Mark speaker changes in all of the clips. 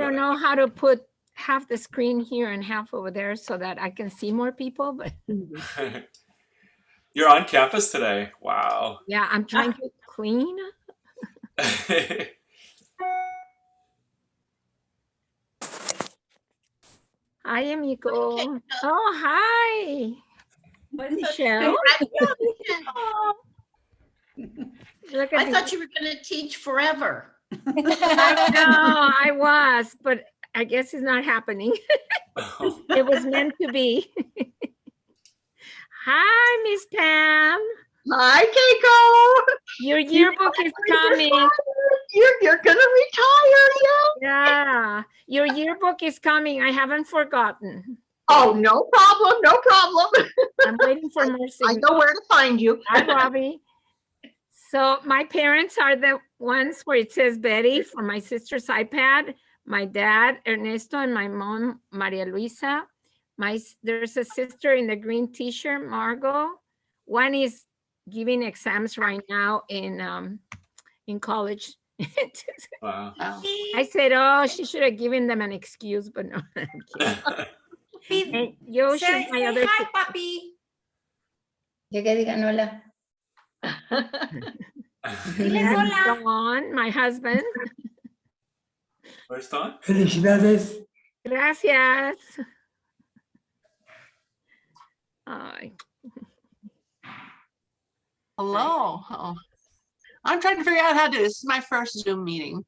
Speaker 1: don't know how to put half the screen here and half over there so that I can see more people, but
Speaker 2: You're on campus today. Wow.
Speaker 1: yeah, I'm trying to clean. Hi, amigo. Oh, hi. Michelle. Look at
Speaker 3: I thought you were going to teach forever.
Speaker 1: I was, but I guess it's not happening. It was meant to be. Hi, Miss Pam.
Speaker 4: Hi, Keiko.
Speaker 1: Your yearbook is coming.
Speaker 4: You're gonna retire,
Speaker 1: Yeah, your yearbook is coming. I haven't forgotten.
Speaker 4: Oh, no problem, no problem.
Speaker 1: I'm waiting for more
Speaker 4: I
Speaker 1: signatures.
Speaker 4: know where to find you.
Speaker 1: Hi, Bobby. So my parents are the ones where it says Betty for my sister's iPad, my dad, Ernesto, and my mom, Maria Luisa. There's a sister in the green t-shirt, Margot. One is giving exams right now in college.
Speaker 2: Wow.
Speaker 1: I said, oh, she should have given them an excuse, but no. And Yoshi,
Speaker 5: Say
Speaker 1: my other
Speaker 5: hi, papi.
Speaker 6: Que digan hola.
Speaker 5: Diles hola.
Speaker 1: Don, my husband.
Speaker 2: Where's Don?
Speaker 7: Felicidades.
Speaker 1: Gracias. Ay.
Speaker 8: Hello. Oh. I'm trying to figure out how to do this. This is my first Zoom meeting.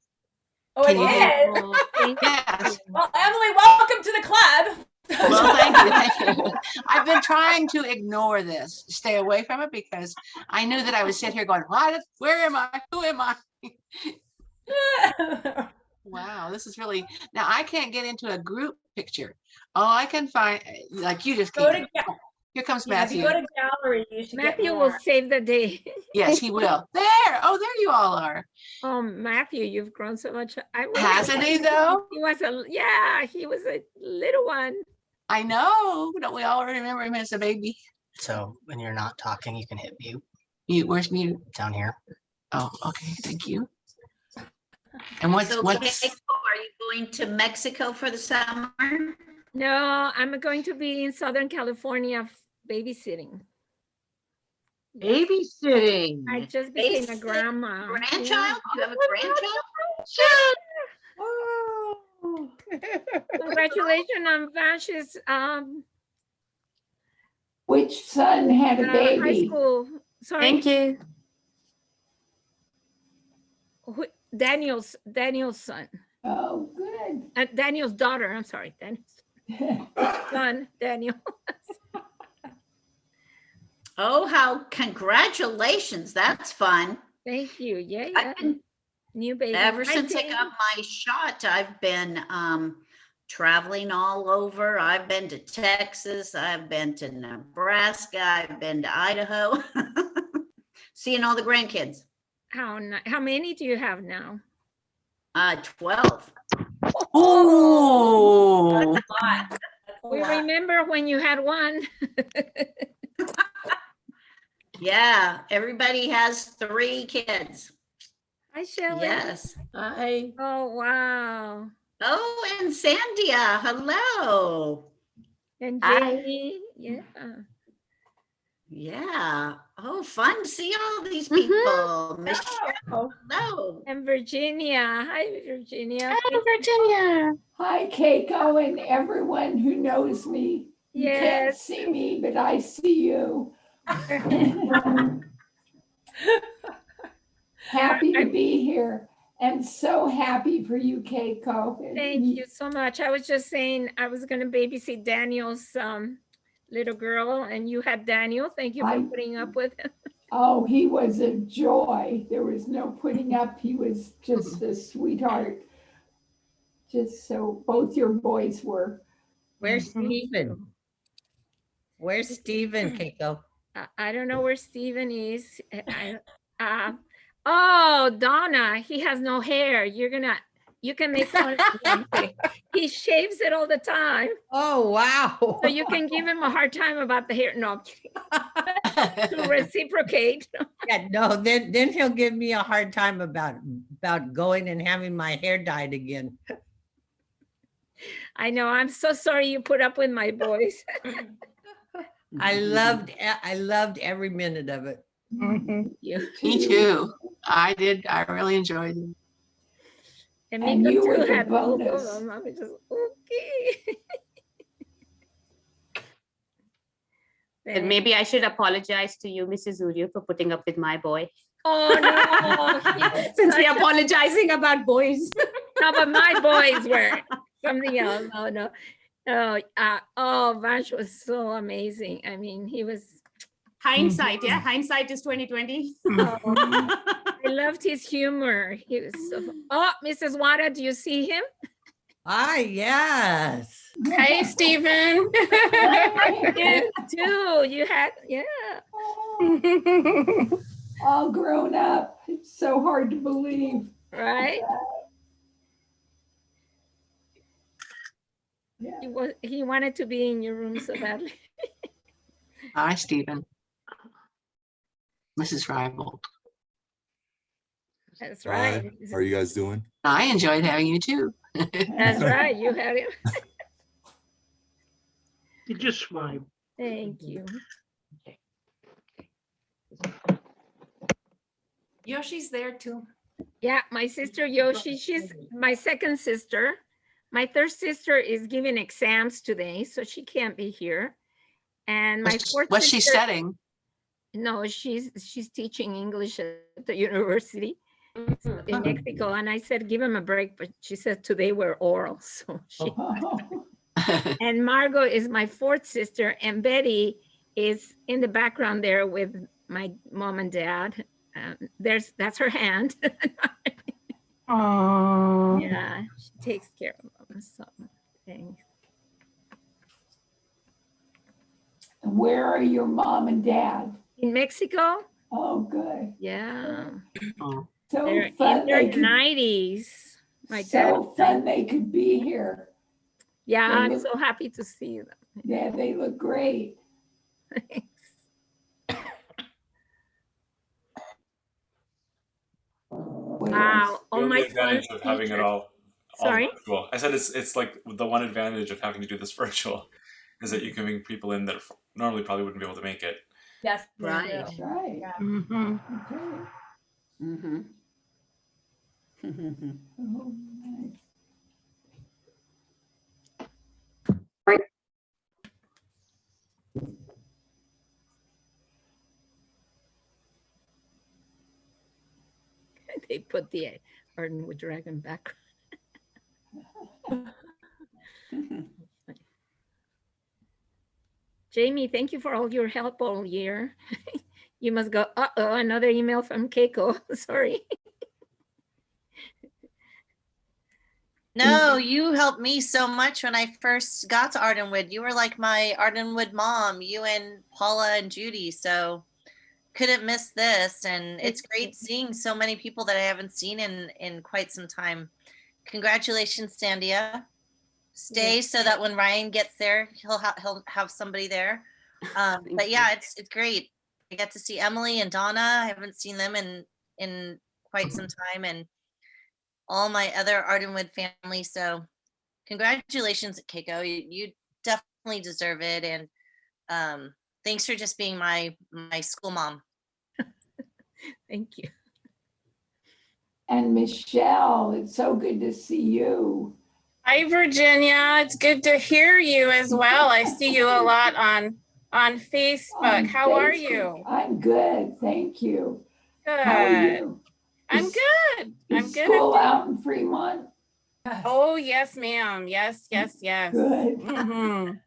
Speaker 5: Oh, it is.
Speaker 8: Yes.
Speaker 5: Well, Emily, welcome to the club.
Speaker 8: Well, thank you. I've been trying to ignore this, stay away from it, because I knew that I would sit here going, what? Where am I? Who am I? Wow, this is really, now I can't get into a group picture. Oh, I can find, like you just
Speaker 5: Go
Speaker 8: came.
Speaker 5: to
Speaker 8: Here comes
Speaker 5: yeah, if you
Speaker 8: Matthew.
Speaker 5: go to gallery, you should
Speaker 1: Matthew
Speaker 5: get
Speaker 1: will
Speaker 5: more.
Speaker 1: save the day.
Speaker 8: Yes, he will. There. Oh, there you all are.
Speaker 1: Oh, Matthew, you've grown so much.
Speaker 8: Hasn't he though?
Speaker 1: He was he was a little one.
Speaker 8: I know. Don't we all remember him as a baby?
Speaker 9: So when you're not talking, you can hit mute
Speaker 8: Mute. Where's mute?
Speaker 9: down here.
Speaker 8: Oh, okay. Thank you. And what's
Speaker 3: So, Keiko, are you going to Mexico for the summer?
Speaker 1: No, I'm going to be in Southern California babysitting.
Speaker 4: Babysitting.
Speaker 1: I just became a
Speaker 3: Babysitting
Speaker 1: grandma.
Speaker 3: Grandchild? Do you have a grandchild?
Speaker 4: Oh.
Speaker 1: Congratulations on Vash's
Speaker 10: Which son had a
Speaker 1: high
Speaker 10: baby?
Speaker 1: school. Sorry,
Speaker 6: Thank you.
Speaker 1: Daniel's son.
Speaker 10: Oh, good.
Speaker 1: Daniel's daughter. I'm sorry, Daniel's son, Daniel.
Speaker 3: Oh, how congratulations. That's fun.
Speaker 1: Thank you. Yeah,
Speaker 3: I've been,
Speaker 1: new baby.
Speaker 3: ever
Speaker 1: Hi,
Speaker 3: since I
Speaker 1: Dave.
Speaker 3: got my shot, I've been traveling all over. I've been to Texas. I've been to Nebraska. I've been to Idaho. Seeing all the grandkids.
Speaker 1: How many do you have now?
Speaker 3: 12.
Speaker 8: Oh,
Speaker 5: That's a lot. That's a
Speaker 1: We
Speaker 5: lot.
Speaker 1: remember when you had one.
Speaker 3: Yeah, everybody has 3 kids.
Speaker 1: Hi, Shelley.
Speaker 3: Yes.
Speaker 6: Hi.
Speaker 1: Oh, wow.
Speaker 3: Oh, and Sandia, hello.
Speaker 1: And
Speaker 6: Hi.
Speaker 1: Jamie. Yeah.
Speaker 3: Yeah. Oh, fun to see all these people. Michelle, hello.
Speaker 1: And Virginia. Hi, Virginia.
Speaker 6: Virginia.
Speaker 10: Hi, Keiko, and everyone who knows me. You can't
Speaker 1: Yes.
Speaker 10: see me, but I see you. Happy to be here, and so happy for you, Keiko.
Speaker 1: Thank you so much. I was just saying I was going to babysit Daniel's little girl, and you had Daniel. Thank you for putting up with him.
Speaker 10: Oh, he was a joy. There was no putting up. He was just a sweetheart. Just so both your boys were.
Speaker 11: Where's Stephen? Where's Stephen, Keiko?
Speaker 1: I don't know where Stephen is. Oh, Donna, he has no hair. You can make fun of him. He shaves it all the time.
Speaker 11: Oh, wow.
Speaker 1: So you can give him a hard time about the hair. No, I'm kidding. To reciprocate.
Speaker 11: Yeah, no, then he'll give me a hard time about going and having my hair dyed again.
Speaker 1: I know. I'm so sorry you put up with my voice.
Speaker 11: I loved every minute of it.
Speaker 1: You.
Speaker 8: Me too. I did. I really enjoyed it.
Speaker 1: And
Speaker 10: And
Speaker 1: Mika
Speaker 10: you were
Speaker 1: too
Speaker 10: the
Speaker 1: had both of
Speaker 10: bonus.
Speaker 1: them. I was just, okay.
Speaker 7: And maybe I should apologize to you, Mrs. Urio, for putting up with my boy.
Speaker 1: Oh no.
Speaker 7: Since we're apologizing about boys.
Speaker 1: No, but my boys were something else. Oh no. Oh, Vash was so amazing. I mean, he was.
Speaker 7: Hindsight, yeah. Hindsight is 2020.
Speaker 1: I loved his humor. He was so. Oh, Mrs. Wada, do you see him?
Speaker 11: Ah, yes.
Speaker 6: Hey, Stephen.
Speaker 1: You too. You had, yeah.
Speaker 10: All grown up. It's so hard to believe.
Speaker 1: Right.
Speaker 10: Yeah.
Speaker 1: He wanted to be in your room so badly.
Speaker 8: Hi, Stephen. Mrs. Reibold.
Speaker 1: That's right.
Speaker 12: How are you guys doing?
Speaker 8: I enjoyed having you too.
Speaker 1: That's right. You had him.
Speaker 4: You just smile.
Speaker 1: Thank you.
Speaker 6: Yoshi's there too.
Speaker 1: Yeah, my sister Yoshi, she's my second sister. My third sister is giving exams today, so she can't be here. And my fourth
Speaker 8: What's she
Speaker 1: sister-
Speaker 8: studying?
Speaker 1: No, she's teaching English at the university in Mexico. And I said, give him a break, but she said today we're oral. So she and Margot is my fourth sister, and Betty is in the background there with my mom and dad. That's her hand.
Speaker 6: Aww.
Speaker 1: Yeah, she takes care of them. So thanks.
Speaker 10: Where are your mom and dad?
Speaker 1: In Mexico?
Speaker 10: Oh, good.
Speaker 1: Yeah.
Speaker 8: Oh.
Speaker 10: So
Speaker 1: They're
Speaker 10: fun
Speaker 1: in their
Speaker 10: they could,
Speaker 1: 90s. My
Speaker 10: so
Speaker 1: dad.
Speaker 10: fun they could be here.
Speaker 1: Yeah,
Speaker 10: They
Speaker 1: I'm
Speaker 10: look-
Speaker 1: so happy to see them.
Speaker 10: Yeah, they look great.
Speaker 1: Wow. All
Speaker 2: The
Speaker 1: my
Speaker 2: only advantage
Speaker 1: son's
Speaker 2: of having it
Speaker 1: teachers.
Speaker 2: all
Speaker 1: Sorry?
Speaker 2: virtual. I said it's like the one advantage of having to do this virtual is that you can bring people in that normally probably wouldn't be able to make it.
Speaker 5: Yes. me
Speaker 3: Right.
Speaker 5: too.
Speaker 10: That's right.
Speaker 5: Yeah.
Speaker 6: Mm-hmm.
Speaker 10: Okay.
Speaker 3: Mm-hmm.
Speaker 10: Oh, nice.
Speaker 1: They put the Ardenwood Dragon back. Jamie, thank you for all your help all year. You must go, uh-oh, another email from Keiko. Sorry.
Speaker 13: No, you helped me so much when I first got to Ardenwood. You were like my Ardenwood mom, you and Paula and Judy. So couldn't miss this. And it's great seeing so many people that I haven't seen in quite some time. Congratulations, Sandia. Stay so that when Ryan gets there, he'll have somebody there. But yeah, it's great. I get to see Emily and Donna. I haven't seen them in quite some time, and all my other Ardenwood family. So congratulations, Keiko. You definitely deserve it. And thanks for just being my school mom.
Speaker 1: Thank you.
Speaker 10: And Michelle, it's so good to see you.
Speaker 6: Hi, Virginia. It's good to hear you as well. I see you a lot on Facebook.
Speaker 10: On
Speaker 6: How are
Speaker 10: Facebook.
Speaker 6: you?
Speaker 10: I'm good, thank you.
Speaker 6: Good.
Speaker 10: How are you?
Speaker 6: I'm
Speaker 10: Is-
Speaker 6: good. I'm
Speaker 10: Is
Speaker 6: good.
Speaker 10: school out in Fremont?
Speaker 6: Oh, yes, ma'am. Yes, yes, yes.
Speaker 10: Good.
Speaker 6: Mhm.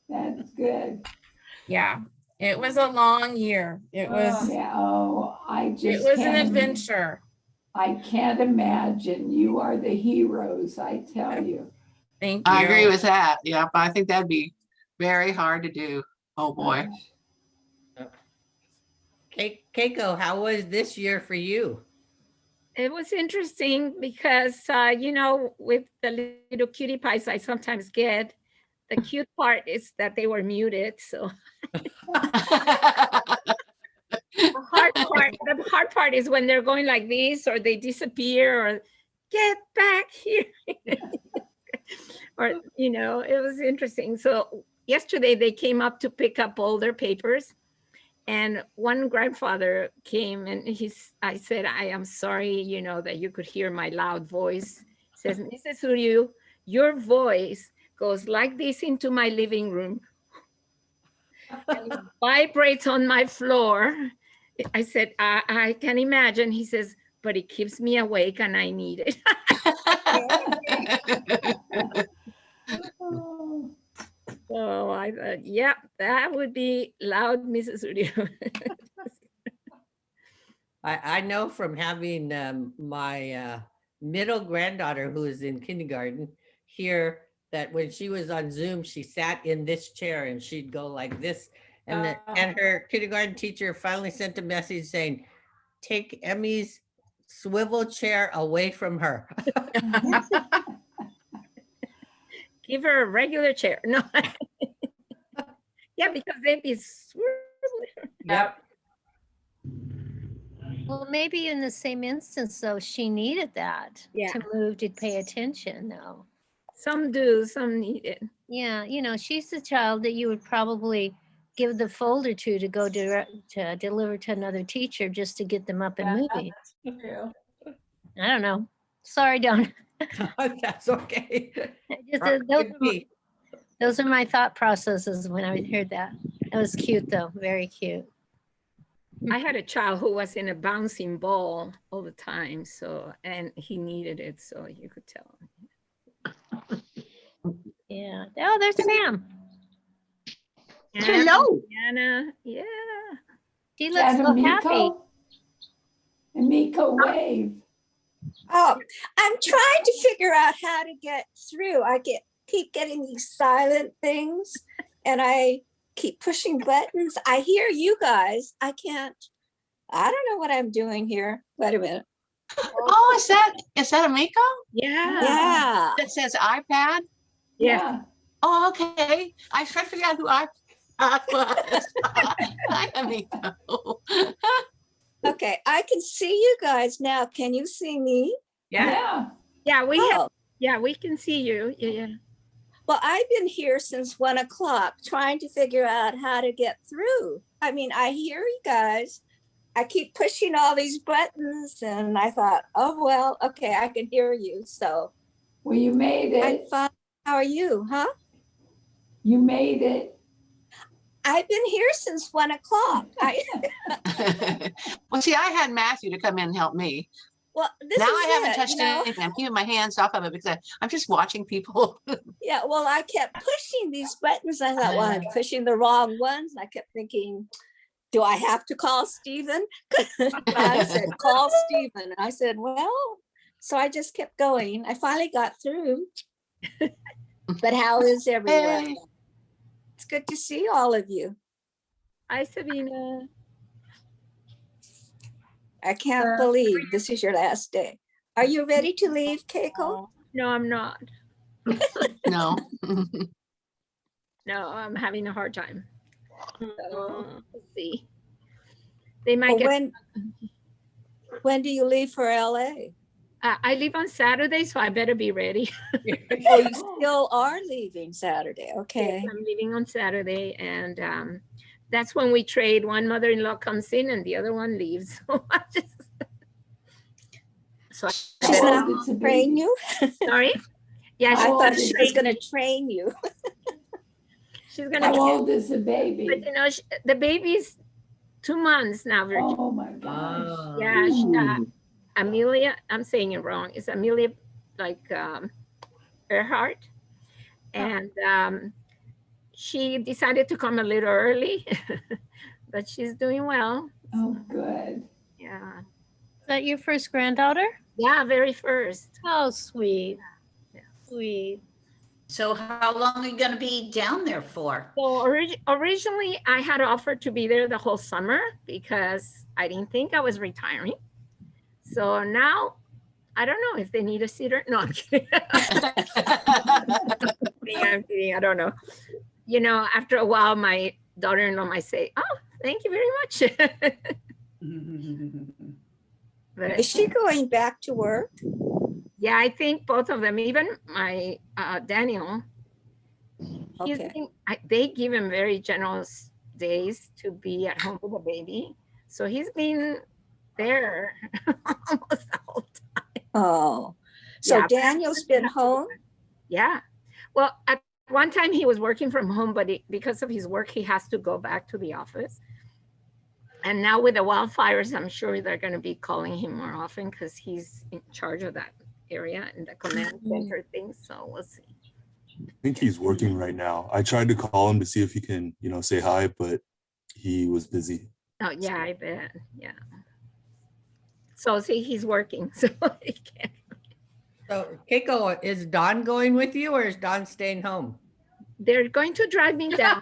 Speaker 10: That's good.
Speaker 6: Yeah, it was a long year. It was
Speaker 10: Yeah, oh, I
Speaker 6: it
Speaker 10: just
Speaker 6: was an
Speaker 10: can't-
Speaker 6: adventure.
Speaker 10: I can't imagine. You are the heroes, I tell you.
Speaker 6: Thank you.
Speaker 8: I agree with that. Yeah, but I think that'd be very hard to do. Oh, boy.
Speaker 11: Keiko, how was this year for you?
Speaker 1: It was interesting because, you know, with the little cutie pies I sometimes get, the cute part is that they were muted. So the hard part is when they're going like this or they disappear or get back here. Or, you know, it was interesting. So yesterday they came up to pick up all their papers. And one grandfather came and I said, I am sorry, you know, that you could hear my loud voice. He says, Mrs. Uryu, your voice goes like this into my living room and it vibrates on my floor. I said, I can imagine. He says, but it keeps me awake and I need it. So I thought, yeah, that would be loud, Mrs. Uryu.
Speaker 11: I know from having my middle granddaughter who is in kindergarten here that when she was on Zoom, she sat in this chair and she'd go like this. And and her kindergarten teacher finally sent a message saying, take Emmy's swivel chair away from her.
Speaker 1: Give her a regular chair. No. Yeah, because they'd be swirling.
Speaker 11: Yep.
Speaker 12: Well, maybe in the same instance, though, she needed that to move, to pay attention, though.
Speaker 1: Some do, some need it.
Speaker 12: Yeah, you know, she's the child that you would probably give the folder to go to deliver to another teacher just to get them up and moving.
Speaker 5: That's true.
Speaker 12: I don't know. Sorry, Dawn.
Speaker 11: That's okay.
Speaker 12: Those are my thought processes when I heard that. That was cute, though. Very cute.
Speaker 1: I had a child who was in a bouncing ball all the time, so, and he needed it, so you could tell.
Speaker 12: Yeah. Oh, there's Pam.
Speaker 8: Hello.
Speaker 1: Anna, yeah.
Speaker 12: She looks so happy.
Speaker 10: And Miko wave.
Speaker 14: Oh, I'm trying to figure out how to get through. I keep getting these silent things and I keep pushing buttons. I hear you guys. I don't know what I'm doing here. Wait a minute.
Speaker 8: Oh, is that a Miko?
Speaker 1: Yeah.
Speaker 14: Yeah.
Speaker 8: That says iPad?
Speaker 1: Yeah.
Speaker 8: Oh, okay. I tried to figure out who iPad was. Hi, Miko.
Speaker 14: Okay, I can see you guys now. Can you see me?
Speaker 1: Yeah, we can see you. Yeah.
Speaker 14: Well, I've been here since 1 o'clock trying to figure out how to get through. I mean, I hear you guys. I keep pushing all these buttons and I thought, oh, well, okay, I can hear you. So.
Speaker 10: Well, you made it.
Speaker 14: I'm fine. How are you, huh?
Speaker 10: You made it.
Speaker 14: I've been here since 1 o'clock.
Speaker 8: Well, see, I had Matthew to come in and help me.
Speaker 14: Well, this
Speaker 8: now
Speaker 14: is
Speaker 8: I haven't
Speaker 14: it,
Speaker 8: touched
Speaker 14: you know?
Speaker 8: anything. I'm keeping my hands off of it because I'm just watching people.
Speaker 14: Yeah, well, I kept pushing these buttons. I thought, well, I'm pushing the wrong ones. I kept thinking, do I have to call Stephen? I said, call Stephen. And I said, well, so I just kept going. I finally got through. But how is everyone?
Speaker 8: Hey.
Speaker 14: It's good to see all of you.
Speaker 1: Hi, Sabina.
Speaker 14: I can't believe this is your last day. Are you ready to leave, Keiko?
Speaker 1: No, I'm not.
Speaker 8: No.
Speaker 1: No, I'm having a hard time. So, let's see. They might
Speaker 14: Well,
Speaker 1: get.
Speaker 14: when do you leave for LA?
Speaker 1: I leave on Saturday, so I better be ready.
Speaker 14: Oh, you still are leaving Saturday. Okay.
Speaker 1: Yes, I'm leaving on Saturday, and that's when we trade. One mother-in-law comes in, and the other one leaves. So
Speaker 14: She's not going to train you?
Speaker 1: Sorry? Yeah,
Speaker 14: I thought she was
Speaker 1: train
Speaker 14: going to train you.
Speaker 1: She's gonna.
Speaker 10: How old is the baby?
Speaker 1: But you know, the baby's 2 months now, Virginia.
Speaker 10: Oh my gosh.
Speaker 1: Yeah, Amelia, I'm saying it wrong. It's Amelia, like Earhart. And she decided to come a little early, but she's doing well.
Speaker 10: Oh, good.
Speaker 1: Yeah.
Speaker 12: Is that your first granddaughter?
Speaker 1: Yeah, very first.
Speaker 12: Oh, sweet.
Speaker 1: Yeah.
Speaker 12: Sweet.
Speaker 3: So how long are you going to be down there for?
Speaker 1: So originally I had offered to be there the whole summer because I didn't think I was retiring. So now I don't know if they need a sitter. No, I'm kidding. I'm kidding. I don't know. You know, after a while, my daughter-in-law might say, "Oh, thank you very much." But
Speaker 14: Is she going back to work?
Speaker 1: Yeah, I think both of them, even my Daniel,
Speaker 14: Okay.
Speaker 1: they give him very generous days to be at home with the baby. So he's been there almost the whole time.
Speaker 14: Oh, so
Speaker 1: Yeah,
Speaker 14: Daniel's been home?
Speaker 1: Yeah. Well, at one time he was working from home, but because of his work, he has to go back to the office. And now with the wildfires, I'm sure they're going to be calling him more often because he's in charge of that area and the command center thing. So we'll see.
Speaker 15: I think he's working right now. I tried to call him to see if he can, say hi, but he was busy.
Speaker 1: Oh, yeah, I bet. Yeah. So see, he's working. So he can't.
Speaker 11: So Keiko, is Don going with you or is Don staying home?
Speaker 1: They're going to drive me down.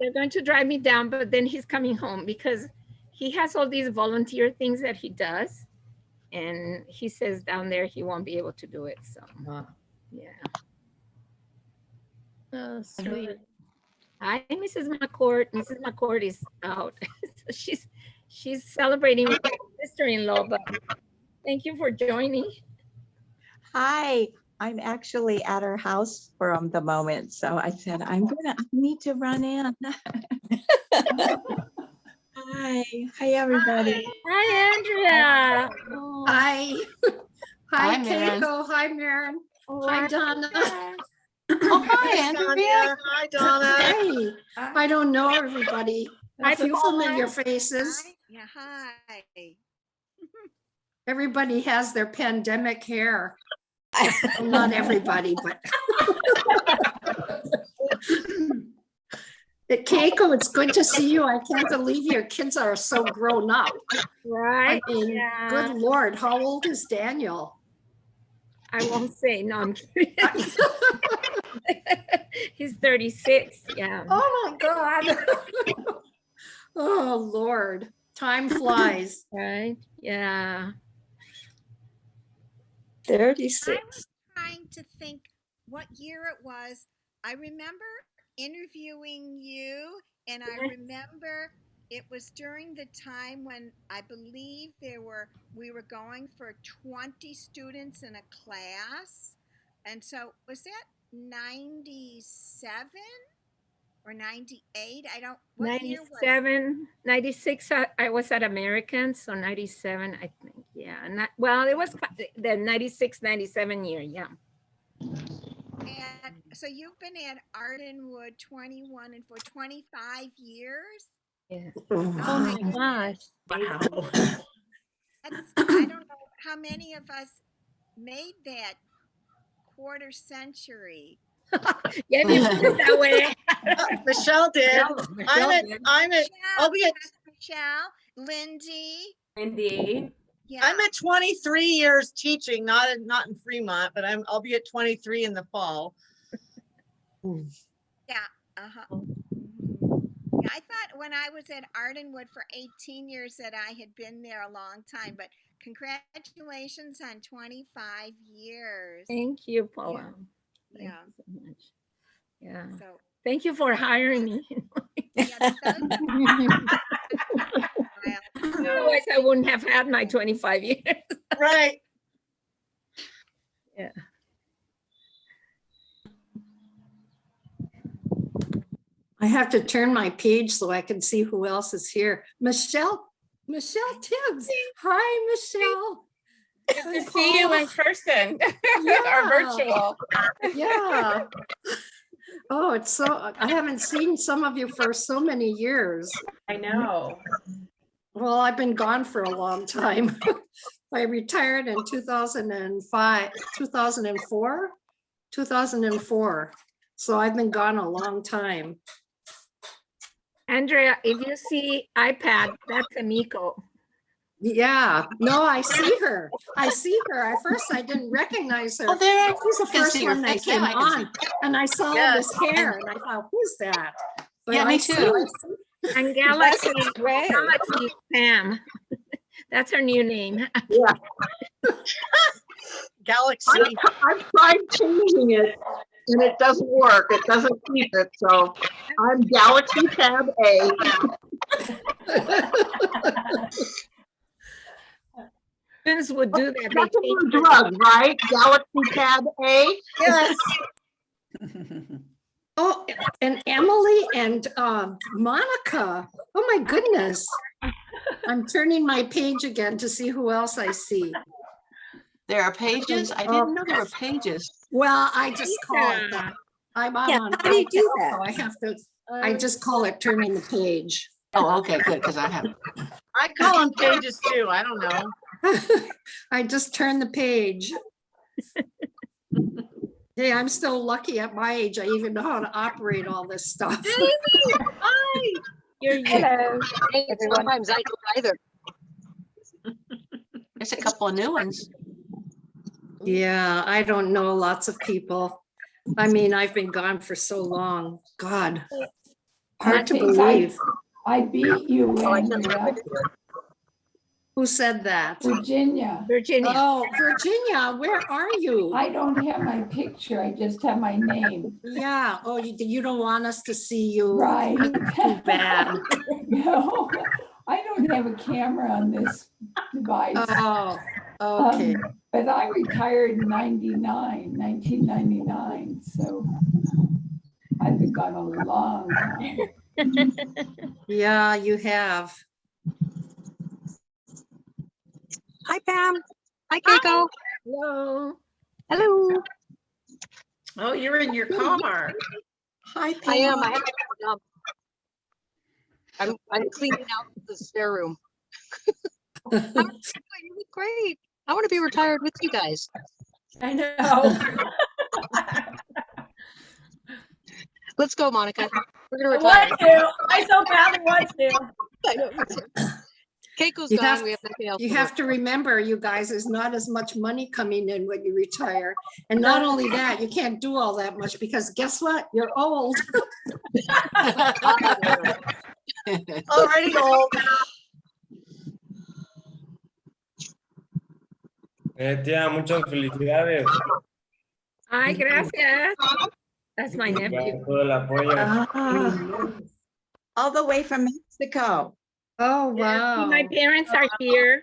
Speaker 1: They're going to drive me down, but then he's coming home because he has all these volunteer things that he does. And he says down there he won't be able to do it. So, yeah.
Speaker 12: Oh, sweet.
Speaker 1: Hi, Mrs. McCourt. Mrs. McCourt is out. So she's celebrating with her sister-in-law, but thank you for joining.
Speaker 16: Hi, I'm actually at her house for the moment. So I said, I need to run in. Hi, everybody.
Speaker 1: Hi, Andrea.
Speaker 17: Hi. Hi,
Speaker 8: Hi, Maren.
Speaker 17: Keiko. Hi, Maren. Hi, Donna.
Speaker 8: Oh, hi, Andrea.
Speaker 13: Hi, Donna.
Speaker 17: Hey, I don't know everybody.
Speaker 1: Hi,
Speaker 17: A few
Speaker 1: Paula.
Speaker 17: familiar faces.
Speaker 18: Yeah, hi.
Speaker 17: Everybody has their pandemic hair. Well, not everybody, but. Keiko, it's good to see you. I can't believe your kids are so grown up.
Speaker 1: Right?
Speaker 17: I mean,
Speaker 1: Yeah.
Speaker 17: good Lord, how old is Daniel?
Speaker 1: I won't say. No, I'm kidding. He's 36. Yeah.
Speaker 17: Oh my God. Oh Lord, time flies.
Speaker 1: Right? Yeah.
Speaker 14: 36.
Speaker 18: Trying to think what year it was. I remember interviewing you, and I remember it was during the time when I believe we were going for 20 students in a class. And so was that 97 or 98? I don't, what year was it?
Speaker 1: 97, 96, I was at American, so 97, I think. Yeah. Well, it was the 96, 97 year. Yeah.
Speaker 18: And so you've been at Ardenwood 21 and for 25 years?
Speaker 1: Yeah.
Speaker 12: Oh my gosh.
Speaker 18: Wow. I don't know how many of us made that quarter century.
Speaker 1: Yeah, if you put it that way.
Speaker 13: Michelle did. I'll be at
Speaker 18: Michelle, Lindy. Yeah.
Speaker 13: I'm at 23 years teaching, not in Fremont, but I'll be at 23 in the fall.
Speaker 18: Yeah. Uh-huh. Yeah, I thought when I was at Ardenwood for 18 years that I had been there a long time, but congratulations on 25 years.
Speaker 1: Thank you, Paula.
Speaker 18: Yeah.
Speaker 1: Thank you so much. Yeah.
Speaker 18: So
Speaker 1: thank you for hiring me. Otherwise, I wouldn't have had my 25 years.
Speaker 13: Right.
Speaker 1: Yeah.
Speaker 17: I have to turn my page so I can see who else is here. Michelle Tibbs. Hi, Michelle.
Speaker 6: Good to see you in person or virtual.
Speaker 17: Yeah. Oh, it's so, I haven't seen some of you for so many years.
Speaker 4: I know.
Speaker 17: Well, I've been gone for a long time. I retired in 2004. So I've been gone a long time.
Speaker 1: Andrea, if you see iPad, that's Keiko.
Speaker 17: Yeah, no, I see her. At first, I didn't recognize her.
Speaker 8: Oh, there.
Speaker 17: She's the
Speaker 8: I can
Speaker 17: first
Speaker 8: see her
Speaker 17: one that
Speaker 8: face. Yeah,
Speaker 17: came
Speaker 8: I can see
Speaker 17: on, and I saw this hair, and I thought, who's that? But
Speaker 8: Yeah, me
Speaker 17: I
Speaker 8: too.
Speaker 1: And Galaxy,
Speaker 14: Great.
Speaker 1: Galaxy Pam. That's her new name.
Speaker 17: Yeah.
Speaker 13: Galaxy.
Speaker 4: I've tried changing it and it doesn't work. It doesn't keep it. So I'm Galaxy Tab A.
Speaker 1: students would do that.
Speaker 4: That's a
Speaker 1: They
Speaker 4: new
Speaker 1: take
Speaker 4: drug, right? Galaxy Tab A?
Speaker 3: Yes.
Speaker 17: Oh, and Emily and Monica. Oh my goodness. I'm turning my page again to see who else I see.
Speaker 8: There are pages? I didn't know there were pages.
Speaker 17: Well, I just call it that. I'm
Speaker 14: Yeah,
Speaker 17: on.
Speaker 14: how do you do
Speaker 17: iPad,
Speaker 14: that?
Speaker 17: so I have to, I just call it turning the page.
Speaker 8: Oh, okay, good, because I haven't.
Speaker 4: I call them pages too. I don't know.
Speaker 17: I just turn the page. Hey, I'm still lucky at my age. I even know how to operate all this stuff.
Speaker 16: Hi.
Speaker 5: Hello.
Speaker 16: Hey, sometimes I don't either.
Speaker 8: There's a couple of new ones.
Speaker 17: Yeah, I don't know lots of people. I mean, I've been gone for so long. God, hard to
Speaker 10: think
Speaker 17: believe.
Speaker 10: I beat you, Andrea.
Speaker 17: Who said that?
Speaker 10: Virginia.
Speaker 1: Virginia.
Speaker 17: Oh, Virginia, where are you?
Speaker 10: I don't have my picture. I just have my name.
Speaker 17: Yeah. Oh, you don't want us to see you.
Speaker 10: Right.
Speaker 17: Too bad.
Speaker 10: No, I don't have a camera on this device.
Speaker 17: Oh, okay.
Speaker 10: But I retired in 1999. So I've been gone a long time.
Speaker 17: Yeah, you have.
Speaker 16: Hi, Pam. Hi, Keiko.
Speaker 1: Hello.
Speaker 16: Hello.
Speaker 3: Oh, you're in your car.
Speaker 16: Hi, Pam. I am. I have to, I'm cleaning out the spare room. How are you doing? You look great. I want to be retired with you guys.
Speaker 5: I know.
Speaker 16: Let's go, Monica. We're gonna
Speaker 5: I
Speaker 16: retire.
Speaker 5: want to. I so badly want to.
Speaker 16: I know. Me too. Keiko's
Speaker 17: You
Speaker 16: gone.
Speaker 17: have,
Speaker 16: We have nothing else.
Speaker 17: you
Speaker 16: to
Speaker 17: have
Speaker 16: work.
Speaker 17: to remember, you guys, there's not as much money coming in when you retire. And not only that, you can't do all that much because guess what? You're old.
Speaker 3: Already old.
Speaker 19: Tía, muchas felicidades.
Speaker 1: Ay, gracias. That's my nephew.
Speaker 19: Por todo el apoyo.
Speaker 16: All the way from Mexico.
Speaker 17: Oh,
Speaker 1: See,
Speaker 17: wow.
Speaker 1: my parents are here.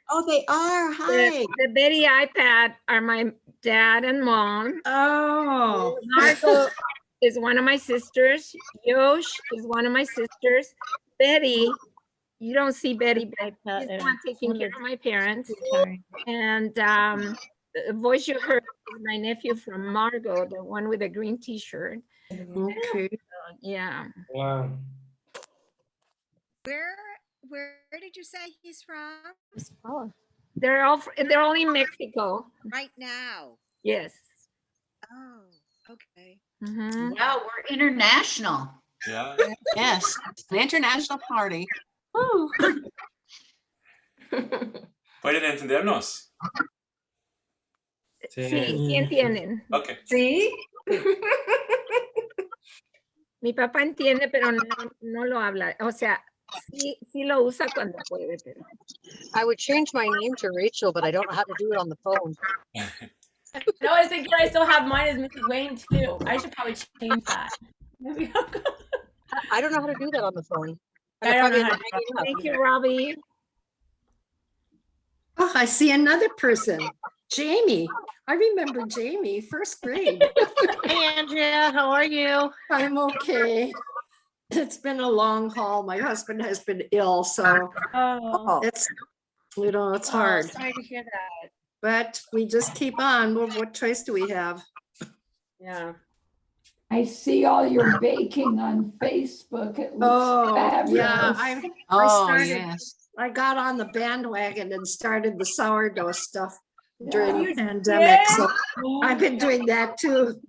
Speaker 16: Oh, they are. Hi.
Speaker 1: The Betty iPad are my dad and mom.
Speaker 17: Oh.
Speaker 1: Margot is one of my sisters. Yosh is one of my sisters. Betty, you don't see Betty, but she's the one taking care of my parents. And the voice you heard is my nephew from Margot, the one with the green t-shirt.
Speaker 17: Okay.
Speaker 1: Yeah.
Speaker 19: Wow.
Speaker 18: Where did you say he's from?
Speaker 1: Oh, they're all in Mexico.
Speaker 18: Right now.
Speaker 1: Yes.
Speaker 18: Oh, okay.
Speaker 1: Mhm.
Speaker 3: Wow, we're international.
Speaker 2: Yeah.
Speaker 8: Yes, an international party.
Speaker 3: Woo.
Speaker 2: Pueden entendernos.
Speaker 1: Sí, sí entienden.
Speaker 2: Okay.
Speaker 5: Sí.
Speaker 1: Mi papá entiende, pero no lo habla. O sea, sí lo usa cuando puede, pero.
Speaker 16: I would change my name to Rachel, but I don't know how to do it on the phone.
Speaker 5: No, I was thinking I still have mine as Mrs. Wayne too. I should probably change that. Maybe
Speaker 16: I don't know how to do that on the phone.
Speaker 5: I don't know how to
Speaker 1: Thank you, Robbie.
Speaker 17: Oh, I see another person. Jamie. I remember Jamie, first grade.
Speaker 16: Hey, Andrea, how are you?
Speaker 17: I'm okay. It's been a long haul. My husband has been ill, so it's, it's hard.
Speaker 16: Sorry to hear that.
Speaker 17: But we just keep on. What choice do we have?
Speaker 16: Yeah.
Speaker 10: I see all your baking on Facebook. It looks
Speaker 17: Oh,
Speaker 10: fabulous.
Speaker 17: yeah. I
Speaker 8: Oh,
Speaker 17: started,
Speaker 8: yes.
Speaker 17: I got on the bandwagon and started the sourdough stuff during
Speaker 10: Yeah.
Speaker 17: the pandemic. So I've been doing that too.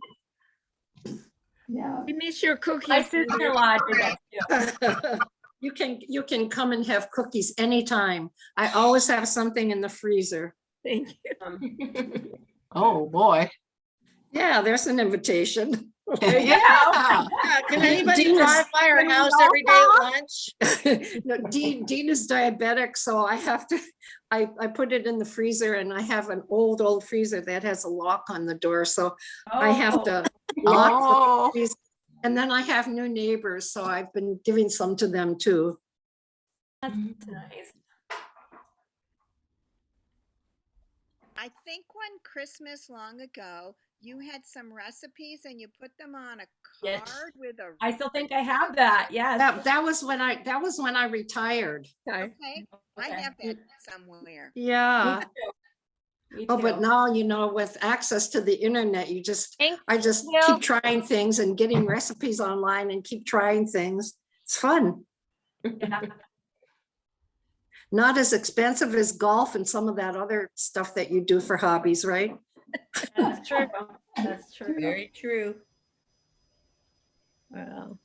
Speaker 10: Yeah.
Speaker 1: I miss your cookies.
Speaker 5: My sister-in-law did that too.
Speaker 17: You can come and have cookies anytime. I always have something in the freezer.
Speaker 1: Thank you.
Speaker 8: Oh, boy.
Speaker 17: Yeah, there's an invitation.
Speaker 8: Yeah.
Speaker 16: Can anybody drive by our house every day at lunch?
Speaker 17: No, Dean is diabetic, so I have to, I put it in the freezer and I have an old freezer that has a lock on the door. So I have to lock the freezer. And then I have new neighbors, so I've been giving some to them too.
Speaker 5: That's nice.
Speaker 18: I think one Christmas long ago, you had some recipes and you put them on a
Speaker 5: Yes.
Speaker 18: card with a.
Speaker 5: I still think I have that. Yes.
Speaker 17: That was when I retired.
Speaker 18: Okay, I have that somewhere.
Speaker 17: Yeah.
Speaker 5: Me
Speaker 17: Oh, but
Speaker 5: too.
Speaker 17: now, with access to the internet, I just
Speaker 12: you.
Speaker 17: keep trying things and getting recipes online and keep trying things. It's fun.
Speaker 5: Yeah.
Speaker 17: Not as expensive as golf and some of that other stuff that you do for hobbies, right?
Speaker 5: That's true. That's true.
Speaker 11: Very true.
Speaker 12: Wow.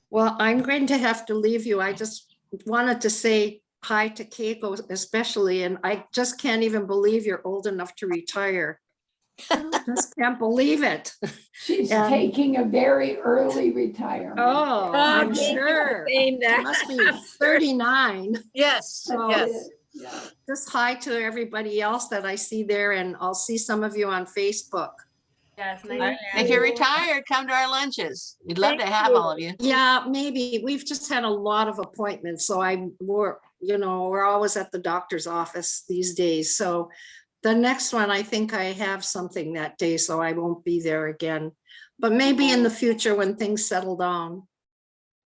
Speaker 17: Well, I'm going to have to leave you. I just wanted to say hi to Keiko especially, and I just can't even believe you're old enough to retire. Just can't believe it.
Speaker 10: She's
Speaker 17: And-
Speaker 10: taking a very early retirement.
Speaker 17: Oh, I'm
Speaker 1: thank you for
Speaker 17: sure.
Speaker 1: saying that.
Speaker 17: She must be 39.
Speaker 4: Yes,
Speaker 17: So-
Speaker 4: yes.
Speaker 10: Yeah.
Speaker 17: Just hi to everybody else that I see there, and I'll see some of you on Facebook.
Speaker 5: Yes.
Speaker 8: If you're retired, come to our lunches. We'd love to have all of you.
Speaker 17: Yeah, maybe. We've just had a lot of appointments, so we're always at the doctor's office these days. So the next one, I think I have something that day, so I won't be there again. But maybe in the future when things settle down.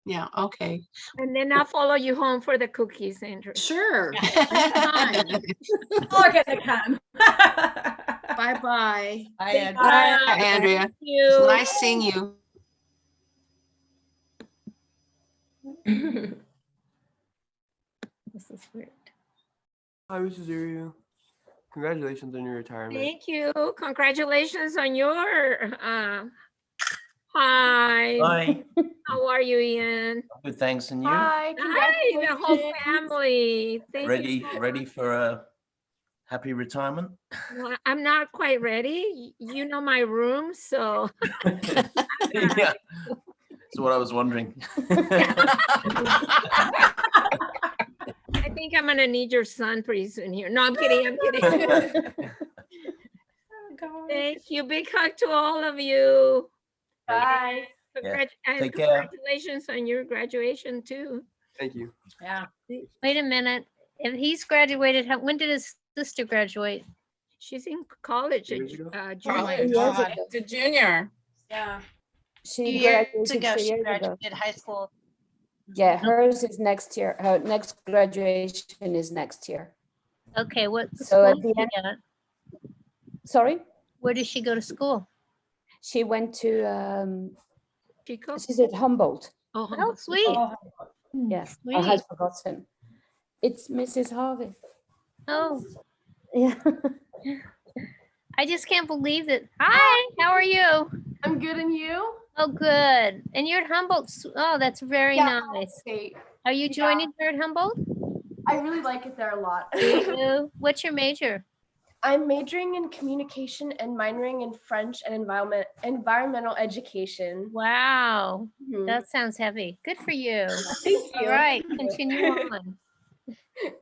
Speaker 8: Yeah, okay.
Speaker 1: And then I'll follow you home for the cookies, Andrew.
Speaker 17: Sure. Anytime.
Speaker 5: Look at the come.
Speaker 17: Bye-bye.
Speaker 11: Hi, Ed.
Speaker 8: Hi, Andrea.
Speaker 1: Thank you.
Speaker 8: It's nice seeing you.
Speaker 12: This is weird.
Speaker 20: Hi, Mrs. Uriu. Congratulations on your retirement.
Speaker 1: Thank you. Congratulations on your hi.
Speaker 21: Hi.
Speaker 1: How are you, Ian?
Speaker 21: Good, thanks. And you?
Speaker 1: Hi, the whole family. Thank you.
Speaker 21: Ready for a happy retirement?
Speaker 1: Well, I'm not quite ready. You know my room, so
Speaker 21: Yeah. That's what I was wondering.
Speaker 1: I think I'm gonna need your son pretty soon here. No, I'm kidding. I'm kidding. Thank you. Big hug to all of you.
Speaker 5: Bye.
Speaker 21: Yeah.
Speaker 1: And
Speaker 21: Take care.
Speaker 1: congratulations on your graduation too.
Speaker 20: Thank you.
Speaker 5: Yeah.
Speaker 12: Wait a minute. If he's graduated, when did his sister graduate?
Speaker 1: She's in college.
Speaker 20: Years ago?
Speaker 1: Junior.
Speaker 6: It's a junior.
Speaker 5: Yeah.
Speaker 13: Two
Speaker 22: She
Speaker 13: years
Speaker 22: graduated
Speaker 13: ago,
Speaker 22: 2
Speaker 13: she
Speaker 22: years ago.
Speaker 13: graduated high school.
Speaker 22: Yeah, hers is next year. Her next graduation is next year.
Speaker 12: Okay, what
Speaker 22: So
Speaker 12: school
Speaker 22: at
Speaker 12: did
Speaker 22: the
Speaker 12: she
Speaker 22: end-
Speaker 12: go to?
Speaker 22: Sorry,
Speaker 12: Where did she go to school?
Speaker 22: she went to,
Speaker 1: Chico?
Speaker 22: she's at Humboldt.
Speaker 1: Oh,
Speaker 12: Oh, sweet.
Speaker 5: Oh,
Speaker 22: Yes, I
Speaker 12: Sweet.
Speaker 22: had forgotten. It's Mrs. Harvey.
Speaker 12: Oh,
Speaker 22: Yeah.
Speaker 12: I just can't believe that. Hi, how are you?
Speaker 23: I'm good, and you?
Speaker 12: Oh, good. And you're at Humboldt. Oh, that's very
Speaker 23: Yeah,
Speaker 12: nice.
Speaker 23: State.
Speaker 12: Are you joining her at Humboldt?
Speaker 23: I really like it there a lot.
Speaker 12: Do you? What's your major?
Speaker 23: I'm majoring in communication and minoring in French and environmental education.
Speaker 12: Wow,
Speaker 23: Mhm.
Speaker 12: that sounds heavy. Good for you.
Speaker 23: Thank
Speaker 12: All
Speaker 23: you.
Speaker 12: right, continue on.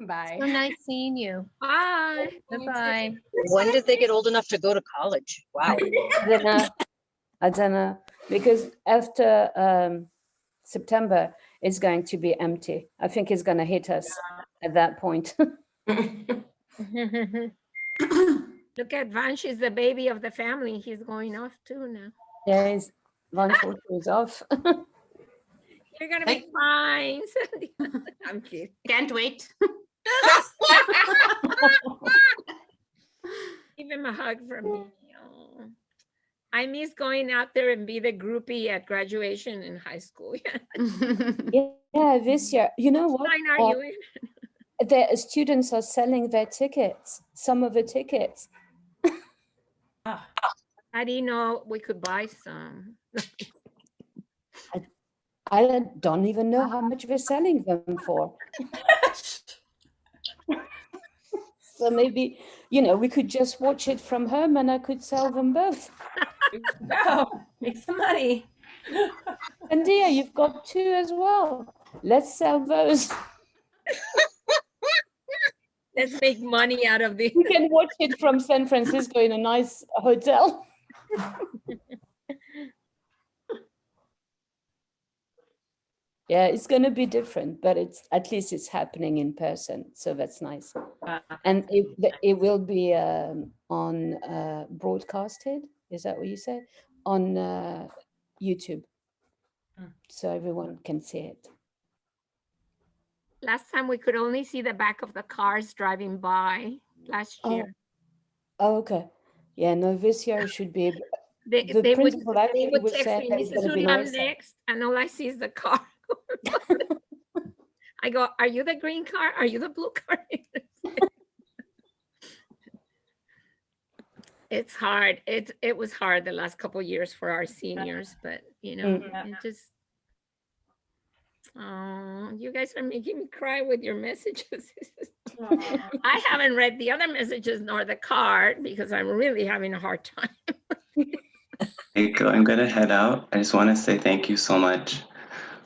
Speaker 23: Bye.
Speaker 12: So nice seeing you.
Speaker 1: Bye.
Speaker 12: Bye-bye.
Speaker 24: When did they get old enough to go to college? Wow.
Speaker 22: I don't know, because after September, it's going to be empty. I think it's going to hit us at that point.
Speaker 1: Look at Van, she's the baby of the family. He's going off too now.
Speaker 22: Yeah, it's 1 is off.
Speaker 1: You're gonna be fine. I'm kidding.
Speaker 7: Can't wait.
Speaker 1: Give him a hug from me. Oh. I miss going out there and be the groupie at graduation in high school.
Speaker 22: Yeah, this year, you know what?
Speaker 1: line are you in?
Speaker 22: The students are selling their tickets, some of the tickets.
Speaker 1: I didn't know we could buy some.
Speaker 22: I don't even know how much they're selling them for. So maybe, we could just watch it from home and I could sell them both.
Speaker 5: Go, make some money.
Speaker 22: And dear, you've got two as well. Let's sell those.
Speaker 1: Let's make money out of this.
Speaker 22: You can watch it from San Francisco in a nice hotel. Yeah, it's going to be different, but it's at least it's happening in person, so that's nice. And it will be on broadcasted. Is that what you said? On YouTube, so everyone can see it.
Speaker 1: Last time we could only see the back of the cars driving by last year.
Speaker 22: Oh, okay. Yeah, no, this year it should be.
Speaker 1: They
Speaker 22: The
Speaker 1: would
Speaker 22: principal actually was
Speaker 1: text
Speaker 22: saying
Speaker 1: me,
Speaker 22: that it's
Speaker 1: Mrs.
Speaker 22: going to be
Speaker 1: Uri, I'm
Speaker 22: nicer.
Speaker 1: next, and all I see is the car. I go, are you the green car? Are you the blue car? It's hard. It was hard the last couple of years for our seniors, but you know, it just. Oh, you guys are making me cry with your messages. I haven't read the other messages nor the card because I'm really having a hard time.
Speaker 9: Keiko, I'm gonna head out. I just want to say thank you so much.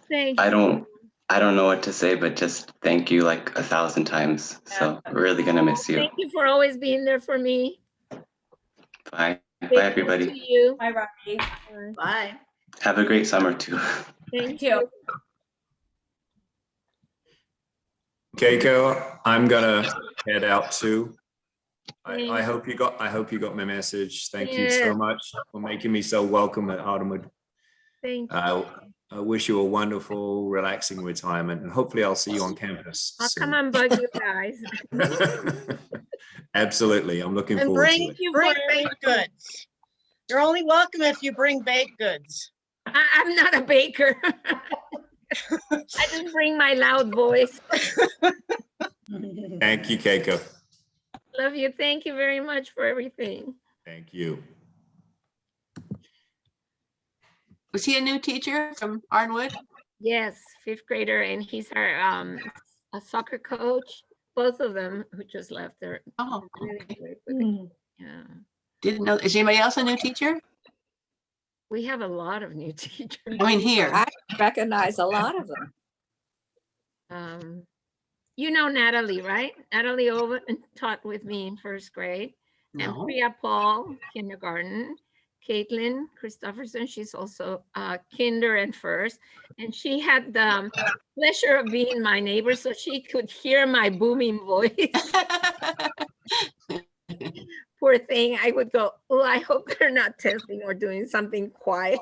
Speaker 1: Thank
Speaker 9: I
Speaker 1: you.
Speaker 9: don't know what to say, but just thank you like 1,000 times. So we're really gonna miss you.
Speaker 1: Thank you for always being there for me.
Speaker 9: Bye.
Speaker 1: Big
Speaker 9: Bye,
Speaker 1: love
Speaker 9: everybody.
Speaker 1: to you.
Speaker 5: Bye, Rocky.
Speaker 3: Bye.
Speaker 9: Have a great summer too.
Speaker 1: Thank you.
Speaker 14: Keiko, I'm gonna head out too. I
Speaker 1: Thanks.
Speaker 14: hope you got my message. Thank you
Speaker 1: Yes.
Speaker 14: so much for making me so welcome at Ardenwood.
Speaker 1: Thank you.
Speaker 14: I wish you a wonderful, relaxing retirement, and hopefully I'll see you on campus
Speaker 1: I'll
Speaker 14: soon.
Speaker 1: come and bug you guys.
Speaker 14: Absolutely, I'm looking
Speaker 15: And
Speaker 14: forward to
Speaker 15: bring
Speaker 14: it.
Speaker 15: bring baked goods. You're only welcome if you bring baked goods.
Speaker 1: I'm not a baker. I just bring my loud voice.
Speaker 14: Thank you, Keiko.
Speaker 1: Love you. Thank you very much for everything.
Speaker 14: Thank you.
Speaker 8: Was he a new teacher from Ardenwood?
Speaker 1: Yes, 5th grader, and he's our a soccer coach. Both of them who just left there.
Speaker 8: Oh,
Speaker 1: really
Speaker 8: okay.
Speaker 1: great with it. Yeah.
Speaker 8: Didn't know. Is anybody else a new teacher?
Speaker 1: We have a lot of new teachers.
Speaker 8: I mean, here.
Speaker 19: I recognize a lot of them.
Speaker 1: You know Natalie, right? Natalie Owen taught with me in 1st grade. And
Speaker 8: No.
Speaker 1: Priya Paul, kindergarten. Caitlin Christopherson, she's also kinder and 1st. And she had the pleasure of being my neighbor, so she could hear my booming voice. Poor thing, I would go, oh, I hope they're not testing or doing something quiet.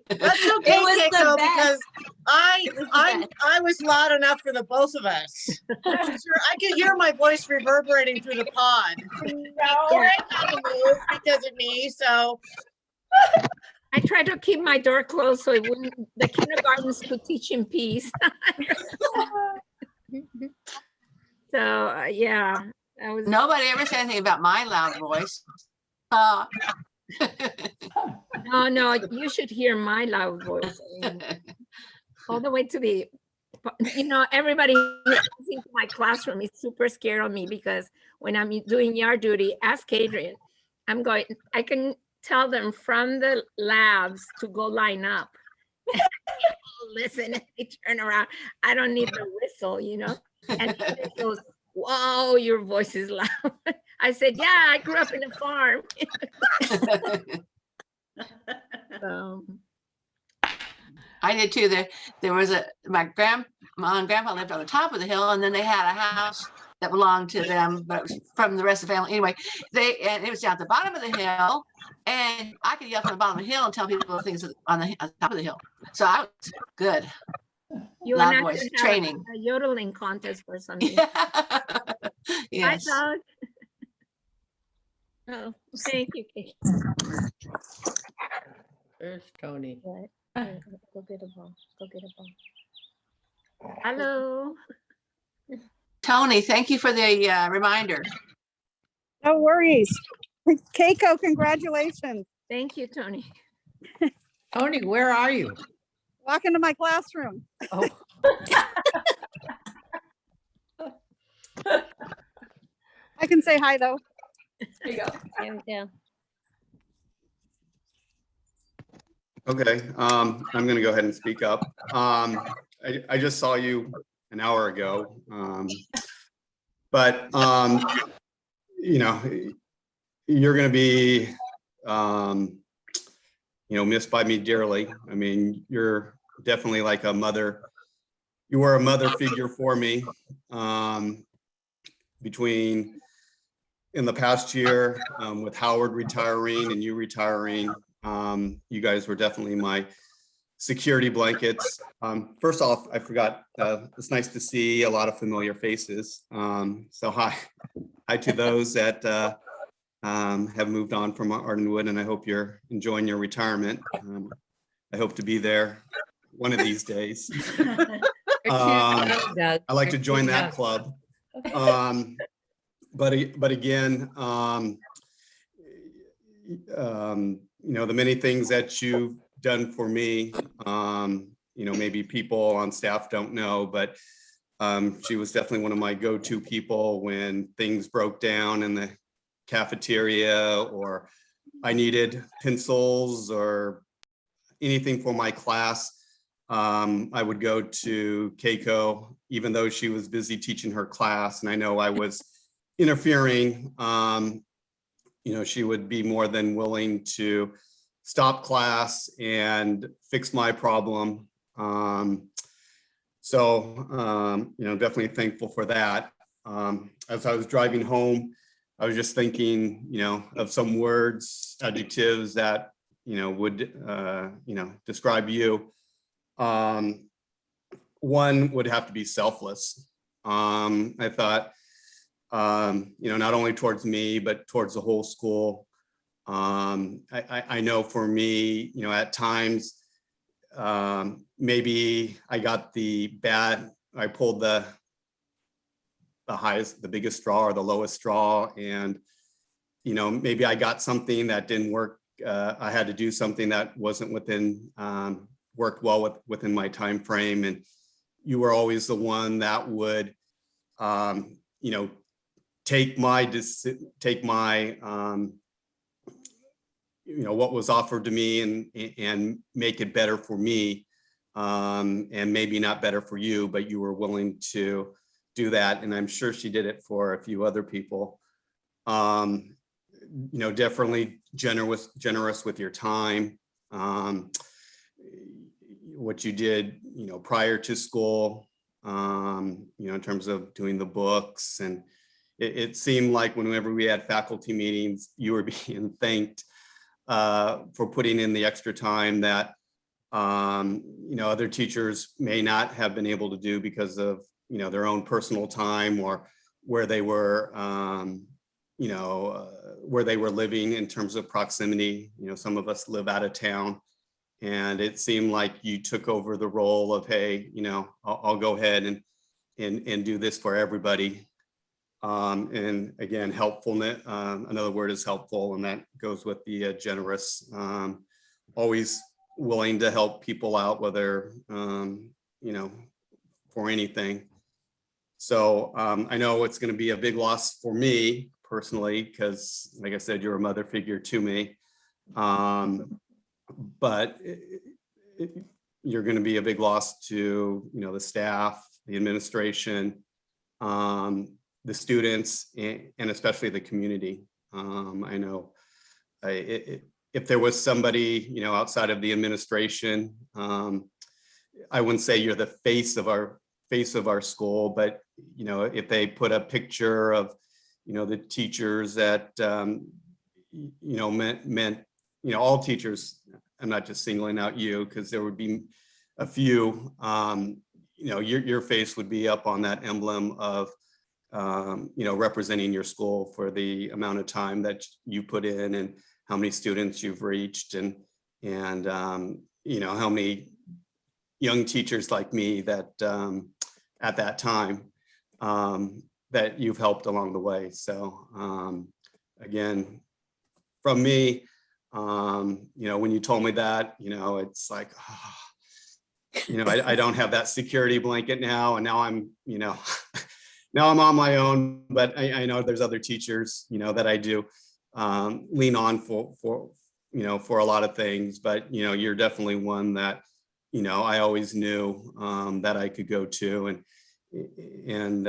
Speaker 15: That's okay,
Speaker 19: was the
Speaker 15: Keiko,
Speaker 19: best.
Speaker 15: because I was loud enough for the both of us. I could hear my voice reverberating through the pod. No, I had to move because of me, so.
Speaker 1: I tried to keep my door closed so it wouldn't, the kindergartens could teach in peace. So, yeah, that was.
Speaker 8: Nobody ever said anything about my loud voice.
Speaker 1: No, you should hear my loud voice. I mean, all the way to the, you know, everybody who comes into my classroom is super scared of me because when I'm doing yard duty, ask Adrian, I can tell them from the labs to go line up. Listen, and they turn around. I don't need the whistle, you know? And he goes, whoa, your voice is loud. I said, yeah, I grew up in a farm. So.
Speaker 8: I did too. There was my grandma and grandpa lived on the top of the hill, and then they had a house that belonged to them, but it was from the rest of the family. Anyway, and it was down at the bottom of the hill, and I could yell from the bottom of the hill and tell people things on the top of the hill. So I was good.
Speaker 1: You
Speaker 8: Loud
Speaker 1: and I
Speaker 8: voice
Speaker 1: should have
Speaker 8: training.
Speaker 1: a yodeling contest or something.
Speaker 8: Yes.
Speaker 1: Hi, Doug. Oh, thank you, Kate.
Speaker 11: There's Tony.
Speaker 12: Go get a ball. Go get a ball.
Speaker 1: Hello.
Speaker 8: Tony, thank you for the reminder.
Speaker 25: No worries. Keiko, congratulations.
Speaker 1: Thank you, Tony.
Speaker 11: Tony, where are you?
Speaker 25: Walk into my classroom.
Speaker 11: Oh.
Speaker 25: I can say hi though.
Speaker 5: There you go.
Speaker 12: There we go.
Speaker 26: Okay, I'm going to go ahead and speak up. I just saw you an hour ago, but you know, you're going to be, you know, missed by me dearly. I mean, you're definitely like a mother you were a mother figure for me. Between in the past year, with Howard retiring and you retiring, you guys were definitely my security blankets. First off, I forgot, it's nice to see a lot of familiar faces. So hi to those that have moved on from Ardenwood, and I hope you're enjoying your retirement. I hope to be there one of these days. I like to join that club. But again, you know, the many things that you've done for me, you know, maybe people on staff don't know, but she was definitely one of my go-to people when things broke down in the cafeteria, or I needed pencils or anything for my class. I would go to Keiko, even though she was busy teaching her class, and I know I was interfering. You know, she would be more than willing to stop class and fix my problem. So, you know, definitely thankful for that. As I was driving home, I was just thinking, you know, of some words, adjectives that, you know, would, you know, describe you. One would have to be selfless. I thought, you know, not only towards me, but towards the whole school. I know for me, you know, at times, maybe I got I pulled the highest, the biggest straw or the lowest straw. And, you know, maybe I got something that didn't work. I had to do something that wasn't worked well within my time frame. And you were always the one that would, you know, take my, you know, what was offered to me and make it better for me, and maybe not better for you, but you were willing to do that. And I'm sure she did it for a few other people. You know, definitely generous with your time. What you did, you know, prior to school, you know, in terms of doing the books, and it seemed like whenever we had faculty meetings, you were being thanked for putting in the extra time that, you know, other teachers may not have been able to do because of, you know, their own personal time, or where they were, you know, where they were living in terms of proximity. You know, some of us live out of town, and it seemed like you took over the role of, hey, you know, I'll go ahead and do this for everybody. And again, helpfulness, another word is helpful, and that goes with the generous, always willing to help people out, whether, you know, for anything. So I know it's going to be a big loss for me personally, because like I said, you're a mother figure to me. But you're going to be a big loss to, you know, the staff, the administration, the students, and especially the community. I know if there was somebody, you know, outside of the administration, I wouldn't say you're the face of our school, but, you know, if they put a picture of, you know, the teachers that, you know, meant, you know, all teachers, I'm not just singling out you, because there would be a few, you know, your face would be up on that emblem of, you know, representing your school for the amount of time that you put in, and how many students you've reached, and you know, how many young teachers like me that at that time that you've helped along the way. So again, from me, you know, when you told me that, you know, it's like, oh, you know, I don't have that security blanket now, and now I'm, you know, now I'm on my own. But I know there's other teachers, you know, that I do lean on for, you know, for a lot of things. But, you know, you're definitely one that, you know, I always knew that I could go to, and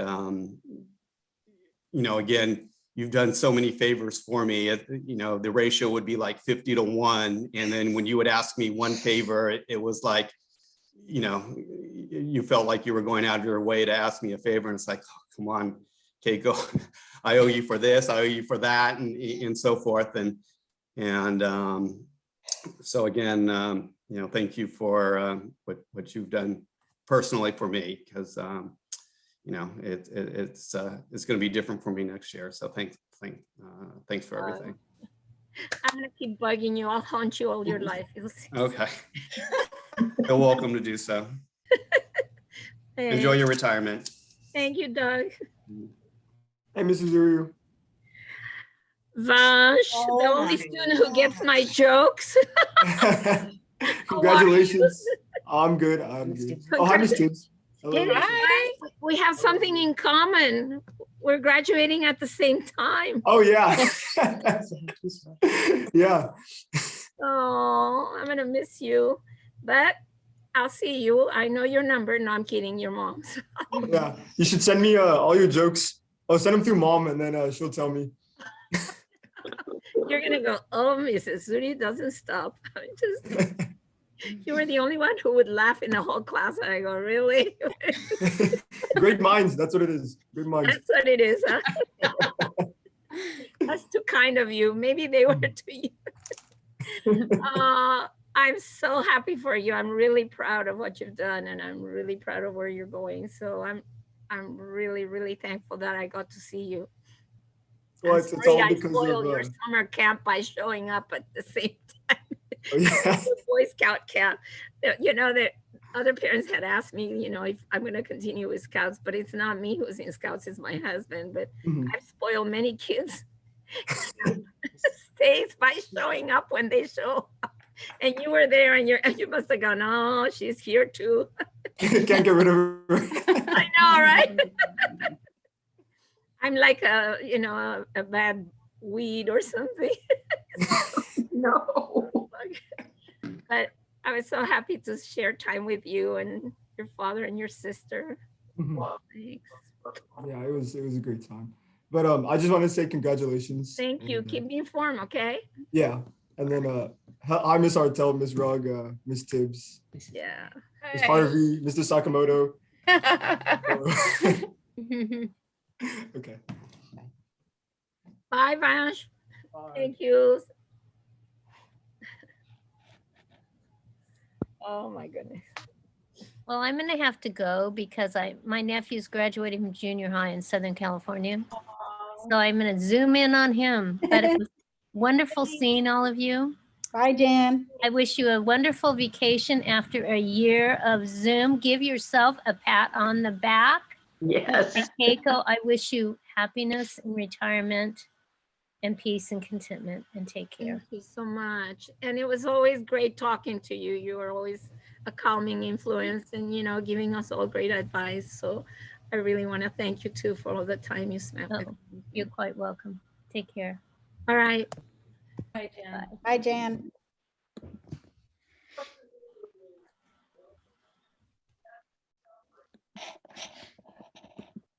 Speaker 26: you know, again, you've done so many favors for me. You know, the ratio would be like 50 to 1. And then when you would ask me one favor, it was like, you know, you felt like you were going out of your way to ask me a favor, and it's like, oh, come on, Keiko, I owe you for this, I owe you for that, and so forth. And so again, you know, thank you for what you've done personally for me, because you know, it's going to be different for me next year. So thanks for everything.
Speaker 1: I'm gonna keep bugging you. I'll haunt you all your life. You'll see.
Speaker 26: Okay. You're welcome to do so. Enjoy your retirement.
Speaker 1: Thank you, Doug.
Speaker 20: Hey, Mrs. Uriu.
Speaker 1: Vansh, the only student who gets my jokes.
Speaker 20: Congratulations. I'm good. I'm good. Oh, hi, Miss Tibbs. Hello.
Speaker 1: Hi. We have something in common. We're graduating at the same time.
Speaker 20: Oh, yeah. Yeah.
Speaker 1: Oh, I'm gonna miss you, but I'll see you. I know your number. No, I'm kidding. Your mom's.
Speaker 20: Yeah. You should send me all your jokes. I'll send them through mom, and then she'll tell me.
Speaker 1: You're gonna go, oh, Mrs. Suri doesn't stop. You were the only one who would laugh in the whole class. I go, really?
Speaker 20: Great minds. That's what it is. Great minds.
Speaker 1: That's what it is, huh? That's too kind of you. Maybe they were to you. I'm so happy for you. I'm really proud of what you've done, and I'm really proud of where you're going. So I'm really, really thankful that I got to see you.
Speaker 20: Well, it's all
Speaker 1: I
Speaker 20: because
Speaker 1: spoiled
Speaker 20: of
Speaker 1: your summer camp by showing up at the same time.
Speaker 20: Oh, yeah.
Speaker 1: The Boy Scout camp. You know, that other parents had asked me, you know, if I'm going to continue with Scouts, but it's not me who's in Scouts, it's my husband. But I've spoiled many kids stays by showing up when they show up. And you were there, and you must have gone, oh, she's here too.
Speaker 20: Can't get rid of her.
Speaker 1: I know, right? I'm like a, you know, a bad weed or something. No. But I was so happy to share time with you and your father and your sister. Thanks.
Speaker 20: Yeah, it was a great time. But I just want to say congratulations.
Speaker 1: Thank you. Keep me informed, okay?
Speaker 20: Yeah. And then hi, Miss Hartel, Miss Rugg, Miss Tibbs.
Speaker 1: Yeah.
Speaker 20: Miss Harvey, Mr. Sakamoto. Okay.
Speaker 1: Bye, Vansh. Thank you. Oh my goodness.
Speaker 12: Well, I'm going to have to go because my nephew's graduating from junior high in Southern California. So I'm going to zoom in on him. But it was wonderful seeing all of you.
Speaker 25: Bye, Jan.
Speaker 12: I wish you a wonderful vacation after a year of Zoom. Give yourself a pat on the back.
Speaker 1: Yes.
Speaker 12: And Keiko, I wish you happiness in retirement and peace and contentment, and take care.
Speaker 1: Thank you so much. And it was always great talking to you. You were always a calming influence and, you know, giving us all great advice. So I really want to thank you too for all the time you spent with me.
Speaker 12: You're quite welcome. Take care.
Speaker 1: All right.
Speaker 5: Bye, Jan.
Speaker 25: Bye, Jan.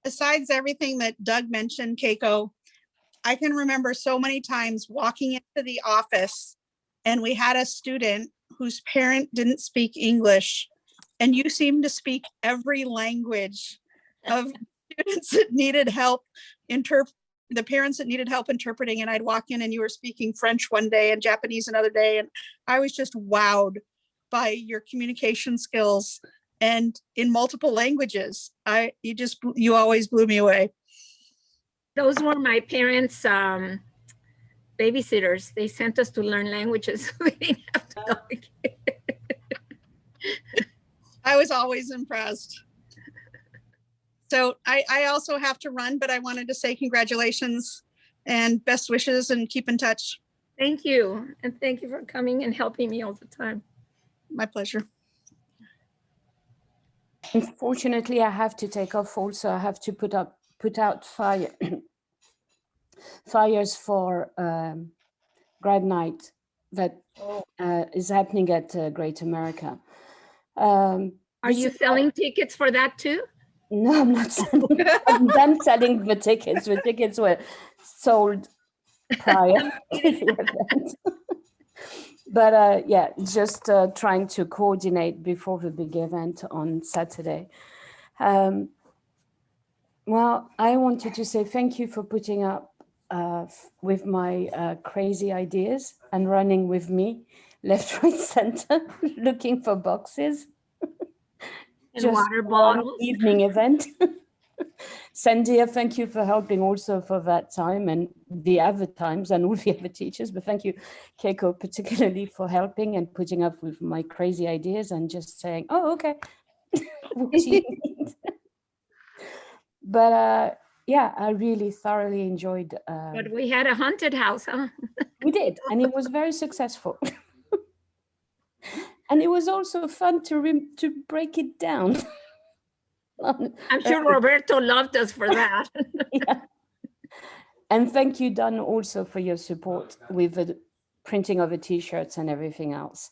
Speaker 25: Besides everything that Doug mentioned, Keiko, I can remember so many times walking into the office and we had a student whose parent didn't speak English, and you seemed to speak every language of students that needed help the parents that needed help interpreting. And I'd walk in and you were speaking French one day and Japanese another day. And I was just wowed by your communication skills and in multiple languages. You always blew me away.
Speaker 1: Those were my parents' babysitters. They sent us to learn languages. We didn't have to go.
Speaker 25: I was always impressed. So I also have to run, but I wanted to say congratulations and best wishes and keep in touch.
Speaker 1: Thank you. And thank you for coming and helping me all the time.
Speaker 25: My pleasure.
Speaker 22: Unfortunately, I have to take off also. I have to put out fires for grad night that is happening at Great America.
Speaker 1: Are you selling tickets for that too?
Speaker 22: No, I'm not selling. I'm done selling the tickets. The tickets were sold prior to the event. But yeah, just trying to coordinate before the big event on Saturday. Well, I wanted to say thank you for putting up with my crazy ideas and running with me left, right, center, looking for boxes.
Speaker 1: And
Speaker 22: Just
Speaker 1: water
Speaker 22: one
Speaker 1: bottles.
Speaker 22: evening event. Sandia, thank you for helping also for that time and the other times and all the other teachers. But thank you, Keiko, particularly for helping and putting up with my crazy ideas and just saying, oh, okay. What do you need? But yeah, I really thoroughly enjoyed.
Speaker 1: But we had a haunted house, huh?
Speaker 22: We did, and it was very successful. And it was also fun to break it down.
Speaker 1: I'm sure Roberto loved us for that.
Speaker 22: Yeah. And thank you, Don, also for your support with the printing of the t-shirts and everything else.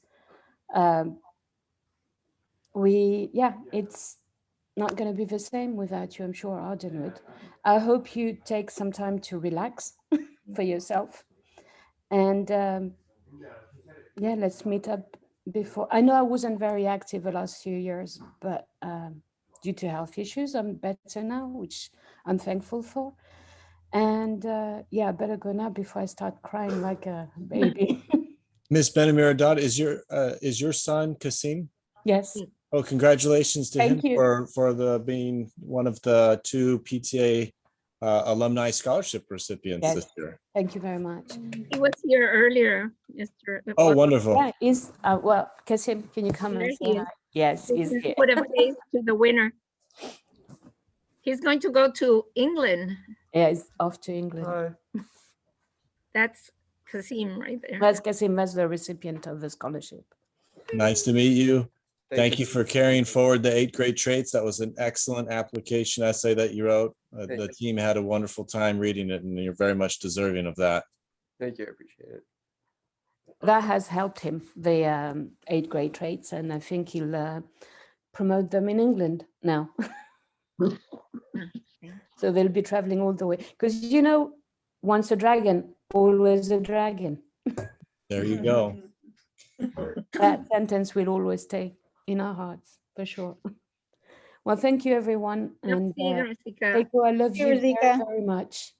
Speaker 22: It's not going to be the same without you, I'm sure, Ardenwood. I hope you take some time to relax for yourself. And yeah, let's meet up before. I know I wasn't very active the last few years, but due to health issues, I'm better now, which I'm thankful for. And yeah, I better go now before I start crying like a baby.
Speaker 2: Miss Benamiradad, is your son Kasim?
Speaker 22: Yes.
Speaker 2: Oh, congratulations to him
Speaker 22: Thank you.
Speaker 2: for being one of the 2 PTA alumni scholarship recipients this year.
Speaker 22: Thank you very much.
Speaker 1: He was here earlier, Mr.
Speaker 2: Oh, wonderful.
Speaker 22: Yeah, is well, Kasim, can you come
Speaker 1: There
Speaker 22: and
Speaker 1: he
Speaker 22: say
Speaker 1: is.
Speaker 22: hi? Yes,
Speaker 1: We
Speaker 22: he's
Speaker 1: can
Speaker 22: here.
Speaker 1: put a face to the winner. He's going to go to England.
Speaker 22: Yeah, he's off to England.
Speaker 1: That's Kasim right there.
Speaker 22: That's Kasim, that's the recipient of the scholarship.
Speaker 2: Nice to meet you. Thank you for carrying forward the 8th grade traits. That was an excellent application essay that you wrote. The team had a wonderful time reading it, and you're very much deserving of that.
Speaker 20: Thank you. I appreciate it.
Speaker 22: That has helped him, the 8th grade traits, and I think he'll promote them in England now. So they'll be traveling all the way. Because, you know, once a dragon, always a dragon.
Speaker 2: There you go.
Speaker 22: That sentence will always stay in our hearts, for sure. Well, thank you, everyone. And Keiko, I love you very, very much.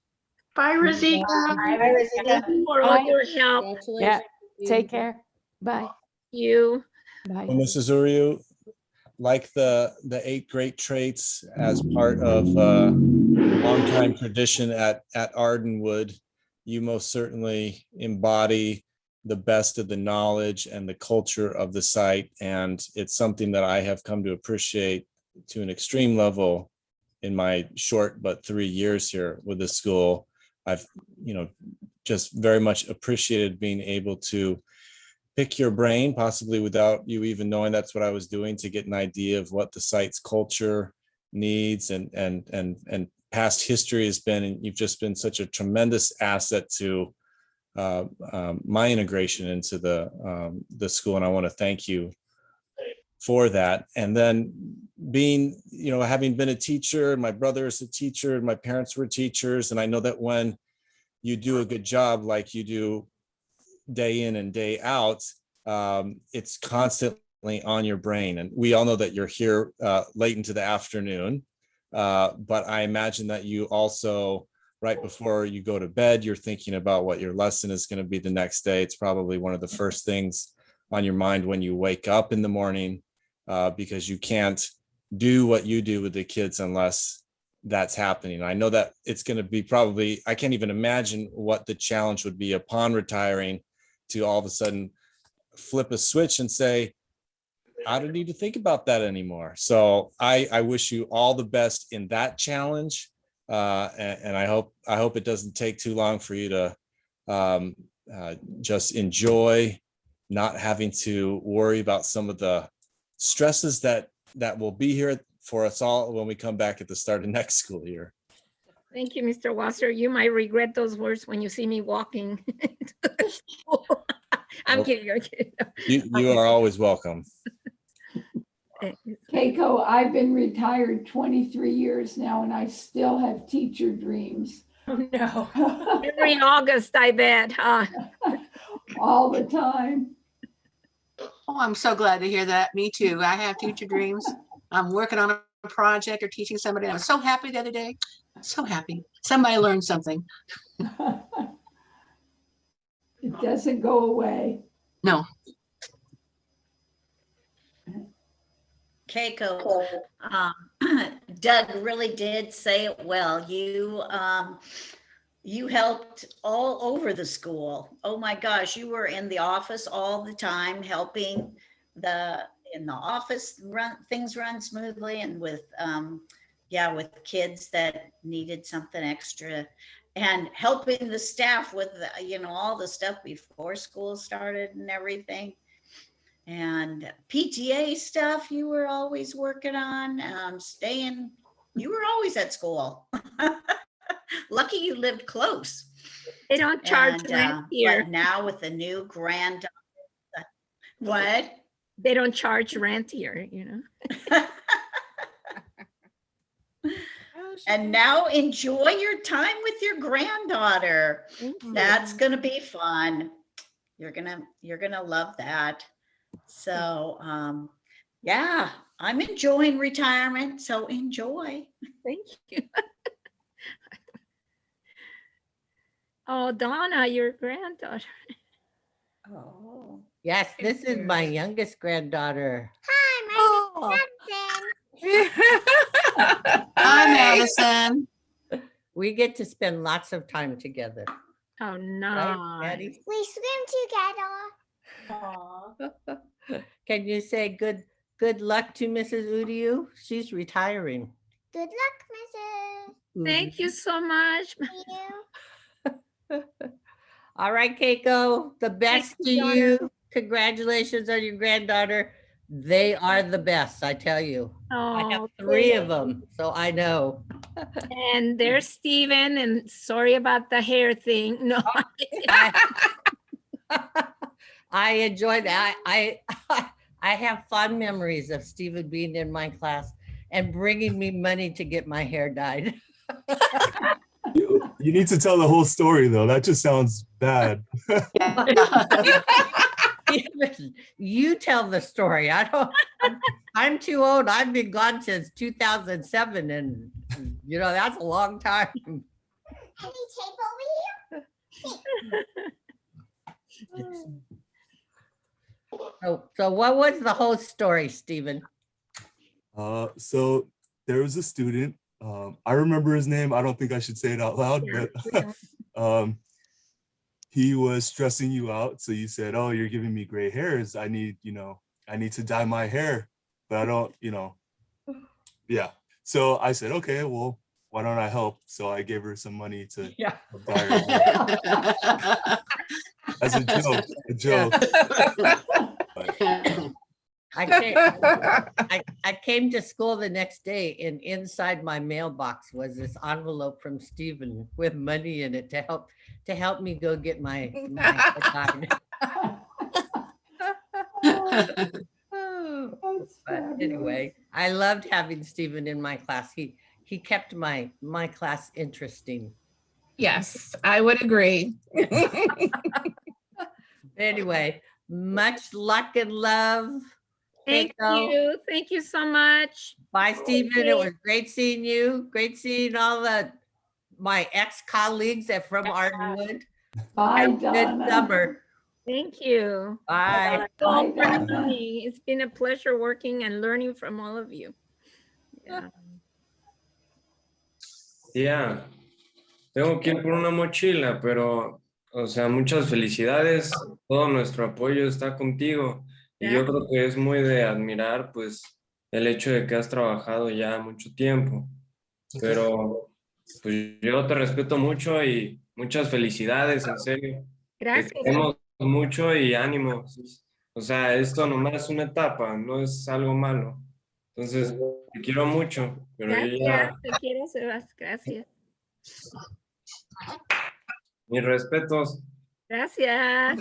Speaker 3: Bye, Rosika.
Speaker 1: Bye, Rosika. Thank you for all your help.
Speaker 22: Yeah, take care. Bye.
Speaker 1: You.
Speaker 22: Bye.
Speaker 2: Well, Mrs. Uriu, like the 8 great traits as part of a longtime tradition at Ardenwood, you most certainly embody the best of the knowledge and the culture of the site. And it's something that I have come to appreciate to an extreme level in my short but 3 years here with the school. I've, just very much appreciated being able to pick your brain, possibly without you even knowing that's what I was doing, to get an idea of what the site's culture needs and past history has been. And you've just been such a tremendous asset to my integration into the school. And I want to thank you for that. And then being, having been a teacher, my brother is a teacher, my parents were teachers. And I know that when you do a good job, like you do day in and day out, it's constantly on your brain. And we all know that you're here late into the afternoon, but I imagine that you also, right before you go to bed, you're thinking about what your lesson is going to be the next day. It's probably one of the first things on your mind when you wake up in the morning, because you can't do what you do with the kids unless that's happening. I know that it's going to be probably, I can't even imagine what the challenge would be upon retiring to all of a sudden flip a switch and say, I don't need to think about that anymore. So I wish you all the best in that challenge. And I hope it doesn't take too long for you to just enjoy not having to worry about some of the stresses that will be here for us all when we come back at the start of next school year.
Speaker 1: Thank you, Mr. Wasser. You might regret those words when you see me walking. I'm kidding. I'm kidding.
Speaker 2: You are always welcome.
Speaker 4: Keiko, I've been retired 23 years now, and I still have teacher dreams.
Speaker 5: Oh, no.
Speaker 1: Every August, I bet, huh?
Speaker 4: All the time.
Speaker 8: Oh, I'm so glad to hear that. Me too. I have future dreams. I'm working on a project or teaching somebody. I was so happy the other day. So happy. Somebody learned something.
Speaker 4: It doesn't go away.
Speaker 8: No.
Speaker 3: Keiko, Doug really did say it well. You helped all over the school. Oh my gosh, you were in the office all the time, helping in the office things run smoothly, and with with kids that needed something extra, and helping the staff with all the stuff before school started and everything. And PTA stuff you were always working on, you were always at school. Lucky you lived close.
Speaker 1: They don't charge rent here.
Speaker 3: But now with the new granddaughter, what?
Speaker 1: They don't charge rent here,
Speaker 3: And now enjoy your time with your granddaughter. That's gonna be fun. You're gonna love that. So yeah, I'm enjoying retirement, so enjoy.
Speaker 1: Thank you. Oh, Donna, your granddaughter.
Speaker 3: Oh.
Speaker 11: Yes, this is my youngest granddaughter.
Speaker 13: Hi,
Speaker 8: Hi, Madison.
Speaker 11: We get to spend lots of time together.
Speaker 1: Oh, no.
Speaker 11: Right, Daddy?
Speaker 13: We swim together.
Speaker 11: Can you say good luck to Mrs. Udiu? She's retiring.
Speaker 13: Good luck, Mrs.
Speaker 1: Thank you so much.
Speaker 11: All right, Keiko, the best to you. Congratulations on your granddaughter. They are the best, I tell you. I have 3 of them, so I know.
Speaker 1: And there's Steven, and sorry about the hair thing. No.
Speaker 11: I enjoy that. I have fond memories of Steven being in my class and bringing me money to get my hair dyed.
Speaker 6: You need to tell the whole story, though. That just sounds bad.
Speaker 11: You tell the story. I'm too old. I've been gone since 2007, and that's a long time.
Speaker 13: Any tape over here?
Speaker 11: So what was the whole story, Stephen?
Speaker 6: So there was a student. I remember his name. I don't think I should say it out loud, but he was stressing you out. So you said, "Oh, you're giving me gray hairs. I need to dye my hair, but I don't, yeah." So I said, "Okay, well, why don't I help?" So I gave her some money to dye her hair. As a joke.
Speaker 11: I came to school the next day, and inside my mailbox was this envelope from Stephen with money in it to help me go get my dyed. But anyway, I loved having Stephen in my class. He kept my class interesting.
Speaker 10: Yes, I would agree.
Speaker 11: Anyway, much luck and love.
Speaker 1: Thank you. Thank you so much.
Speaker 11: Bye, Stephen. It was great seeing you. Great seeing all my ex-colleagues from Ardenwood.
Speaker 4: Bye,
Speaker 11: Have a good
Speaker 4: Donna.
Speaker 11: summer.
Speaker 1: Thank you.
Speaker 11: Bye.
Speaker 1: Bye. It's been a pleasure working and learning from all of you.
Speaker 16: Yeah. Tengo que ir por una mochila, pero, o sea, muchas felicidades. Todo nuestro apoyo está contigo. Y yo creo que es muy de admirar, pues, el hecho de que has trabajado ya mucho tiempo. Pero, pues, yo te respeto mucho y muchas felicidades, en serio.
Speaker 1: Gracias.
Speaker 16: Te queremos mucho y ánimo. O sea, esto nomás es una etapa, no es algo malo. Entonces, te quiero mucho. Pero yo
Speaker 1: Gracias.
Speaker 16: ya,
Speaker 1: Te quiero, Sebas. Gracias.
Speaker 16: mis respetos.
Speaker 1: Gracias.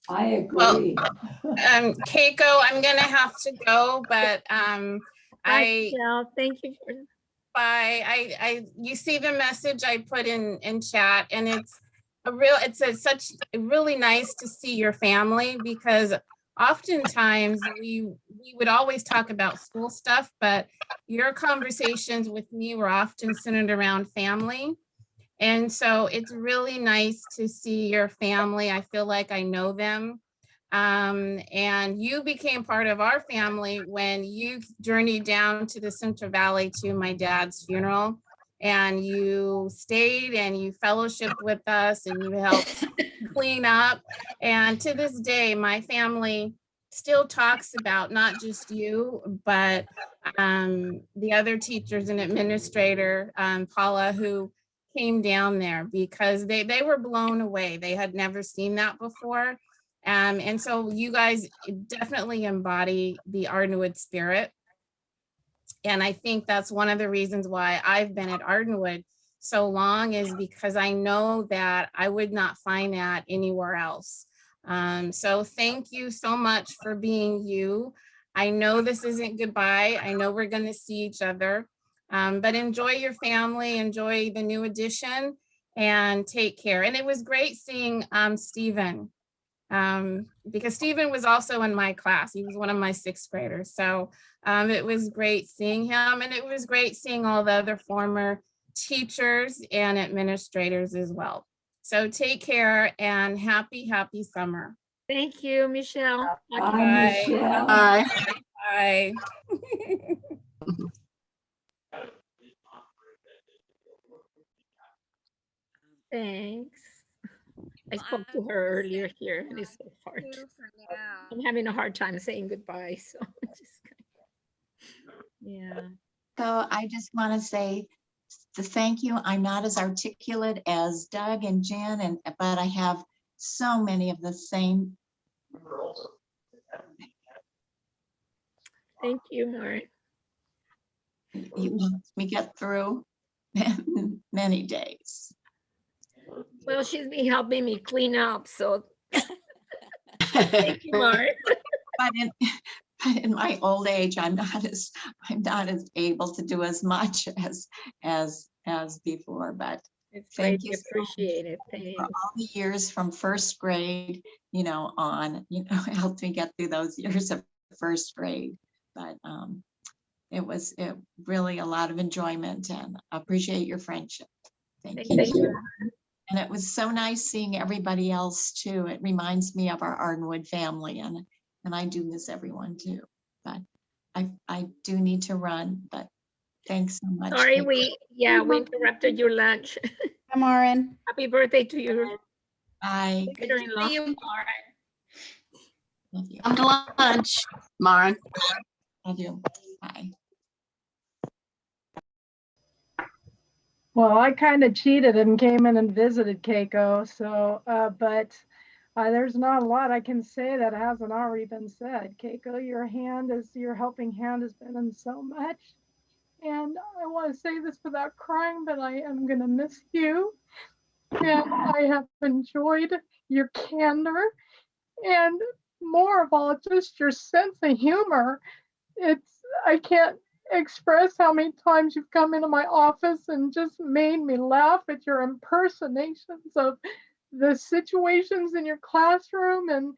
Speaker 4: I agree.
Speaker 10: Keiko, I'm gonna have to go, but
Speaker 1: Bye, Michelle. Thank you for.
Speaker 10: Bye. You see the message I put in chat, and such really nice to see your family, because oftentimes we would always talk about school stuff, but your conversations with me were often centered around family. And so it's really nice to see your family. I feel like I know them. And you became part of our family when you journeyed down to the Central Valley to my dad's funeral. And you stayed and you fellowshipped with us and you helped clean up. And to this day, my family still talks about not just you, but the other teachers and administrator, Paula, who came down there, because they were blown away. They had never seen that before. And so you guys definitely embody the Ardenwood spirit. And I think that's one of the reasons why I've been at Ardenwood so long, is because I know that I would not find that anywhere else. So thank you so much for being you. I know this isn't goodbye. I know we're going to see each other, but enjoy your family, enjoy the new addition, and take care. And it was great seeing Stephen. Because Stephen was also in my class. He was one of my 6th graders. So it was great seeing him, and it was great seeing all the other former teachers and administrators as well. So take care and happy summer.
Speaker 1: Thank you, Michelle.
Speaker 4: Bye, Michelle.
Speaker 10: Bye. Bye.
Speaker 1: Thanks. I spoke to her earlier here, and it's so hard. I'm having a hard time saying goodbye, so just yeah.
Speaker 7: So I just want to say the thank you. I'm not as articulate as Doug and Jen, but I have so many of the same.
Speaker 1: Thank you, Mari.
Speaker 7: You helped me get through many days.
Speaker 1: Well, she's been helping me clean up, so thank you, Mari.
Speaker 7: But in my old age, I'm not as able to do as much as before. But
Speaker 1: it's
Speaker 7: thank
Speaker 1: great.
Speaker 7: you.
Speaker 1: Appreciate it.
Speaker 7: For all the years from 1st grade, on, helped me get through those years of 1st grade. But it was really a lot of enjoyment, and appreciate your friendship. Thank you. And it was so nice seeing everybody else too. It reminds me of our Ardenwood family, and I do miss everyone too. But I do need to run, but thanks so much.
Speaker 1: Sorry, we interrupted your lunch.
Speaker 17: Hi, Maureen.
Speaker 1: Happy birthday to you.
Speaker 7: Bye.
Speaker 3: Good to see you, Lauren.
Speaker 7: Love you.
Speaker 8: Come to lunch, Maren.
Speaker 7: Love you. Bye.
Speaker 18: Well, I kind of cheated and came in and visited Keiko, so, but there's not a lot I can say that hasn't already been said. Keiko, your helping hand has been in so much. And I want to say this without crying, but I am going to miss you. And I have enjoyed your candor, and more of all, just your sense of humor. I can't express how many times you've come into my office and just made me laugh at your impersonations of the situations in your classroom. And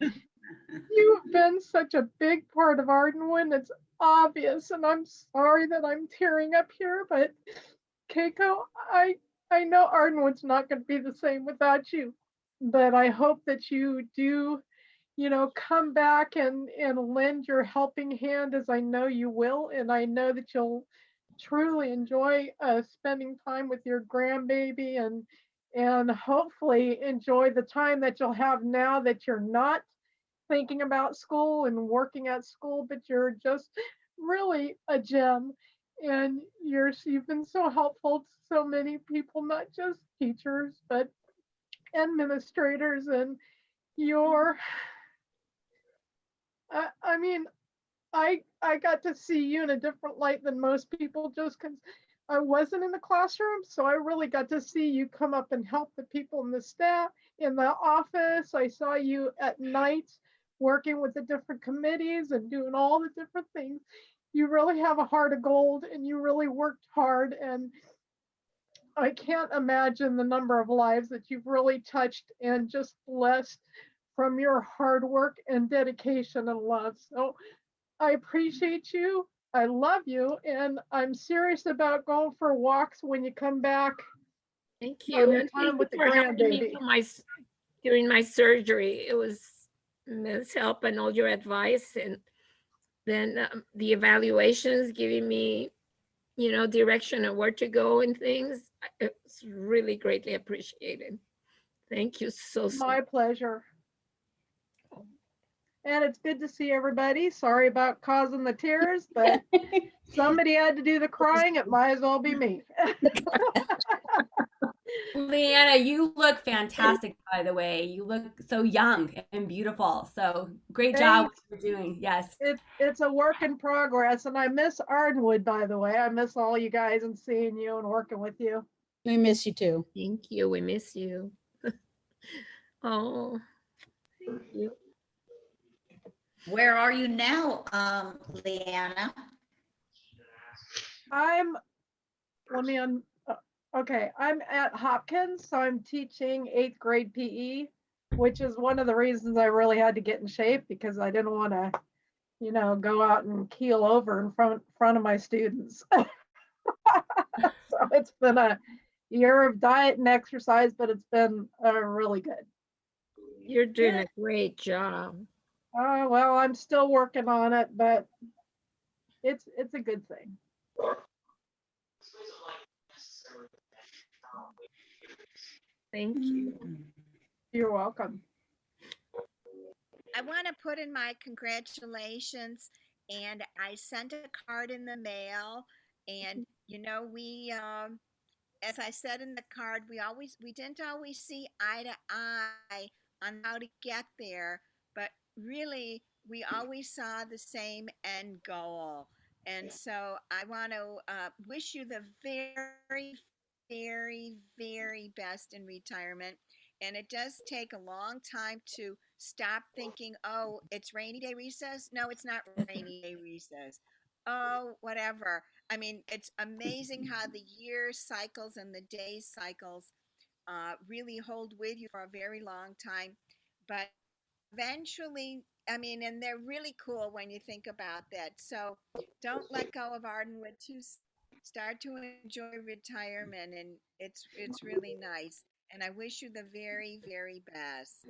Speaker 18: you have been such a big part of Ardenwood. It's obvious, and I'm sorry that I'm tearing up here, but Keiko, I know Ardenwood's not going to be the same without you, but I hope that you do, come back and lend your helping hand, as I know you will. And I know that you'll truly enjoy spending time with your grandbaby, and hopefully enjoy the time that you'll have now that you're not thinking about school and working at school, but you're just really a gem. And you've been so helpful to so many people, not just teachers, but administrators. And I got to see you in a different light than most people, just because I wasn't in the classroom. So I really got to see you come up and help the people in the staff, in the office. I saw you at night working with the different committees and doing all the different things. You really have a heart of gold, and you really worked hard. And I can't imagine the number of lives that you've really touched and just blessed from your hard work and dedication and love. So I appreciate you. I love you. And I'm serious about going for walks when you come back.
Speaker 1: Thank
Speaker 18: from
Speaker 1: you.
Speaker 18: your
Speaker 1: And
Speaker 18: time
Speaker 1: thank you
Speaker 18: with the
Speaker 1: for helping me
Speaker 18: grandbaby.
Speaker 1: for during my surgery. It was immense help and all your advice. And then the evaluations giving me, direction of where to go and things. It's really greatly appreciated. Thank you so
Speaker 18: My pleasure. And it's good to see everybody. Sorry about causing the tears, but somebody had to do the crying. It might as well be me.
Speaker 5: Leanna, you look fantastic, by the way. You look so young and beautiful. So great job what you're doing. Yes.
Speaker 18: It's a work in progress. And I miss Ardenwood, by the way. I miss all you guys and seeing you and working with you.
Speaker 9: We miss you too.
Speaker 1: Thank you. We miss you. Oh, thank you.
Speaker 3: Where are you now, Leanna?
Speaker 18: Okay, I'm at Hopkins, so I'm teaching 8th grade PE, which is one of the reasons I really had to get in shape because I didn't want to, go out and keel over in front of my students. So it's been a year of diet and exercise, but it's been really good.
Speaker 1: You're doing a great job.
Speaker 18: Well, I'm still working on it, but it's a good thing.
Speaker 1: Thank you.
Speaker 18: You're welcome.
Speaker 14: I want to put in my congratulations, and I sent a card in the mail, and we as I said in the card, we didn't always see eye to eye on how to get there, but really we always saw the same end goal. And so I want to wish you the very, very, very best in retirement. And it does take a long time to stop thinking, oh, it's rainy day recess. No, it's not rainy day recess. Oh, whatever. I mean, it's amazing how the year cycles and the day cycles really hold with you for a very long time. But eventually, I mean, and they're really cool when you think about that. So don't let go of Ardenwood too. Start to enjoy retirement, and it's really nice. And I wish you the very, very best.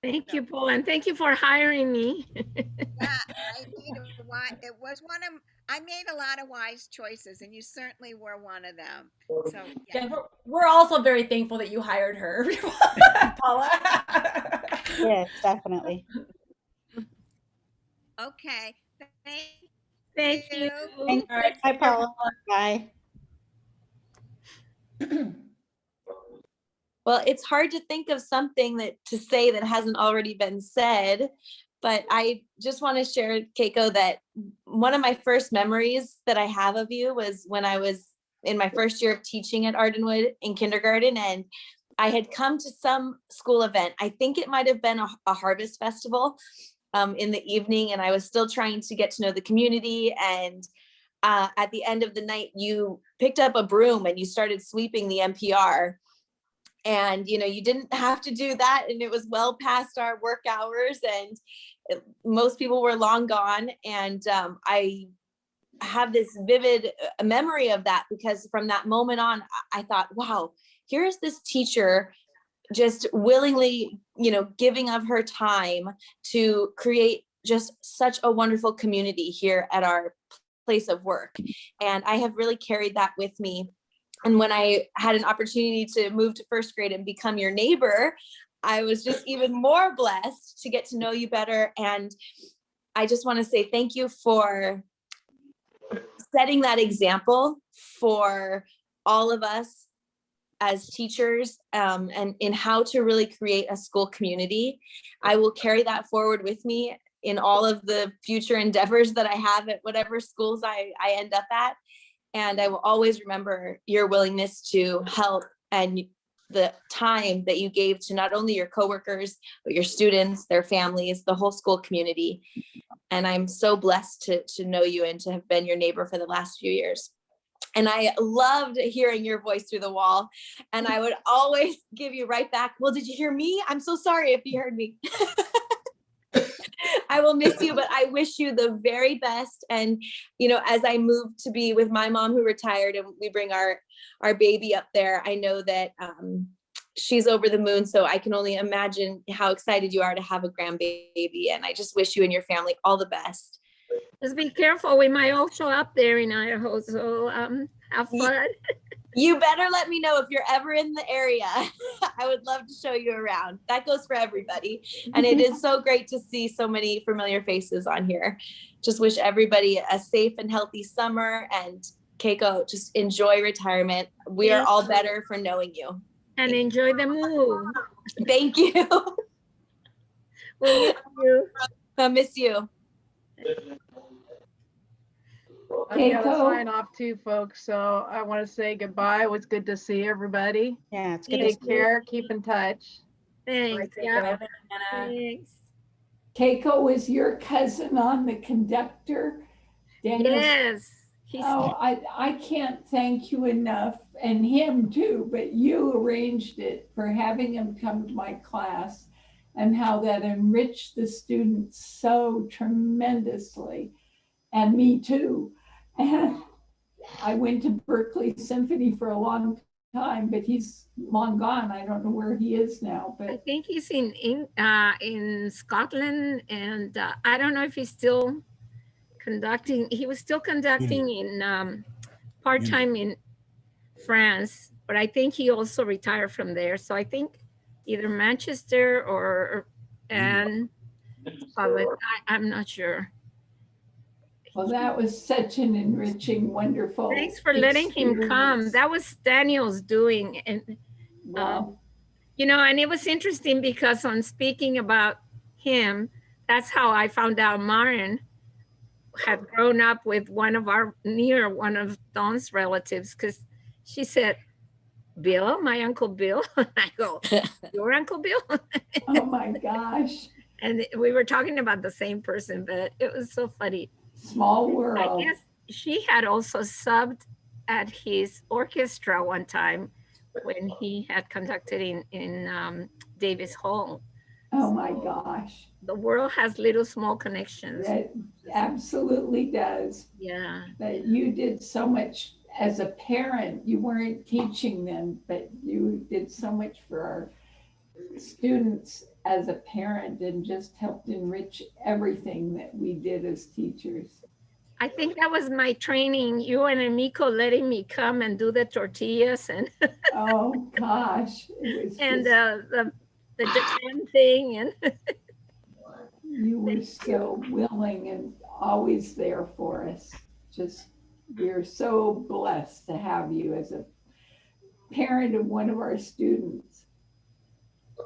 Speaker 1: Thank you, Paul, and thank you for hiring me.
Speaker 14: Yeah, it was one of I made a lot of wise choices, and you certainly were one of them. So
Speaker 5: yeah, we're also very thankful that you hired her, Paula.
Speaker 9: Yes, definitely.
Speaker 14: Okay.
Speaker 1: Thank you.
Speaker 9: Thank
Speaker 5: All right,
Speaker 9: Bye, Paula. Bye.
Speaker 17: Well, it's hard to think of something to say that hasn't already been said, but I just want to share, Keiko, that one of my first memories that I have of you was when I was in my first year of teaching at Ardenwood in kindergarten, and I had come to some school event. I think it might have been a harvest festival in the evening, and I was still trying to get to know the community. And at the end of the night, you picked up a broom and you started sweeping the NPR. And, you didn't have to do that. And it was well past our work hours, and most people were long gone. And I have this vivid memory of that, because from that moment on, I thought, wow, here's this teacher just willingly, giving of her time to create just such a wonderful community here at our place of work. And I have really carried that with me. And when I had an opportunity to move to first grade and become your neighbor, I was just even more blessed to get to know you better. And I just want to say thank you for setting that example for all of us as teachers, and in how to really create a school community. I will carry that forward with me in all of the future endeavors that I have at whatever schools I end up at. And I will always remember your willingness to help and the time that you gave to not only your coworkers, but your students, their families, the whole school community. And I'm so blessed to know you and to have been your neighbor for the last few years. And I loved hearing your voice through the wall. And I would always give you right back, well, did you hear me? I'm so sorry if you heard me. I will miss you, but I wish you the very best. And, you know, as I move to be with my mom who retired and we bring our baby up there, I know that she's over the moon. So I can only imagine how excited you are to have a grandbaby. And I just wish you and your family all the best.
Speaker 1: Just be careful. We might all show up there in Idaho. So have fun.
Speaker 17: You better let me know if you're ever in the area. I would love to show you around. That goes for everybody. And it is so great to see so many familiar faces on here. Just wish everybody a safe and healthy summer. And Keiko, just enjoy retirement. We are all better for knowing you.
Speaker 1: And enjoy the move.
Speaker 17: Thank you.
Speaker 1: We'll miss you.
Speaker 17: I miss you.
Speaker 18: I gotta
Speaker 9: Keiko?
Speaker 18: sign off too, folks. So I want to say goodbye. It was good to see everybody.
Speaker 9: Yeah, it's good to see
Speaker 18: Take care. Keep in touch.
Speaker 1: Thanks. Yeah. Thanks.
Speaker 4: Keiko, was your cousin on the conductor? Daniel's-
Speaker 1: Yes.
Speaker 4: Oh, I can't thank you enough, and him too, but you arranged it for having him come to my class and how that enriched the students so tremendously, and me too. And I went to Berkeley Symphony for a long time, but he's long gone. I don't know where he is now,
Speaker 1: I
Speaker 4: but
Speaker 1: think he's in Scotland, and I don't know if he's still conducting. He was still conducting in part-time in France, but I think he also retired from there. So I think either Manchester or and I'm not sure.
Speaker 4: well, that was such an enriching, wonderful.
Speaker 1: Thanks for letting him come.
Speaker 4: experience.
Speaker 1: That was Daniel's doing, and
Speaker 4: Wow.
Speaker 1: you know, and it was interesting because on speaking about him, that's how I found out Marin had grown up with one of Dawn's relatives, because she said, Bill, my Uncle Bill. And I go, your Uncle Bill?
Speaker 4: Oh my gosh.
Speaker 1: And we were talking about the same person, but it was so funny.
Speaker 4: Small
Speaker 1: I
Speaker 4: world.
Speaker 1: guess she had also subbed at his orchestra one time when he had conducted in Davis Hall.
Speaker 4: Oh my gosh.
Speaker 1: The world has little small connections.
Speaker 4: That absolutely does.
Speaker 1: Yeah.
Speaker 4: That you did so much as a parent. You weren't teaching them, but you did so much for our students as a parent and just helped enrich everything that we did as teachers.
Speaker 1: I think that was my training. You and Emiko letting me come and do the tortillas and
Speaker 4: oh gosh, it was
Speaker 1: and
Speaker 4: just,
Speaker 1: the Japan thing and
Speaker 4: you were so willing and always there for us. Just we're so blessed to have you as a parent of one of our students.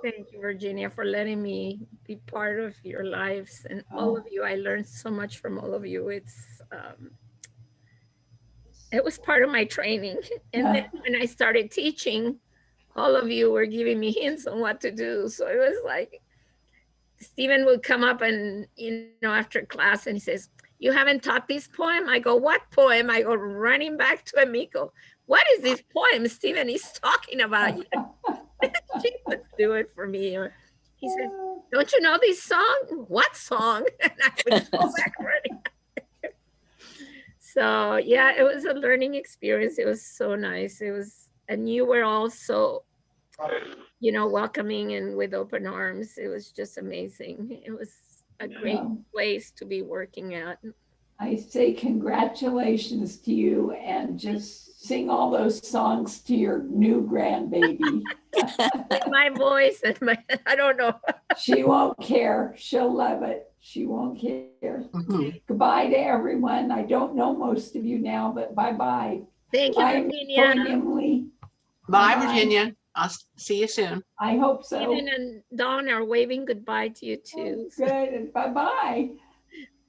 Speaker 1: Thank you, Virginia, for letting me be part of your lives and all of you. I learned so much from all of you. It was part of my training. And then when I started teaching, all of you were giving me hints on what to do. So it was like, Stephen would come up and, you know, after class and he says, you haven't taught this poem? I go, what poem? I go running back to Emiko. What is this poem Stephen is talking about? She would do it for me. Or he says, don't you know this song? What song? And I would go back running. So yeah, it was a learning experience. It was so nice. It was, and you were also, you know, welcoming and with open arms. It was just amazing. It was a great place to be working at.
Speaker 4: I say congratulations to you and just sing all those songs to your new grandbaby.
Speaker 1: With my voice and my, I don't know.
Speaker 4: She won't care. She'll love it. She won't care. Goodbye to everyone. I don't know most of you now, but bye-bye.
Speaker 1: Thank you,
Speaker 4: Bye,
Speaker 1: Virginia.
Speaker 4: Nicole and Emily.
Speaker 8: Bye,
Speaker 4: Bye-bye.
Speaker 8: Virginia. I'll see you soon.
Speaker 4: I hope so.
Speaker 1: Stephen and Dawn are waving goodbye to you too.
Speaker 4: Good. Bye-bye.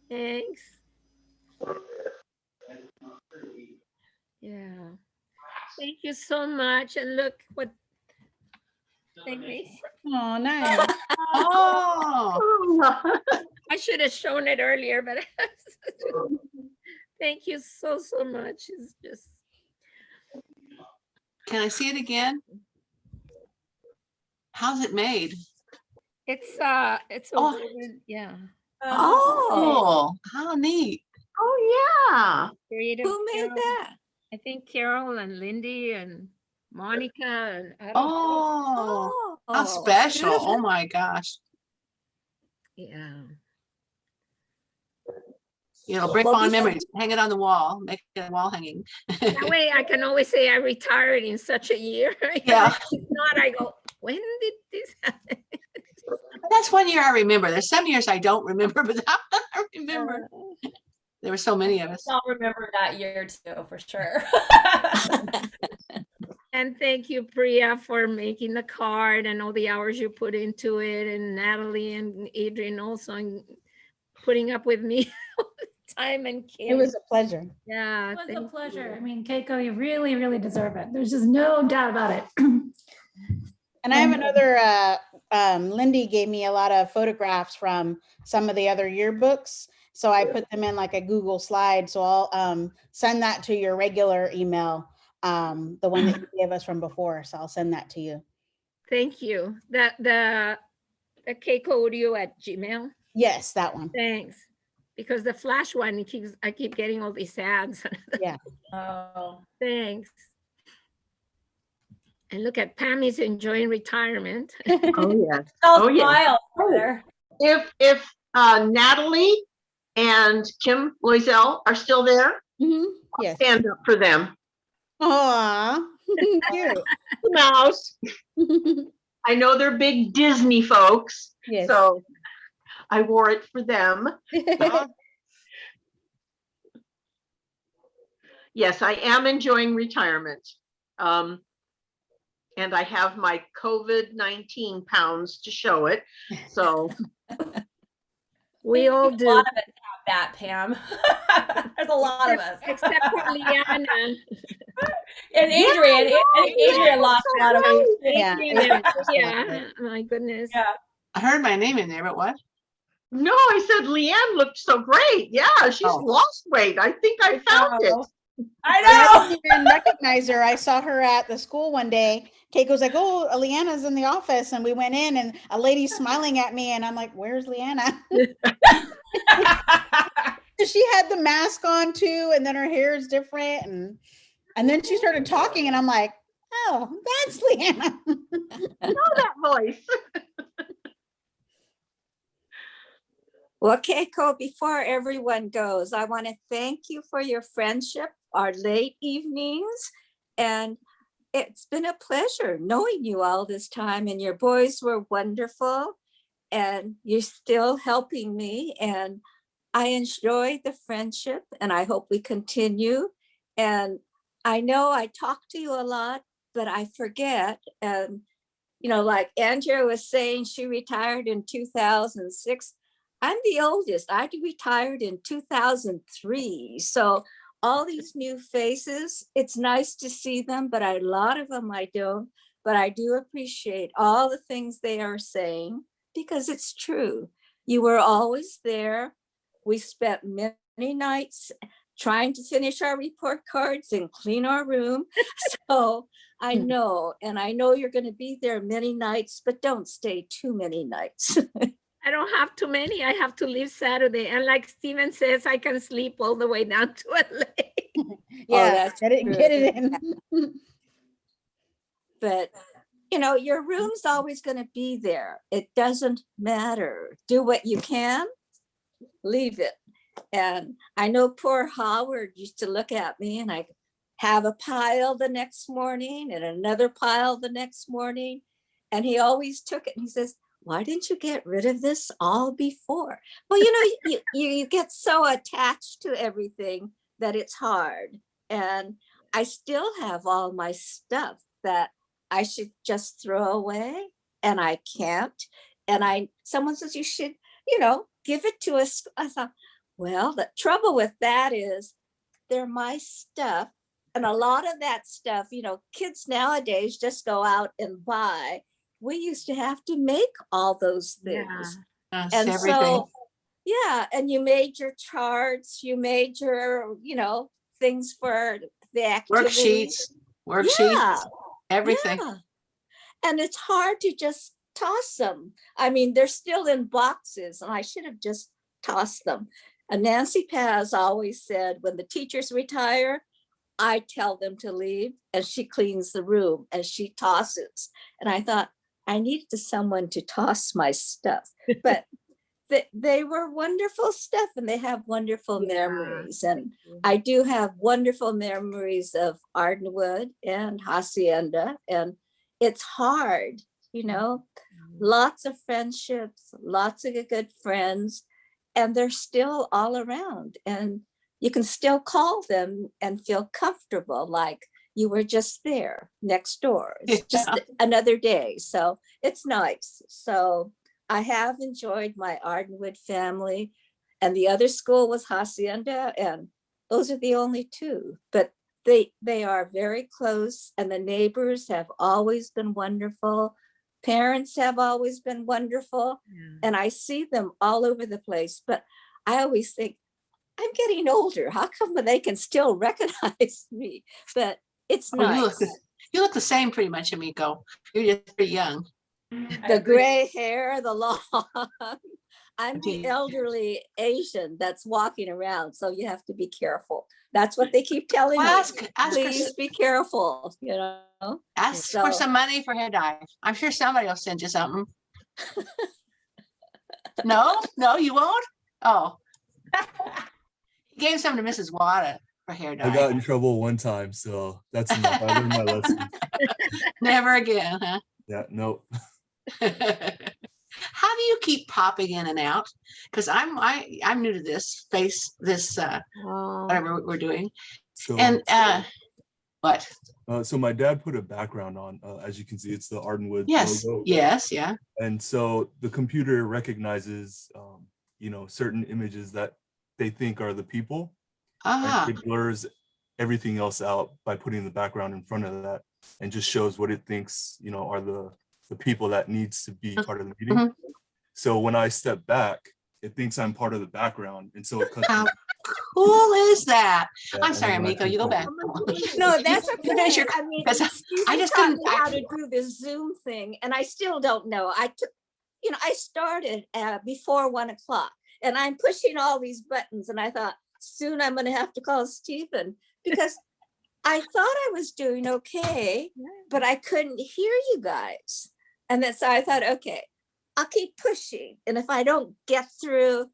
Speaker 1: Thanks. Yeah. Thank you so much. And look what they made.
Speaker 9: Oh, nice.
Speaker 8: Oh.
Speaker 1: I should have shown it earlier, but thank you so much. It's just
Speaker 8: Can I see it again? How's it made?
Speaker 1: It's a woven, yeah.
Speaker 8: Oh, how neat.
Speaker 3: Oh, yeah.
Speaker 1: Creative.
Speaker 17: Who made
Speaker 1: Carol.
Speaker 17: that?
Speaker 1: I think Carol and Lindy and Monica and I don't know.
Speaker 8: Oh, how
Speaker 17: Oh,
Speaker 8: special.
Speaker 17: beautiful.
Speaker 8: Oh my gosh.
Speaker 1: Yeah.
Speaker 8: Bring
Speaker 17: Well,
Speaker 8: fond
Speaker 17: before-
Speaker 8: memories. Hang it on the wall. Make it a wall hanging.
Speaker 1: That way I can always say I retired in such a year.
Speaker 8: Yeah.
Speaker 1: If not, I go, when did this happen?
Speaker 8: That's one year I remember. There's some years I don't remember, but that one I remember. There were so many of us.
Speaker 5: I'll remember that year too, for sure.
Speaker 1: And thank you, Priya, for making the card and all the hours you put into it, and Natalie and Adrian also, and putting up with me all the time, and Kim.
Speaker 15: It was a pleasure.
Speaker 1: Yeah,
Speaker 19: It was a
Speaker 1: thank
Speaker 19: pleasure. I
Speaker 1: you.
Speaker 19: mean, Keiko, you really, really deserve it. There's just no doubt about it.
Speaker 15: And I have another, Lindy gave me a lot of photographs from some of the other yearbooks. So I put them in like a Google slide. So I'll send that to your regular email, the one that you gave us from before. So I'll send that to you.
Speaker 1: Thank you. The Keiko Audio at Gmail.
Speaker 15: Yes, that one.
Speaker 1: Thanks. Because the Flash one, I keep getting all these ads.
Speaker 15: Yeah.
Speaker 5: Oh.
Speaker 1: Thanks. And look at Pammy's enjoying retirement.
Speaker 3: Oh, yeah.
Speaker 5: Oh,
Speaker 3: yeah.
Speaker 5: there.
Speaker 3: If Natalie and Kim Loisel are still there,
Speaker 15: yes.
Speaker 3: Stand up for them.
Speaker 15: Aw, cute.
Speaker 3: Mouse. I know they're big Disney folks,
Speaker 15: yes.
Speaker 3: So I wore it for them. Yes, I am enjoying retirement. And I have my COVID-19 pounds to show it. So
Speaker 1: we all do.
Speaker 5: A lot of us have that, Pam. There's a lot of us.
Speaker 1: Except for Liana.
Speaker 5: And Adrian. And Adrian lost out of it.
Speaker 1: Yeah. My goodness.
Speaker 5: Yeah.
Speaker 8: I heard my name in there, but what?
Speaker 3: No, I said Leanne looked so great. Yeah, she's lost weight. I think I found it.
Speaker 5: I
Speaker 15: know. I didn't even recognize her. I saw her at the school one day. Keiko's like, "Oh, Leanna's in the office," and we went in, and a lady smiling at me, and I'm like, "Where's Leanna?" She had the mask on too, and then her hair is different, and then she started talking, and I'm like, "Oh, that's Leanna."
Speaker 3: I know that voice.
Speaker 17: Well, Keiko, before everyone goes, I want to thank you for your friendship, our late evenings, and it's been a pleasure knowing you all this time, and your boys were wonderful, and you're still helping me, and I enjoy the friendship, and I hope we continue. And I know I talk to you a lot, but I forget. And, like Andrea was saying, she retired in 2006. I'm the oldest. I retired in 2003. So all these new faces, it's nice to see them, but a lot of them I don't. But I do appreciate all the things they are saying because it's true. You were always there. We spent many nights trying to finish our report cards and clean our room. So I know, and I know you're going to be there many nights, but don't stay too many nights.
Speaker 1: I don't have too many. I have to leave Saturday. And like Steven says, I can sleep all the way down to LA.
Speaker 15: Yeah, get it in.
Speaker 17: But, your room's always going to be there. It doesn't matter. Do what you can, leave it. And I know poor Howard used to look at me and I have a pile the next morning and another pile the next morning. And he always took it and he says, "Why didn't you get rid of this all before?" Well, you get so attached to everything that it's hard. And I still have all my stuff that I should just throw away, and I can't. And someone says, "You should, give it to us." I thought, well, the trouble with that is they're my stuff. And a lot of that stuff, kids nowadays just go out and buy. We used to have to make all those things.
Speaker 8: Yeah.
Speaker 17: And
Speaker 8: everything.
Speaker 17: so, yeah, and you made your charts, you made your, things for the activities.
Speaker 8: Worksheets. worksheets, everything.
Speaker 12: Yeah. And it's hard to just toss them. I mean, they're still in boxes and I should have just tossed them. And Nancy Paz always said, when the teachers retire, I tell them to leave and she cleans the room and she tosses. And I thought, I needed someone to toss my stuff. But they were wonderful stuff and they have wonderful memories. And I do have wonderful memories of Ardenwood and Hacienda. And it's hard, you know, lots of friendships, lots of good friends, and they're still all around. And you can still call them and feel comfortable, like you were just there next door. It's just another day. So it's nice. So I have enjoyed my Ardenwood family, and the other school was Hacienda, and those are the only two, but they are very close, and the neighbors have always been wonderful. Parents have always been wonderful, and I see them all over the place, but I always think, I'm getting older. How come they can still recognize me? But it's nice.
Speaker 8: You look the same pretty much, Amiko. You're just pretty young.
Speaker 12: The gray hair, the long. I'm the elderly Asian that's walking around, so you have to be careful. That's what they keep telling me. Please be careful, you know.
Speaker 8: Ask for some money for hair dye. I'm sure somebody will send you something. No, you won't? Oh. He gave some to Mrs. Wada for hair dye.
Speaker 6: I got in trouble one time, so that's enough. I learned my lesson.
Speaker 8: Never again, huh?
Speaker 6: Yeah, nope.
Speaker 8: How do you keep popping in and out? Because I'm new to this whatever we're doing.
Speaker 6: So,
Speaker 8: and what?
Speaker 6: So my dad put a background on, as you can see, it's the Ardenwood logo.
Speaker 8: Yes, yeah.
Speaker 6: And so the computer recognizes, you know, certain images that they think are the people. And it blurs everything else out by putting the background in front of that, and just shows what it thinks, you know, are the people that needs to be part of the meeting. So when I step back, it thinks I'm part of the background, and so it cuts.
Speaker 8: How cool is that?
Speaker 6: Yeah,
Speaker 8: I'm sorry, Amiko, you go back.
Speaker 12: No, that's okay. I mean,
Speaker 8: I
Speaker 12: I
Speaker 8: just
Speaker 12: just taught
Speaker 8: couldn't.
Speaker 12: me how to do this Zoom thing, and I still don't know. I started before 1 o'clock, and I'm pushing all these buttons, and I thought soon I'm going to have to call Stephen, because I thought I was doing okay, but I couldn't hear you guys. And then so I thought, okay, I'll keep pushing. And if I don't get through,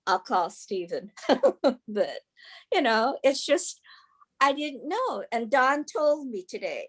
Speaker 12: I'll call Stephen. But, you know, it's just, I didn't know. And Don told me today,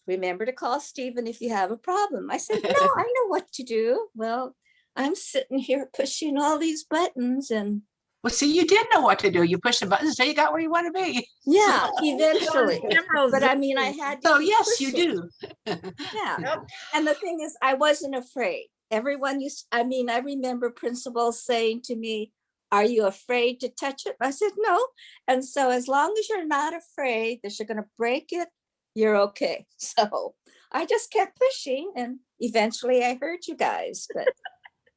Speaker 12: remember to call Stephen if you have a problem. I said, no, I know what to do. Well, I'm sitting here pushing all these buttons and.
Speaker 8: Well, see, you did know what to do. You pushed the buttons until you got where you want to be.
Speaker 12: Yeah, eventually. But I mean, I had to.
Speaker 8: So
Speaker 12: keep
Speaker 8: yes,
Speaker 12: pushing.
Speaker 8: you do.
Speaker 12: Yeah. And the thing is, I wasn't afraid. Everyone I remember principals saying to me, are you afraid to touch it? I said, no. And so as long as you're not afraid that you're going to break it, you're okay. So I just kept pushing, and eventually I heard you guys, but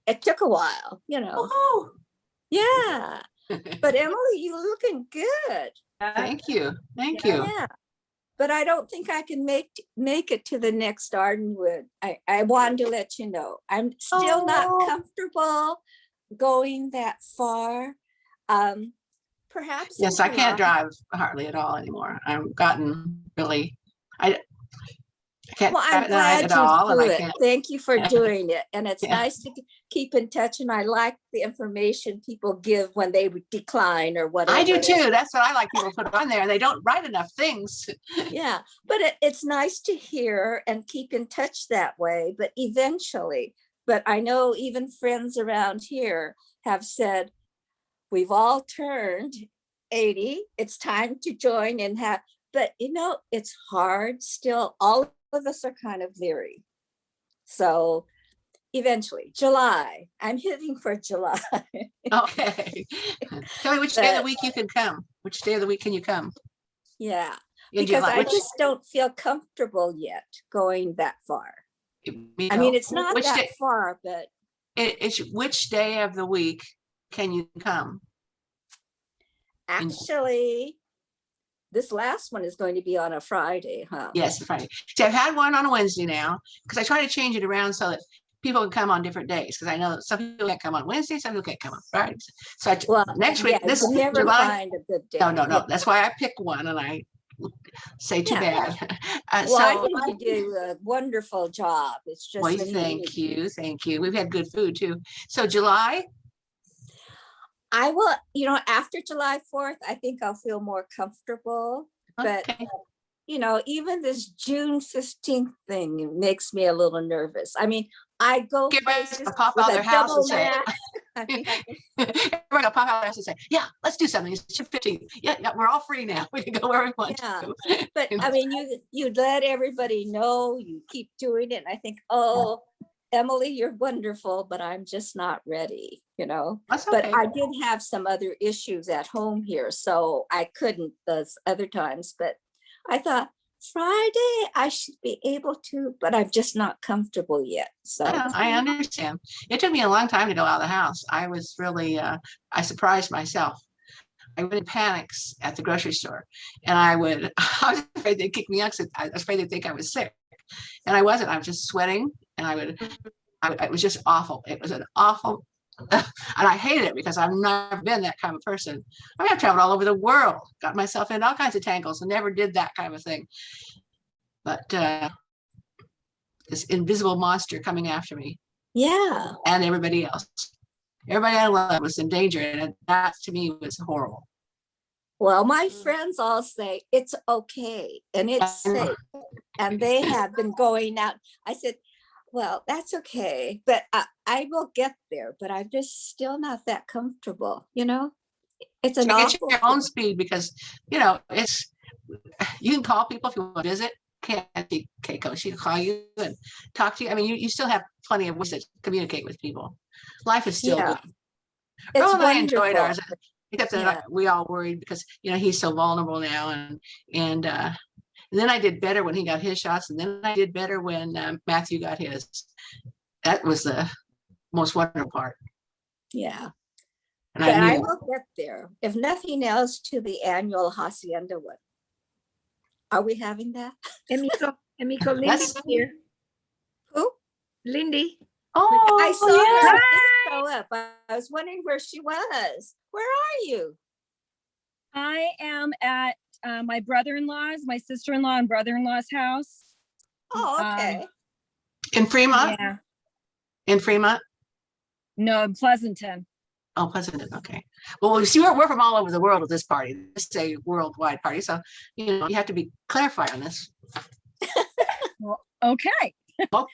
Speaker 12: it took a while, you know.
Speaker 8: Oh.
Speaker 12: Yeah. But Emily, you're looking good.
Speaker 8: Thank you. Thank you.
Speaker 12: Yeah. But I don't think I can make it to the next Ardenwood. I wanted to let you know. I'm still not comfortable going that far. Perhaps.
Speaker 8: Yes, I can't drive hardly at all anymore. I've gotten really, I can't
Speaker 12: Well, I'm
Speaker 8: drive at night
Speaker 12: glad
Speaker 8: at all.
Speaker 12: you do
Speaker 8: And I
Speaker 12: it.
Speaker 8: can't.
Speaker 12: Thank you for doing it. And it's
Speaker 8: Yeah.
Speaker 12: nice to keep in touch. And I like the information people give when they decline or whatever.
Speaker 8: I do too. That's what I like people put on there. They don't write enough things.
Speaker 12: Yeah, but it's nice to hear and keep in touch that way. But eventually, but I know even friends around here have said, we've all turned 80. It's time to join and have, but you know, it's hard still. All of us are kind of leery. So eventually, July, I'm hitting for July.
Speaker 8: Okay. Tell me which day of the week you can come. Which day of the week can you come?
Speaker 12: Yeah,
Speaker 8: In
Speaker 12: because
Speaker 8: July.
Speaker 12: I
Speaker 8: Which-
Speaker 12: just don't feel comfortable yet going that far.
Speaker 8: You
Speaker 12: I mean,
Speaker 8: know,
Speaker 12: it's not
Speaker 8: which
Speaker 12: that
Speaker 8: day-
Speaker 12: far, but
Speaker 8: It's which day of the week can you come?
Speaker 12: actually, this last one is going to be on a Friday, huh?
Speaker 8: Yes, Friday. See, I've had one on a Wednesday now because I try to change it around so that people can come on different days. Because I know that some people can't come on Wednesday, some people can't come on Fridays. So next week,
Speaker 12: Yeah,
Speaker 8: this
Speaker 12: you never
Speaker 8: July.
Speaker 12: find a good day.
Speaker 8: No.
Speaker 12: Yeah.
Speaker 8: That's why I pick one, and I say too
Speaker 12: Yeah.
Speaker 8: bad.
Speaker 12: Well, I think you do a wonderful job. It's just
Speaker 8: Well,
Speaker 12: when
Speaker 8: thank you. We've had good food too. So July.
Speaker 12: I will, after July 4th, I think I'll feel more comfortable. But, even this June 15th thing makes me a little nervous. I mean, I go places
Speaker 8: pop
Speaker 12: with
Speaker 8: out
Speaker 12: a
Speaker 8: their house
Speaker 12: double
Speaker 8: and say,
Speaker 12: mask.
Speaker 8: everybody will pop out their house and say, yeah, let's do something. It's June 15th. Yeah, we're all free now. We can go where we want to.
Speaker 12: But I mean, you let everybody know, you keep doing it. And I think, oh, Emily, you're wonderful, but I'm just not ready,
Speaker 8: That's
Speaker 12: But
Speaker 8: okay.
Speaker 12: I did have some other issues at home here, so I couldn't those other times. But I thought Friday I should be able to, but I'm just not comfortable yet. So
Speaker 8: I understand. It took me a long time to go out of the house. I was really, I surprised myself. I went in panics at the grocery store, and I was afraid they'd kick me out. I was afraid they'd think I was sick, and I wasn't. I was just sweating, and it was just awful. It was an awful, and I hated it because I've never been that kind of person. I mean, I've traveled all over the world, got myself in all kinds of tangles, and never did that kind of thing. But this invisible monster coming after me.
Speaker 12: Yeah.
Speaker 8: And everybody else. Everybody I love was in danger, and that to me was horrible.
Speaker 12: Well, my friends all say it's okay and it's safe, and they have been going out. I said, well, that's okay, but I will get there, but I'm just still not that comfortable, It's an
Speaker 8: Get
Speaker 12: awful
Speaker 8: your own speed because, it's, you can call people if you want to visit. Can't be Keiko. She'll call you and talk to you. I mean, you still have plenty of ways to communicate with people. Life is still good.
Speaker 12: It's
Speaker 8: Earl and I enjoyed
Speaker 12: wonderful.
Speaker 8: ours, except that we all worried because he's so vulnerable now, and then I did better when he got his shots, and then I did better when Matthew got his. That was the most wonderful part.
Speaker 12: Yeah.
Speaker 8: And
Speaker 12: But I
Speaker 8: knew.
Speaker 12: will get there. If nothing else, to the annual Hacienda one. Are we having that?
Speaker 1: Emiko, Lindy's here.
Speaker 12: Who?
Speaker 1: Lindy.
Speaker 12: Oh, I saw her
Speaker 1: Hi.
Speaker 12: show up. I was wondering where she was. Where are you?
Speaker 20: I am at my brother-in-law's, my sister-in-law and brother-in-law's house.
Speaker 12: Oh, okay.
Speaker 8: In Fremont?
Speaker 20: Yeah.
Speaker 8: In Fremont?
Speaker 20: No, in Pleasanton.
Speaker 8: Oh, Pleasanton. Okay. Well, you see, we're from all over the world at this party. This is a worldwide party, so you have to be clarified on this.
Speaker 20: Well, okay.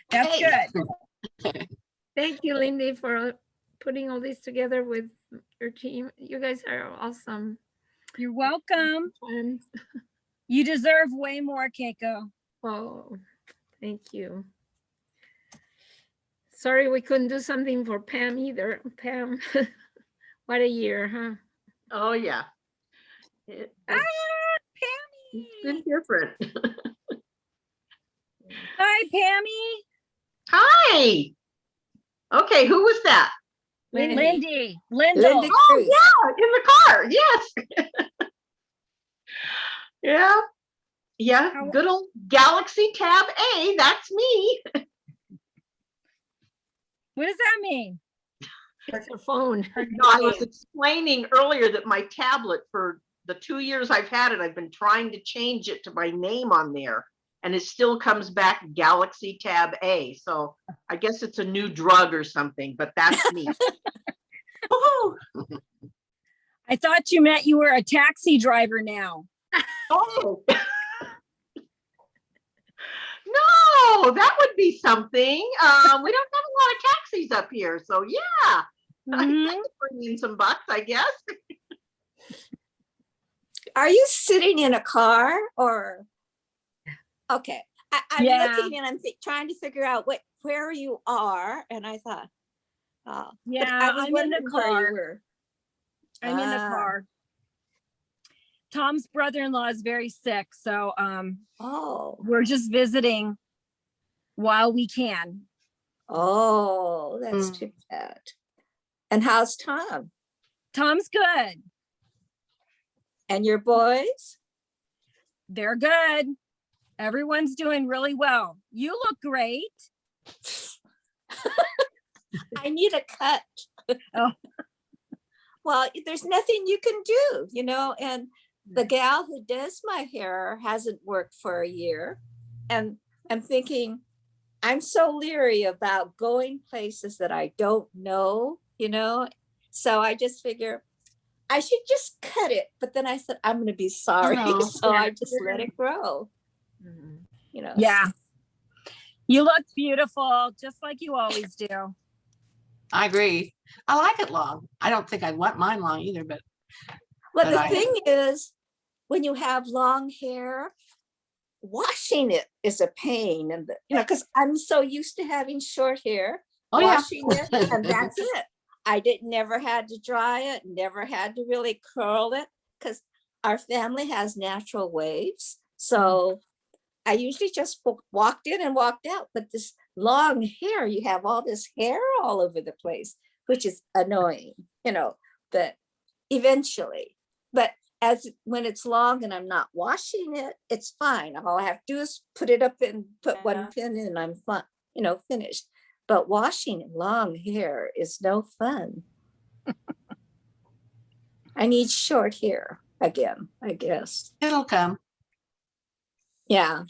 Speaker 20: That's good.
Speaker 1: Thank you, Lindy, for putting all this together with your team. You guys are awesome.
Speaker 20: You're welcome. You deserve way more, Keiko.
Speaker 1: Oh, thank you. Sorry we couldn't do something for Pam either. Pam, what a year, huh?
Speaker 21: Oh, yeah.
Speaker 20: Pammy!
Speaker 21: Been different.
Speaker 20: Hi, Pammy.
Speaker 21: Hi. Okay, who was that?
Speaker 20: Lindy. Lindell.
Speaker 21: Oh, yeah, in the car. Yes. Yeah. Yeah. Good old Galaxy Tab A. That's me.
Speaker 20: What does that mean?
Speaker 1: It's your phone.
Speaker 21: No, I was explaining earlier that my tablet, for the 2 years I've had it, I've been trying to change it to my name on there, and it still comes back Galaxy Tab A. So I guess it's a new drug or something, but that's me.
Speaker 20: I thought you meant you were a taxi driver now.
Speaker 21: Oh. No, that would be something. We don't have a lot of taxis up here, so yeah, I could bring in some bucks, I guess.
Speaker 12: Are you sitting in a car or? Okay, I'm looking and I'm trying to figure out where you are, and I thought, oh,
Speaker 20: yeah,
Speaker 12: I'm
Speaker 20: in the car.
Speaker 12: I'm
Speaker 20: in the car. Tom's brother-in-law is very sick, so we're just visiting while we can.
Speaker 12: Oh, that's too bad. And how's Tom?
Speaker 20: Tom's good.
Speaker 12: And your boys?
Speaker 20: They're good. Everyone's doing really well. You look great.
Speaker 12: I need a cut.
Speaker 20: Oh.
Speaker 12: Well, there's nothing you can do, you know, and the gal who does my hair hasn't worked for a year. And I'm thinking, I'm so leery about going places that I don't know, you know. So I just figure I should just cut it. But then I said, I'm going to be sorry.
Speaker 5: Oh,
Speaker 12: So
Speaker 20: yeah.
Speaker 12: I just let it grow, you know.
Speaker 20: Yeah. You look beautiful, just like you always do.
Speaker 8: I agree. I like it long. I don't think I'd want mine long either, but
Speaker 12: Well, the
Speaker 8: I-
Speaker 12: thing is, when you have long hair, washing it is a pain. And, you know, because I'm so used to having short hair,
Speaker 8: Oh, yeah.
Speaker 12: washing it, and that's it. I never had to dry it, never had to really curl it, because our family has natural waves. So I usually just walked in and walked out. But this long hair, you have all this hair all over the place, which is annoying, you know, but eventually. But when it's long and I'm not washing it, it's fine. All I have to do is put it up and put one pin in and I'm fine, you know, finished. But washing long hair is no fun. I need short hair again, I guess.
Speaker 8: It'll come.
Speaker 12: Yeah.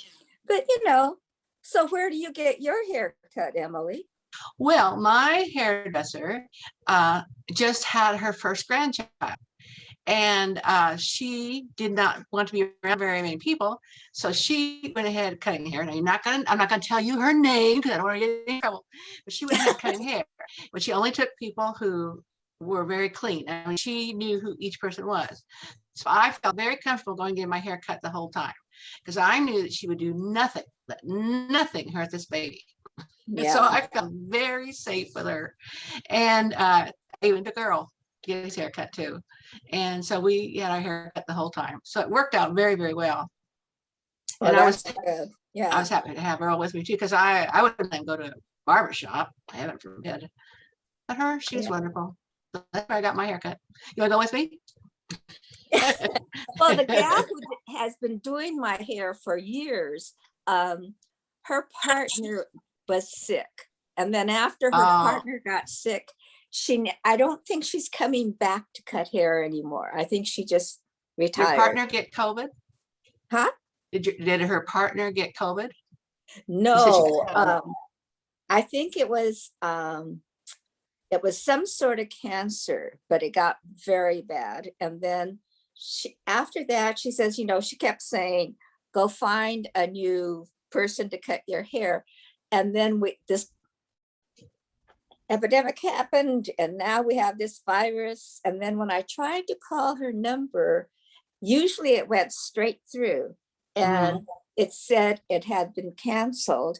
Speaker 12: But you know, so where do you get your hair cut, Emily?
Speaker 8: Well, my hairdresser just had her first grandchild. And she did not want to be around very many people, so she went ahead cutting hair. Now I'm not gonna tell you her name because I don't want to get in trouble. But she went ahead cutting hair, but she only took people who were very clean. I mean, she knew who each person was. So I felt very comfortable going and getting my hair cut the whole time because I knew that she would do nothing, let nothing hurt this baby.
Speaker 12: Yeah.
Speaker 8: So I felt very safe with her, and even the girl get his haircut too. And so we had our hair cut the whole time. So it worked out very, very well.
Speaker 12: Well,
Speaker 8: And I was
Speaker 12: good. Yeah.
Speaker 8: I was happy to have Earl with me too, because I wouldn't then go to a barber shop. I haven't forbid. But her, she was wonderful. So that's where I got my haircut. You wanna go with me?
Speaker 12: Well, the gal who has been doing my hair for years, her partner was sick. And then after her partner got sick, I don't think she's coming back to cut hair anymore. I think she just retired.
Speaker 8: Your partner get COVID?
Speaker 12: Huh?
Speaker 8: Did her partner get COVID?
Speaker 12: No, I think it was some sort of cancer, but it got very bad. And then after that, she says, you know, she kept saying, go find a new person to cut your hair. And then this epidemic happened, and now we have this virus. And then when I tried to call her number, usually it went straight through, and it said it had been canceled.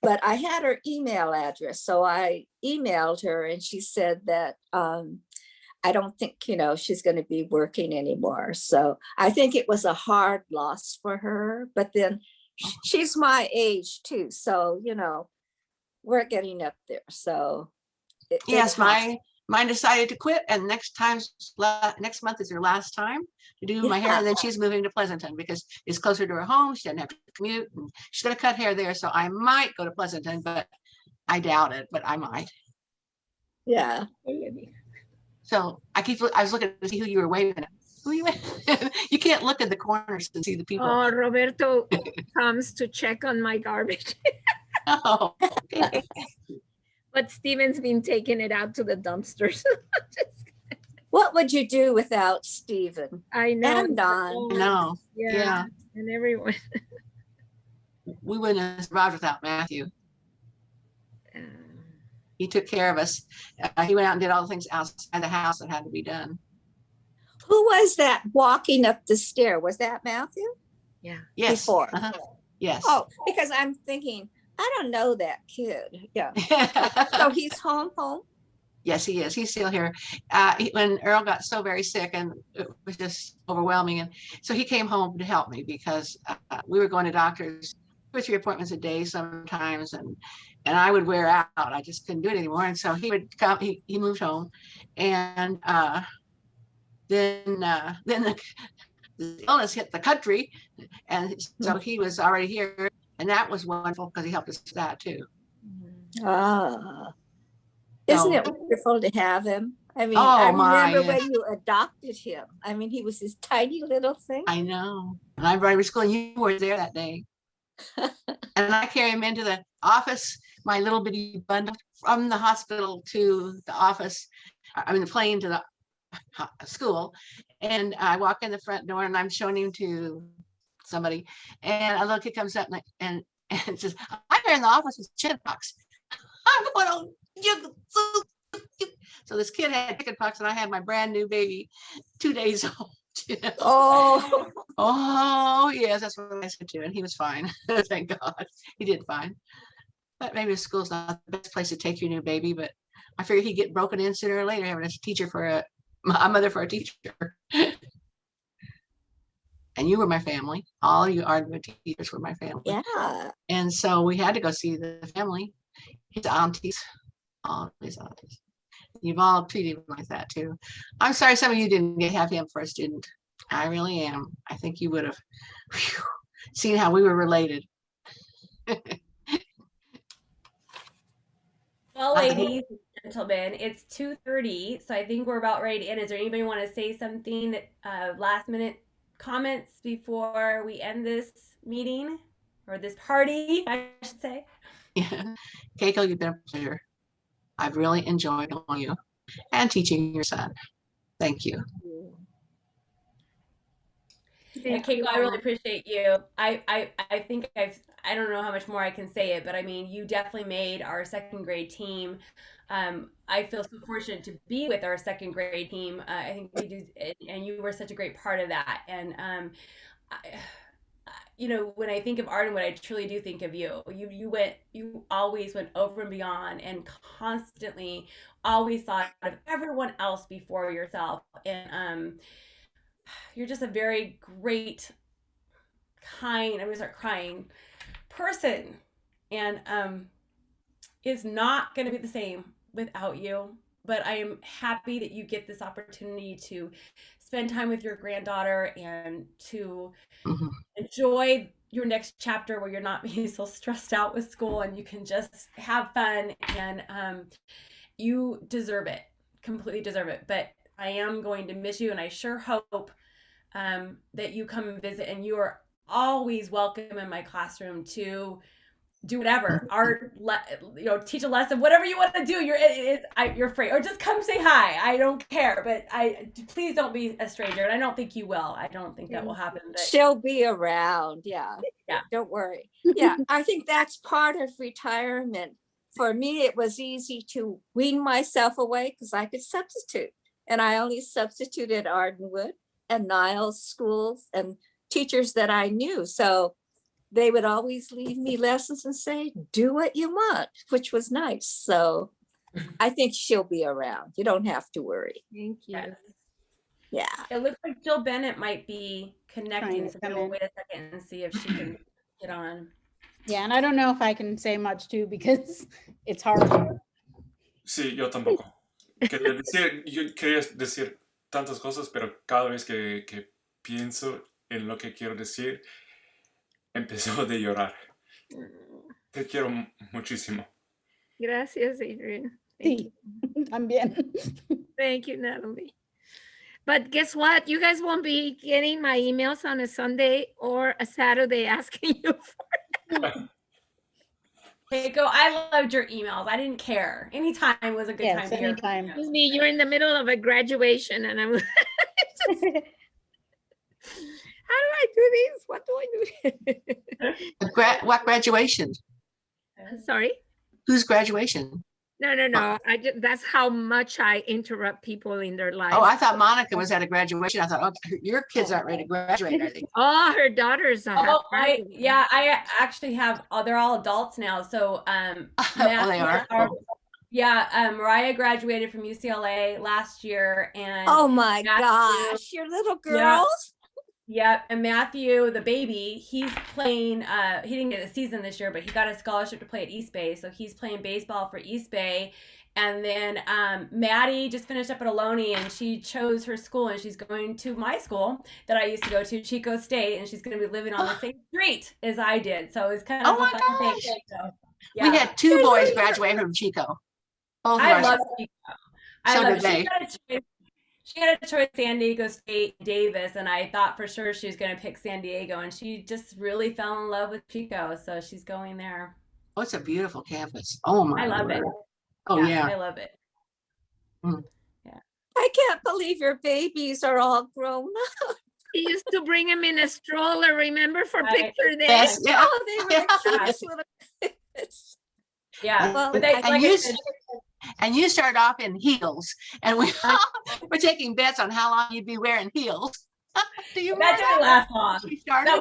Speaker 12: But I had her email address, so I emailed her, and she said that I don't think, you know, she's going to be working anymore. So I think it was a hard loss for her. But then she's my age too, so you know, we're getting up there. So
Speaker 8: yes, mine decided to quit, and next month is her last time to do my hair, and then she's moving to Pleasanton because it's closer to her home. She doesn't have to commute, and she's going to cut hair there. So I might go to Pleasanton, but I doubt it, but I might.
Speaker 12: Yeah.
Speaker 8: So I was looking to see who you were waving at. Who you you can't look at the corners to see the people.
Speaker 1: Oh, Roberto comes to check on my garbage.
Speaker 8: Oh, okay.
Speaker 1: But Steven's been taking it out to the dumpsters.
Speaker 12: What would you do without Steven?
Speaker 1: I know.
Speaker 12: And Don.
Speaker 8: No.
Speaker 1: Yeah. And everyone.
Speaker 8: We wouldn't have survived without Matthew. He took care of us. He went out and did all the things outside the house that had to be done.
Speaker 12: Who was that walking up the stair? Was that Matthew?
Speaker 1: Yeah.
Speaker 8: Yes.
Speaker 12: Before.
Speaker 8: Yes.
Speaker 12: Oh, because I'm thinking, I don't know that kid. Yeah. So he's home.
Speaker 8: Yes, he is. He's still here. When Earl got so very sick and it was just overwhelming, and so he came home to help me because we were going to doctors 2 or 3 appointments a day sometimes, and I would wear out. I just couldn't do it anymore. And so he would come. He moved home, and then the illness hit the country, and so he was already here, and that was wonderful because he helped us with that too.
Speaker 12: Ah, isn't
Speaker 8: So,
Speaker 12: it wonderful to have him? I mean,
Speaker 8: oh
Speaker 12: I
Speaker 8: my,
Speaker 12: remember
Speaker 8: yes.
Speaker 12: when you adopted him. I mean, he was this tiny little thing.
Speaker 8: I know. And I brought him to school, and you were there that day. And I carried him into the office, my little bitty bundle, from the hospital to the office, I mean, the plane to the school. And I walk in the front door, and I'm showing him to somebody. And a little kid comes up and says, I'm here in the office with chickenpox. I'm going, oh, so this kid had chickenpox, and I had my brand new baby, 2 days old. You know? Oh, yes, that's what I said to him. And he was fine. Thank God. He did fine. But maybe school's not the best place to take your new baby, but I figured he'd get broken in sooner or later, having a teacher for a mother for a teacher. And you were my family. All you Ardwood teachers were my family.
Speaker 12: Yeah.
Speaker 8: And so we had to go see the family, his aunties, all his aunties. You've all treated him like that too. I'm sorry some of you didn't have him for a student. I really am. I think you would have seen how we were related.
Speaker 5: Well, ladies and gentlemen, it's 2:30, so I think we're about ready to end. Is there anybody want to say something, last minute comments before we end this meeting or this party, I should say?
Speaker 8: Yeah. Keiko, you've been a pleasure. I've really enjoyed knowing you and teaching your son. Thank you.
Speaker 5: Yeah, Keiko, I really appreciate you. I think I don't know how much more I can say it, but I mean, you definitely made our second grade team. I feel so fortunate to be with our second grade team. I think we do, and you were such a great part of that. And you know, when I think of Ardenwood, I truly do think of you. You always went over and beyond, and constantly always thought of everyone else before yourself. And you're just a very great, kind, I'm gonna start crying, person. And it's not gonna be the same without you. But I am happy that you get this opportunity to spend time with your granddaughter and to enjoy your next chapter where you're not being so stressed out with school and you can just have fun. And you deserve it, completely deserve it. But I am going to miss you, and I sure hope that you come and visit, and you are always welcome in my classroom to do whatever, art, you know, teach a lesson, whatever you want to do. You're free, or just come say hi. I don't care, but please don't be a stranger, and I don't think you will. I don't think that will happen. But
Speaker 12: she'll be around. Yeah. Don't worry. Yeah, I think that's part of retirement. For me, it was easy to wean myself away because I could substitute, and I only substituted Ardenwood and Niles schools and teachers that I knew. So they would always leave me lessons and say, do what you want, which was nice. So I think she'll be around. You don't have to worry.
Speaker 1: Thank you.
Speaker 5: yes.
Speaker 12: Yeah.
Speaker 5: It looks like Jill Bennett might be connecting,
Speaker 15: Trying to
Speaker 5: so
Speaker 15: come
Speaker 5: we'll
Speaker 15: in.
Speaker 5: wait a second and see if she can get on.
Speaker 15: Yeah, and I don't know if I can say much too because it's hard.
Speaker 2: Sí, yo tampoco. Yo quería decir tantas cosas, pero cada vez que pienso en lo que quiero decir, empiezo de llorar. Te quiero muchísimo.
Speaker 1: Gracias, Adrian. Thank
Speaker 15: Sí, también.
Speaker 1: Thank you, Natalie. But guess what? You guys won't be getting my emails on a Sunday or a Saturday asking you for it.
Speaker 5: Keiko, I loved your emails. I didn't care. Anytime was a good time to hear.
Speaker 15: Anytime.
Speaker 1: Excuse me, you're in the middle of a graduation and I'm how do I do this? What do I do?
Speaker 8: What graduation?
Speaker 1: Sorry?
Speaker 8: Whose graduation?
Speaker 1: No. That's how much I interrupt people in their lives.
Speaker 8: Oh, I thought Monica was at a graduation. I thought, oh, your kids aren't ready to graduate, are they?
Speaker 1: Oh, her daughters are.
Speaker 5: Oh, I actually have, they're all adults now. So
Speaker 8: they are?
Speaker 5: Mariah graduated from UCLA last year, and
Speaker 12: oh my gosh, your little girls.
Speaker 5: Yep. And Matthew, the baby, he's playing, he didn't get a season this year, but he got a scholarship to play at East Bay. So he's playing baseball for East Bay. And then Maddie just finished up at Ohlone, and she chose her school, and she's going to my school that I used to go to, Chico State, and she's going to be living on the same street as I did. So it's kind of
Speaker 8: Oh
Speaker 5: a
Speaker 8: my
Speaker 5: fun thing.
Speaker 8: gosh.
Speaker 5: So,
Speaker 8: We
Speaker 5: yeah.
Speaker 8: had 2 boys graduate from Chico. Both of
Speaker 5: I
Speaker 8: ours.
Speaker 5: love Chico. I
Speaker 8: So
Speaker 5: love
Speaker 8: did they.
Speaker 5: she had a choice, San Diego State, Davis, and I thought for sure she was going to pick San Diego, and she just really fell in love with Chico, so she's going there.
Speaker 8: Oh, it's a beautiful campus. Oh my
Speaker 5: I love
Speaker 8: word.
Speaker 5: it.
Speaker 8: Oh yeah.
Speaker 5: I love it.
Speaker 8: Yeah.
Speaker 12: I can't believe your babies are all grown up.
Speaker 1: He used to bring him in a stroller, remember, for picture day?
Speaker 8: Yes, yeah.
Speaker 12: Oh, they were the cutest little kids.
Speaker 5: Yeah.
Speaker 12: Well,
Speaker 5: But they, like I said,
Speaker 8: and you started off in heels, and we're taking bets on how long you'd be wearing heels. Do you
Speaker 5: that didn't last long.
Speaker 8: She started.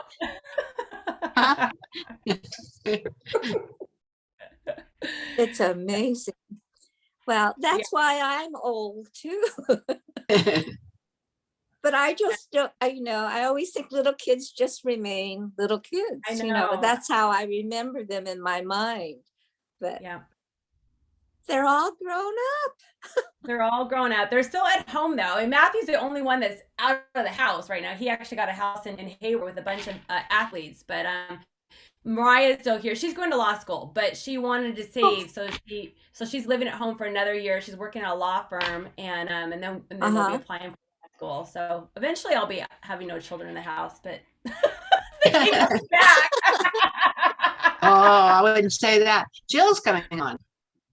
Speaker 5: Huh?
Speaker 12: It's amazing. Well, that's why I'm old too. But I just don't, I always think little kids just remain little kids.
Speaker 5: I know.
Speaker 12: That's how I remember them in my mind. But
Speaker 5: yeah,
Speaker 12: they're all grown up.
Speaker 5: They're all grown up. They're still at home though. And Matthew's the only one that's out of the house right now. He actually got a house in Hayward with a bunch of athletes. But Mariah's still here. She's going to law school, but she wanted to save, so she's living at home for another year. She's working at a law firm, and then we'll be applying for school. So eventually, I'll be having no children in the house. But they keep coming back.
Speaker 8: Oh, I wouldn't say that. Jill's coming on.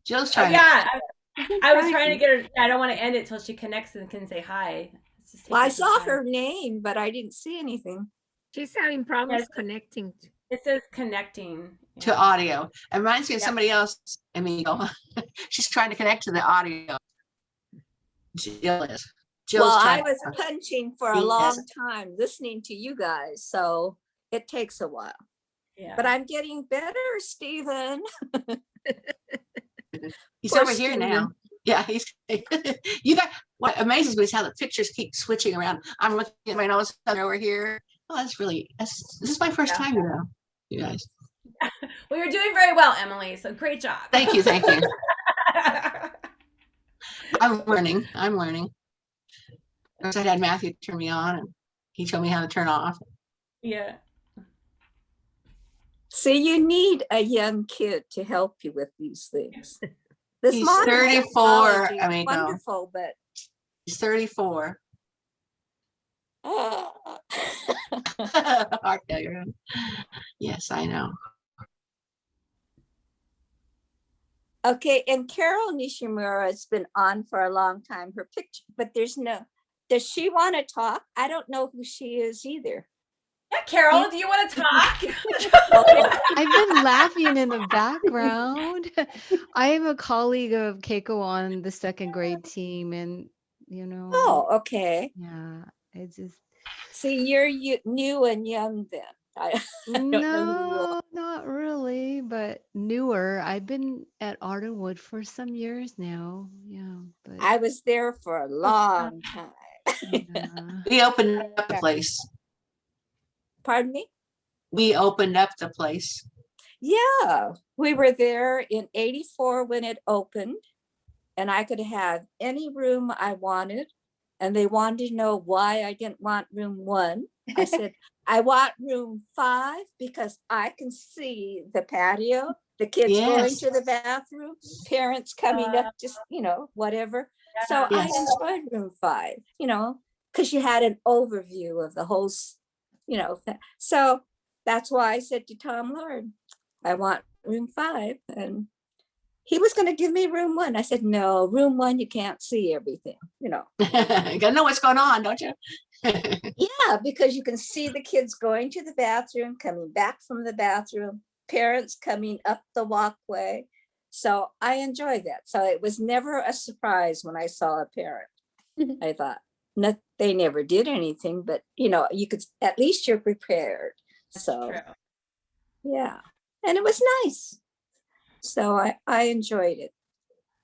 Speaker 8: Jill's trying.
Speaker 5: I was trying to get her. I don't want to end it till she connects and can say hi.
Speaker 12: Well, I saw her name, but I didn't see anything.
Speaker 1: She's having problems connecting.
Speaker 5: It says connecting
Speaker 8: to audio. It reminds me of somebody else, Amigo. She's trying to connect to the audio. Jill is.
Speaker 12: Well, I was punching for a long time listening to you guys, so it takes a while.
Speaker 5: Yeah.
Speaker 12: But I'm getting better, Stephen.
Speaker 8: He's over here now. Yeah, he's you got what amazes me is how the pictures keep switching around. I'm looking at my nose over here. Oh, this is my first time, you guys.
Speaker 5: Well, you're doing very well, Emily. So great job.
Speaker 8: Thank you. I'm learning. First I had Matthew turn me on, and he showed me how to turn off.
Speaker 5: Yeah.
Speaker 12: See, you need a young kid to help you with these things. This
Speaker 8: He's
Speaker 12: modern
Speaker 8: 34.
Speaker 12: technology is
Speaker 8: I mean,
Speaker 12: wonderful, but
Speaker 8: he's 34. Heart failure. Yes, I know.
Speaker 12: Okay, and Carol Nishimura has been on for a long time. Her picture, but does she want to talk? I don't know who she is either.
Speaker 5: Yeah, Carol, do you want to talk?
Speaker 13: I've been laughing in the background. I am a colleague of Keiko on the second grade team, and
Speaker 12: Oh, okay.
Speaker 13: Yeah, it's just.
Speaker 12: See, you're new and young then. I don't know who you
Speaker 13: No,
Speaker 12: are.
Speaker 13: not really, but newer. I've been at Ardenwood for some years now. Yeah, but
Speaker 12: I was there for a long time.
Speaker 8: We opened up the place.
Speaker 12: Pardon me?
Speaker 8: We opened up the place.
Speaker 12: Yeah, we were there in '84 when it opened, and I could have any room I wanted. And they wanted to know why I didn't want room 1. I said, I want room 5 because I can see the patio, the kids going to the bathroom, parents coming up, just, whatever. So I enjoyed room 5, because you had an overview of the whole, so that's why I said to Tom Lord, I want room 5. And he was going to give me room 1. I said, no, room 1, you can't see everything,
Speaker 8: You gotta know what's going on, don't you?
Speaker 12: Yeah, because you can see the kids going to the bathroom, coming back from the bathroom, parents coming up the walkway. So I enjoy that. So it was never a surprise when I saw a parent. I thought, no, they never did anything, but you could, at least you're prepared. So yeah, and it was nice. So I enjoyed it.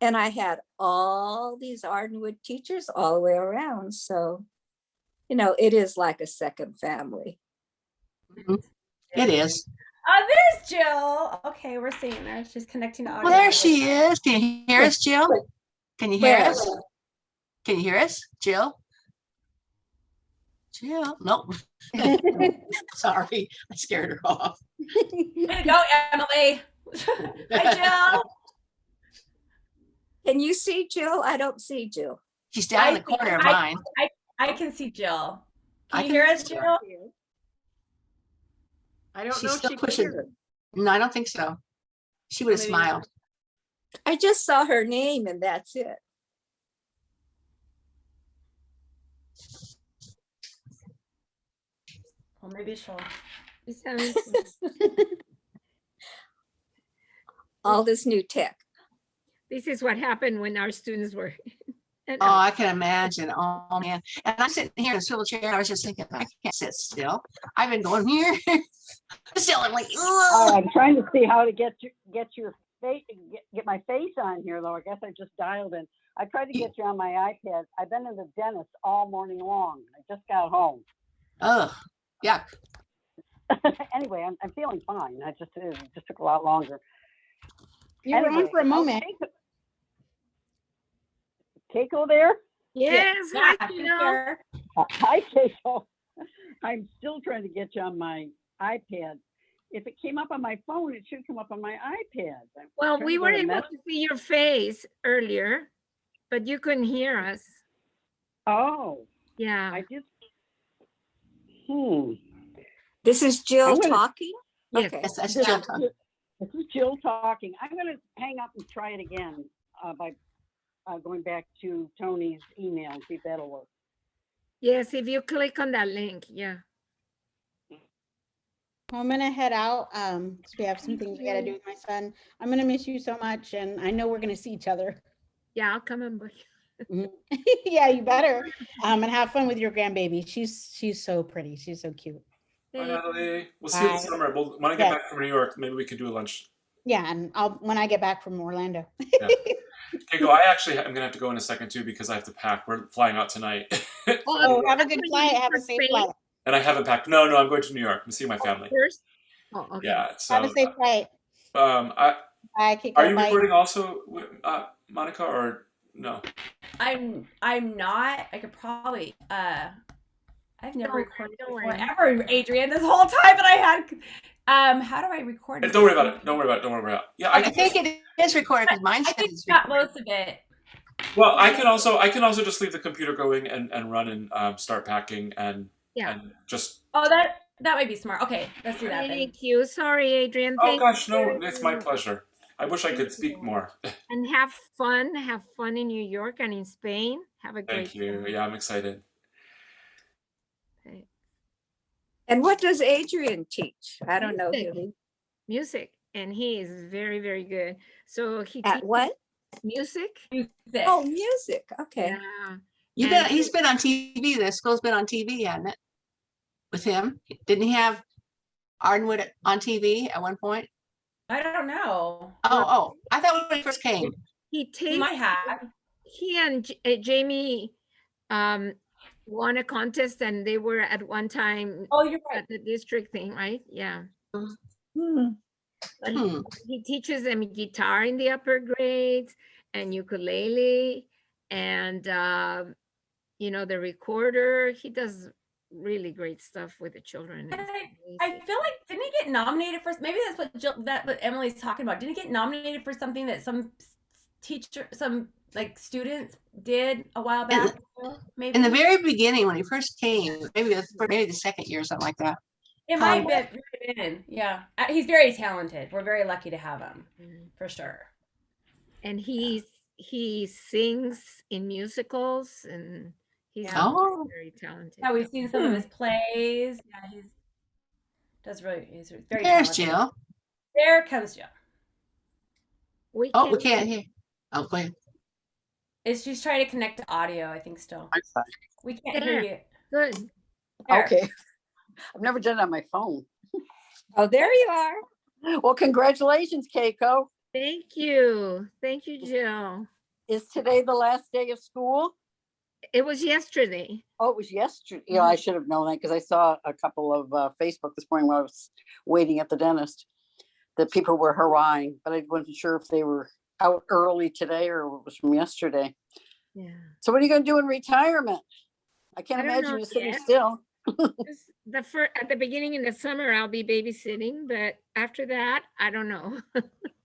Speaker 12: And I had all these Ardenwood teachers all the way around. So, it is like a second family.
Speaker 8: It is.
Speaker 5: Oh, there's Jill. Okay, we're seeing her. She's connecting to audio.
Speaker 8: Well, there she is. Can you hear us, Jill? Can you hear
Speaker 12: Where?
Speaker 8: us? Can you hear us, Jill? Jill, nope. Sorry, I scared her off.
Speaker 5: Way to go, Emily. Hi, Jill.
Speaker 12: Can you see Jill? I don't see Jill.
Speaker 8: She's down in the corner of mine.
Speaker 5: I can see Jill.
Speaker 8: I
Speaker 5: Can you
Speaker 8: can
Speaker 5: hear us,
Speaker 8: see
Speaker 5: Jill?
Speaker 21: I don't
Speaker 8: She's
Speaker 21: know if
Speaker 8: still
Speaker 21: she can
Speaker 8: pushing.
Speaker 21: hear it.
Speaker 8: No, I don't think so. She would have
Speaker 5: Maybe
Speaker 8: smiled.
Speaker 12: I just saw her name and that's it.
Speaker 5: Well, maybe she'll.
Speaker 12: All this new tech.
Speaker 1: This is what happened when our students were.
Speaker 8: Oh, I can imagine. Oh man. And I'm sitting here in a swivel chair. I was just thinking, I can't sit still. I've been going here. Still, I'm like,
Speaker 11: Oh, I'm trying to see how to get your face, get my face on here though. I guess I just dialed in. I tried to get you on my iPad. I've been in the dentist all morning long. I just got home.
Speaker 8: oh, yeah.
Speaker 11: Anyway, I'm feeling fine. It just took a lot longer.
Speaker 15: You were on for a moment.
Speaker 11: Keiko there?
Speaker 1: Yes,
Speaker 5: Yeah,
Speaker 1: hi, Jill.
Speaker 11: Hi, Keiko. I'm still trying to get you on my iPad. If it came up on my phone, it should come up on my iPad.
Speaker 1: Well, we were able to see your face earlier, but you couldn't hear us.
Speaker 11: Oh.
Speaker 1: Yeah.
Speaker 11: I just.
Speaker 12: This is Jill talking?
Speaker 1: Yes.
Speaker 12: Okay.
Speaker 8: That's Jill talking.
Speaker 11: This is Jill talking. I'm going to hang up and try it again by going back to Tony's email and see if that'll work.
Speaker 1: Yes, if you click on that link, yeah.
Speaker 15: Well, I'm gonna head out because we have some things we gotta do with my son. I'm gonna miss you so much, and I know we're gonna see each other.
Speaker 1: Yeah, I'll come and book
Speaker 15: you. Yeah, you better. And have fun with your grandbaby. She's so pretty. She's so cute.
Speaker 2: Bye, Natalie. We'll see you this summer. When I get back from New York, maybe we could do a lunch.
Speaker 15: Yeah, and when I get back from Orlando.
Speaker 2: Yeah. Keiko, I'm gonna have to go in a second too because I have to pack. We're flying out tonight.
Speaker 15: Oh, have a good flight. Have a safe flight.
Speaker 2: And I haven't packed. No, I'm going to New York to see my family.
Speaker 1: First? Oh, okay.
Speaker 2: Yeah. So
Speaker 15: Have a safe flight.
Speaker 2: Bye,
Speaker 15: Keiko,
Speaker 2: are you
Speaker 15: bye.
Speaker 2: recording also, Monica, or no?
Speaker 5: I'm not. I could probably. I've never recorded before
Speaker 1: worry.
Speaker 5: ever, Adrian. This whole time that I had. How do I record it?
Speaker 2: Don't worry about it. Don't worry about it. Yeah,
Speaker 8: I think it is recorded because mine
Speaker 5: I
Speaker 8: says
Speaker 5: think
Speaker 8: it's
Speaker 5: got
Speaker 8: recorded.
Speaker 5: most of it.
Speaker 2: Well, I can also just leave the computer going and run and start packing and just.
Speaker 5: Oh, that might be smart. Okay, let's do that.
Speaker 1: Thank you. Sorry, Adrian.
Speaker 2: Oh
Speaker 1: Thank
Speaker 2: gosh, no,
Speaker 1: you.
Speaker 2: it's my pleasure. I wish I could speak more.
Speaker 1: And have fun. Have fun in New York and in Spain. Have a great
Speaker 2: Thank you.
Speaker 1: time.
Speaker 2: Yeah, I'm excited.
Speaker 12: And what does Adrian teach? I don't know.
Speaker 1: Music. And he is very, very good. So he
Speaker 12: At
Speaker 1: teaches
Speaker 12: what?
Speaker 1: Music.
Speaker 12: Oh, music. Okay.
Speaker 1: Yeah.
Speaker 8: He's been on TV. The school's been on TV, hasn't it? With him, didn't he have Ardenwood on TV at one point?
Speaker 5: I don't know.
Speaker 8: Oh! I thought when he first came.
Speaker 5: He might have.
Speaker 1: He and Jamie won a contest, and they were at one time.
Speaker 5: Oh, you're right.
Speaker 1: At the district thing, right? Yeah.
Speaker 12: Hmm.
Speaker 1: But he teaches them guitar in the upper grades and ukulele and the recorder. He does really great stuff with the children.
Speaker 5: I feel like didn't he get nominated for? Maybe that's what Emily's talking about. Didn't he get nominated for something that some students did a while back? Maybe
Speaker 8: In the very beginning when he first came, maybe the second year or something like that.
Speaker 5: It might have been. Yeah, he's very talented. We're very lucky to have him, for sure.
Speaker 1: And he sings in musicals, and he's very talented.
Speaker 5: Yeah, we've seen some of his plays. Yeah, he's very
Speaker 8: There's
Speaker 5: talented.
Speaker 8: Jill.
Speaker 5: There comes Jill.
Speaker 1: We
Speaker 8: can't hear. Oh, go ahead.
Speaker 5: She's trying to connect to audio, I think still. We can't hear you.
Speaker 1: Good.
Speaker 5: There.
Speaker 11: Okay. I've never done it on my phone.
Speaker 12: Oh, there you are.
Speaker 11: Well, congratulations, Keiko.
Speaker 1: Thank you. Thank you, Jill.
Speaker 11: Is today the last day of school?
Speaker 1: It was yesterday.
Speaker 11: Oh, it was yesterday. Yeah, I should have known that because I saw a couple of Facebook this morning while I was waiting at the dentist that people were hurrahing, but I wasn't sure if they were out early today or it was from yesterday.
Speaker 1: Yeah.
Speaker 11: So what are you going to do in retirement? I can't
Speaker 1: I don't
Speaker 11: imagine
Speaker 1: know
Speaker 11: you sitting
Speaker 1: yet.
Speaker 11: still.
Speaker 1: Just at the beginning in the summer, I'll be babysitting, but after that, I don't know.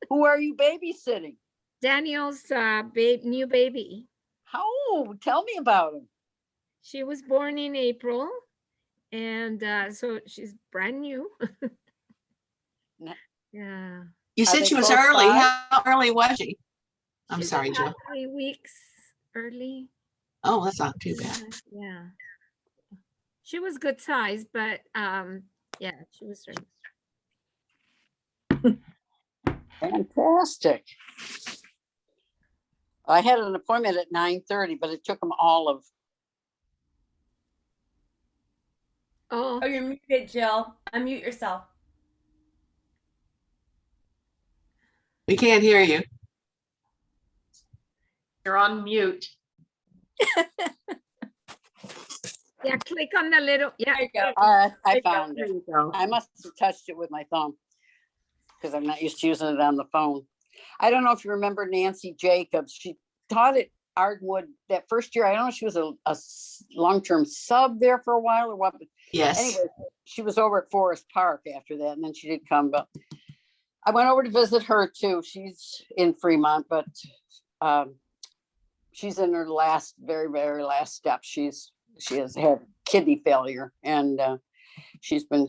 Speaker 11: Who are you babysitting?
Speaker 1: Daniel's new baby.
Speaker 11: How old? Tell me about him.
Speaker 1: She was born in April, and so she's brand new. Yeah.
Speaker 8: You said she was early. How early was she? I'm sorry, Jill.
Speaker 1: 3 weeks early.
Speaker 8: Oh, that's not too bad.
Speaker 1: Yeah. She was good size, but yeah, she was early.
Speaker 11: Fantastic. I had an appointment at 9:30, but it took them all of.
Speaker 1: Oh,
Speaker 5: you're muted, Jill. Unmute yourself.
Speaker 8: We can't hear you.
Speaker 21: You're on mute.
Speaker 1: Yeah, click on the little. Yeah,
Speaker 5: there you go.
Speaker 11: I found it. I must have touched it with my thumb because I'm not used to using it on the phone. I don't know if you remember Nancy Jacobs. She taught at Ardwood that first year. I don't know if she was a long-term sub there for a while or what. But
Speaker 8: yes.
Speaker 11: Anyway, she was over at Forest Park after that, and then she did come. But I went over to visit her too. She's in Fremont, but she's in her last, very, very last step. She has had kidney failure, and it's been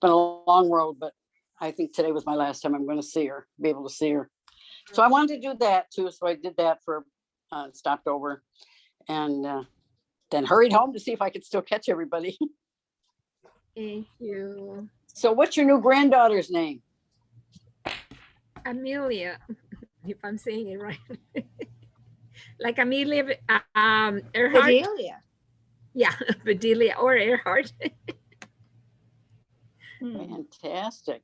Speaker 11: a long road, but I think today was my last time I'm going to see her, be able to see her. So I wanted to do that too. So I did that stopped over and then hurried home to see if I could still catch everybody.
Speaker 1: Thank you.
Speaker 11: So what's your new granddaughter's name?
Speaker 1: Amelia, if I'm saying it right. Like Amelia Earhart.
Speaker 12: Bedelia.
Speaker 1: Yeah, Bedelia or Earhart.
Speaker 11: Fantastic.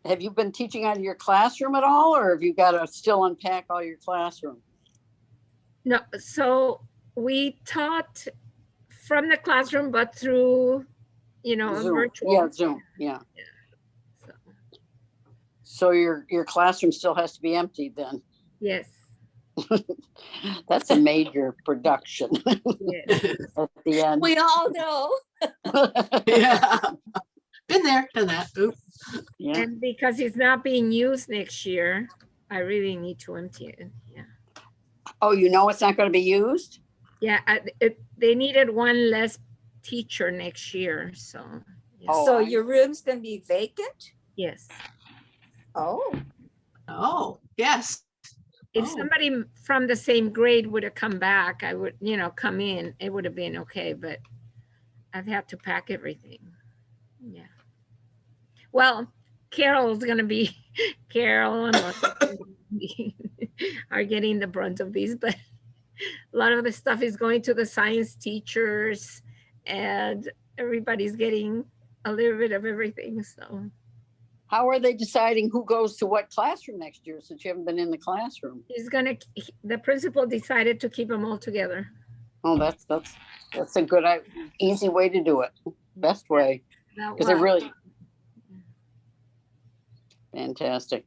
Speaker 11: Have you been teaching out of your classroom at all, or have you got to still unpack all your classroom?
Speaker 1: No, so we taught from the classroom, but through,
Speaker 11: Zoom.
Speaker 1: virtual.
Speaker 11: Yeah, Zoom. Yeah. So your classroom still has to be emptied then?
Speaker 1: Yes.
Speaker 11: That's a major production.
Speaker 1: Yes.
Speaker 11: At the end.
Speaker 12: We all know.
Speaker 8: Yeah. Been there, done that. Oop.
Speaker 11: Yeah.
Speaker 1: And because it's not being used next year, I really need to empty it. Yeah.
Speaker 11: Oh, it's not going to be used?
Speaker 1: Yeah, they needed one less teacher next year, so. Yeah.
Speaker 12: So your room's going to be vacant?
Speaker 1: Yes.
Speaker 8: Oh, yes.
Speaker 1: If somebody from the same grade would have come back, I would, come in, it would have been okay, but I've had to pack everything. Yeah. Well, Carol and are getting the brunt of these, but a lot of the stuff is going to the science teachers and everybody's getting a little bit of everything, so.
Speaker 11: How are they deciding who goes to what classroom next year since you haven't been in the classroom?
Speaker 1: The principal decided to keep them all together.
Speaker 11: Oh, that's a good, easy way to do it. Best way. Because they're really fantastic.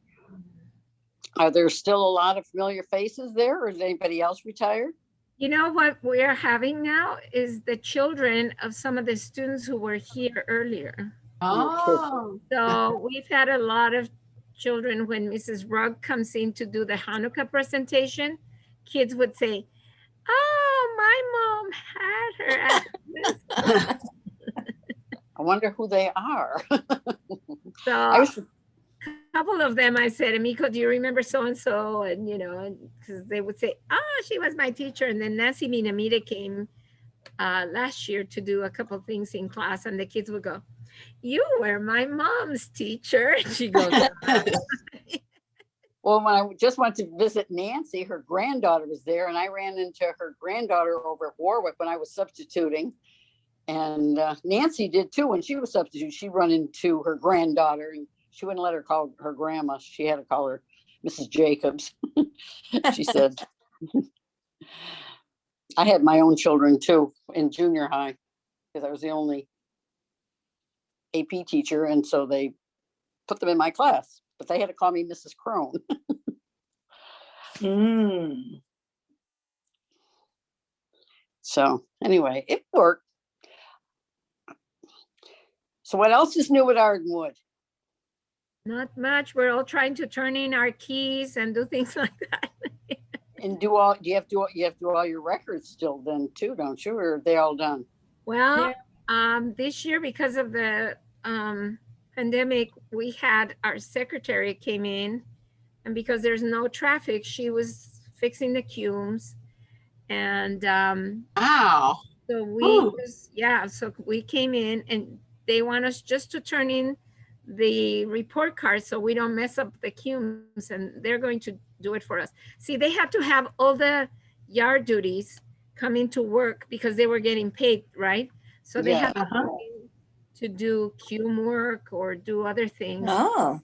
Speaker 11: Are there still a lot of familiar faces there, or is anybody else retired?
Speaker 1: You know what we're having now is the children of some of the students who were here earlier.
Speaker 8: Oh.
Speaker 1: So we've had a lot of children when Mrs. Rugg comes in to do the Hanukkah presentation, kids would say, "Oh, my mom had her at this."
Speaker 11: I wonder who they are.
Speaker 1: So a couple of them, I said, "Amico, do you remember so-and-so?" And, because they would say, "Oh, she was my teacher." And then Nancy Minamita came last year to do a couple of things in class, and the kids would go, "You were my mom's teacher." She goes,
Speaker 11: well, when I just went to visit Nancy, her granddaughter was there, and I ran into her granddaughter over at Warwick when I was substituting. And Nancy did too when she was substituting. She'd run into her granddaughter, and she wouldn't let her call her grandma. She had to call her Mrs. Jacobs. She said, I had my own children too in junior high because I was the only AP teacher, and so they put them in my class, but they had to call me Mrs. Crone. So anyway, it worked. So what else is new at Ardenwood?
Speaker 1: Not much. We're all trying to turn in our keys and do things like that.
Speaker 11: And you have to do all your records still then too, don't you? Or are they all done?
Speaker 1: Well, this year, because of the pandemic, we had our secretary came in, and because there's no traffic, she was fixing the cumes. And
Speaker 8: Wow.
Speaker 1: so we so we came in, and they want us just to turn in the report card so we don't mess up the cumes, and they're going to do it for us. See, they had to have all the yard duties come into work because they were getting paid, right? So they had to do cume work or do other things.
Speaker 11: So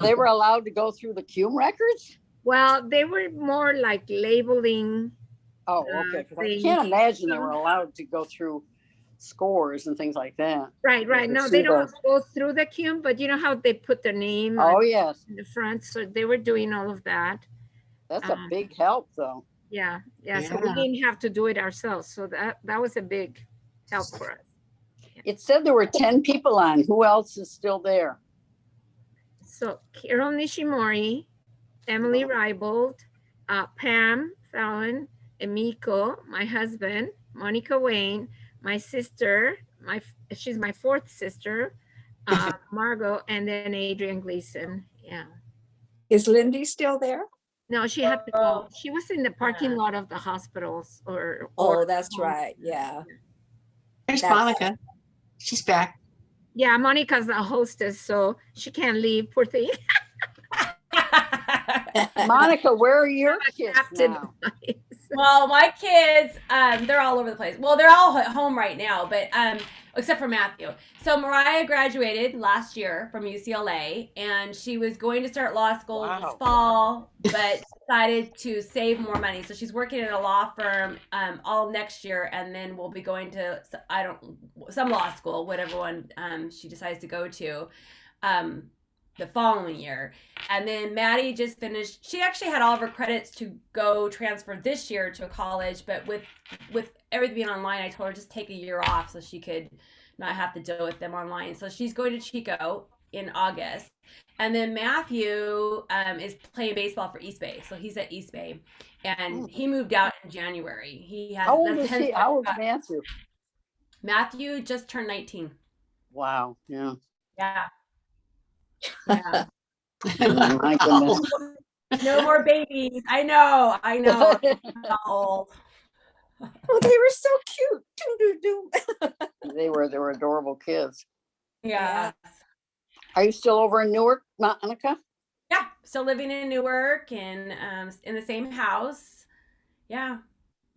Speaker 11: they were allowed to go through the cume records?
Speaker 1: Well, they were more like labeling.
Speaker 11: Oh, okay. Because I can't imagine they were allowed to go through scores and things like that.
Speaker 1: Right. No, they don't go through the cume, but you know how they put their name
Speaker 11: yes.
Speaker 1: in the front. So they were doing all of that.
Speaker 11: That's a big help though.
Speaker 1: Yeah. So we didn't have to do it ourselves. So that was a big help for us.
Speaker 11: It said there were 10 people on. Who else is still there?
Speaker 1: So Carol Nishimori, Emily Reibold, Pam Fallon, Emiko, my husband, Monica Wayne, my sister, she's my fourth sister, Margot, and then Adrian Gleason. Yeah.
Speaker 12: Is Lindy still there?
Speaker 1: No, she had to go. She was in the parking lot of the hospitals
Speaker 12: Oh, that's right. Yeah.
Speaker 8: There's Monica. She's back.
Speaker 1: Yeah, Monica's the hostess, so she can't leave, poor thing.
Speaker 11: Monica, where are your kids now?
Speaker 5: Well, my kids, they're all over the place. Well, they're all at home right now, but except for Matthew. So Mariah graduated last year from UCLA, and she was going to start law school this fall, but decided to save more money. So she's working at a law firm all next year, and then we'll be going to some law school, whatever one she decides to go to. The following year. And then Maddie just finished. She actually had all of her credits to go transfer this year to a college, but with everything being online, I told her just take a year off so she could not have to deal with them online. So she's going to Chico in August. And then Matthew is playing baseball for East Bay. So he's at East Bay. And he moved out in January. He has
Speaker 11: How old is he? How old is Matthew?
Speaker 5: Matthew just turned 19.
Speaker 11: Wow. Yeah.
Speaker 5: Yeah.
Speaker 11: Oh, my goodness.
Speaker 5: No more babies. I know. I'm not old.
Speaker 12: Oh, they were so cute.
Speaker 11: They were adorable kids.
Speaker 5: Yeah.
Speaker 11: Are you still over in Newark, Monica?
Speaker 5: Yeah, still living in Newark and in the same house. Yeah.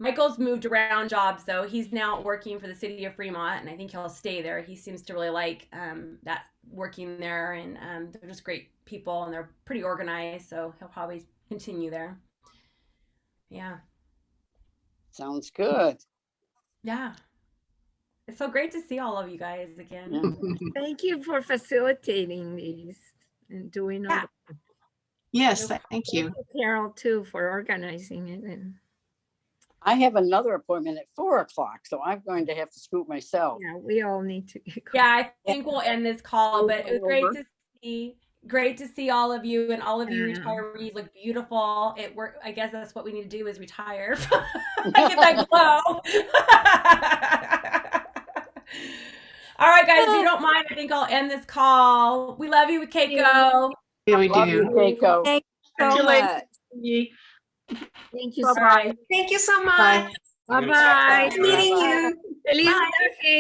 Speaker 5: Michael's moved around jobs though. He's now working for the city of Fremont, and I think he'll stay there. He seems to really like that working there, and they're just great people, and they're pretty organized, so he'll probably continue there. Yeah.
Speaker 11: Sounds good.
Speaker 5: Yeah. It's so great to see all of you guys again.
Speaker 1: Thank you for facilitating these and doing all the
Speaker 8: Yes, thank you.
Speaker 1: Carol too for organizing it. And
Speaker 11: I have another appointment at 4:00, so I'm going to have to scoot myself.
Speaker 1: yeah, we all need to get
Speaker 5: Yeah, I think we'll end this call, but it was great to see all of you, and all of you retirees look beautiful. I guess that's what we need to do is retire. Get that glow. All right, guys, if you don't mind, I think I'll end this call. We love you, Keiko.
Speaker 8: Yeah, we
Speaker 11: Love
Speaker 8: do.
Speaker 11: you, Keiko.
Speaker 12: Thank you so much.
Speaker 1: Thank you.
Speaker 5: Bye-bye.
Speaker 17: Thank you so much.
Speaker 8: Bye.
Speaker 1: Bye-bye.
Speaker 17: Nice meeting you.
Speaker 1: Feliz
Speaker 17: Bye.
Speaker 1: viaje.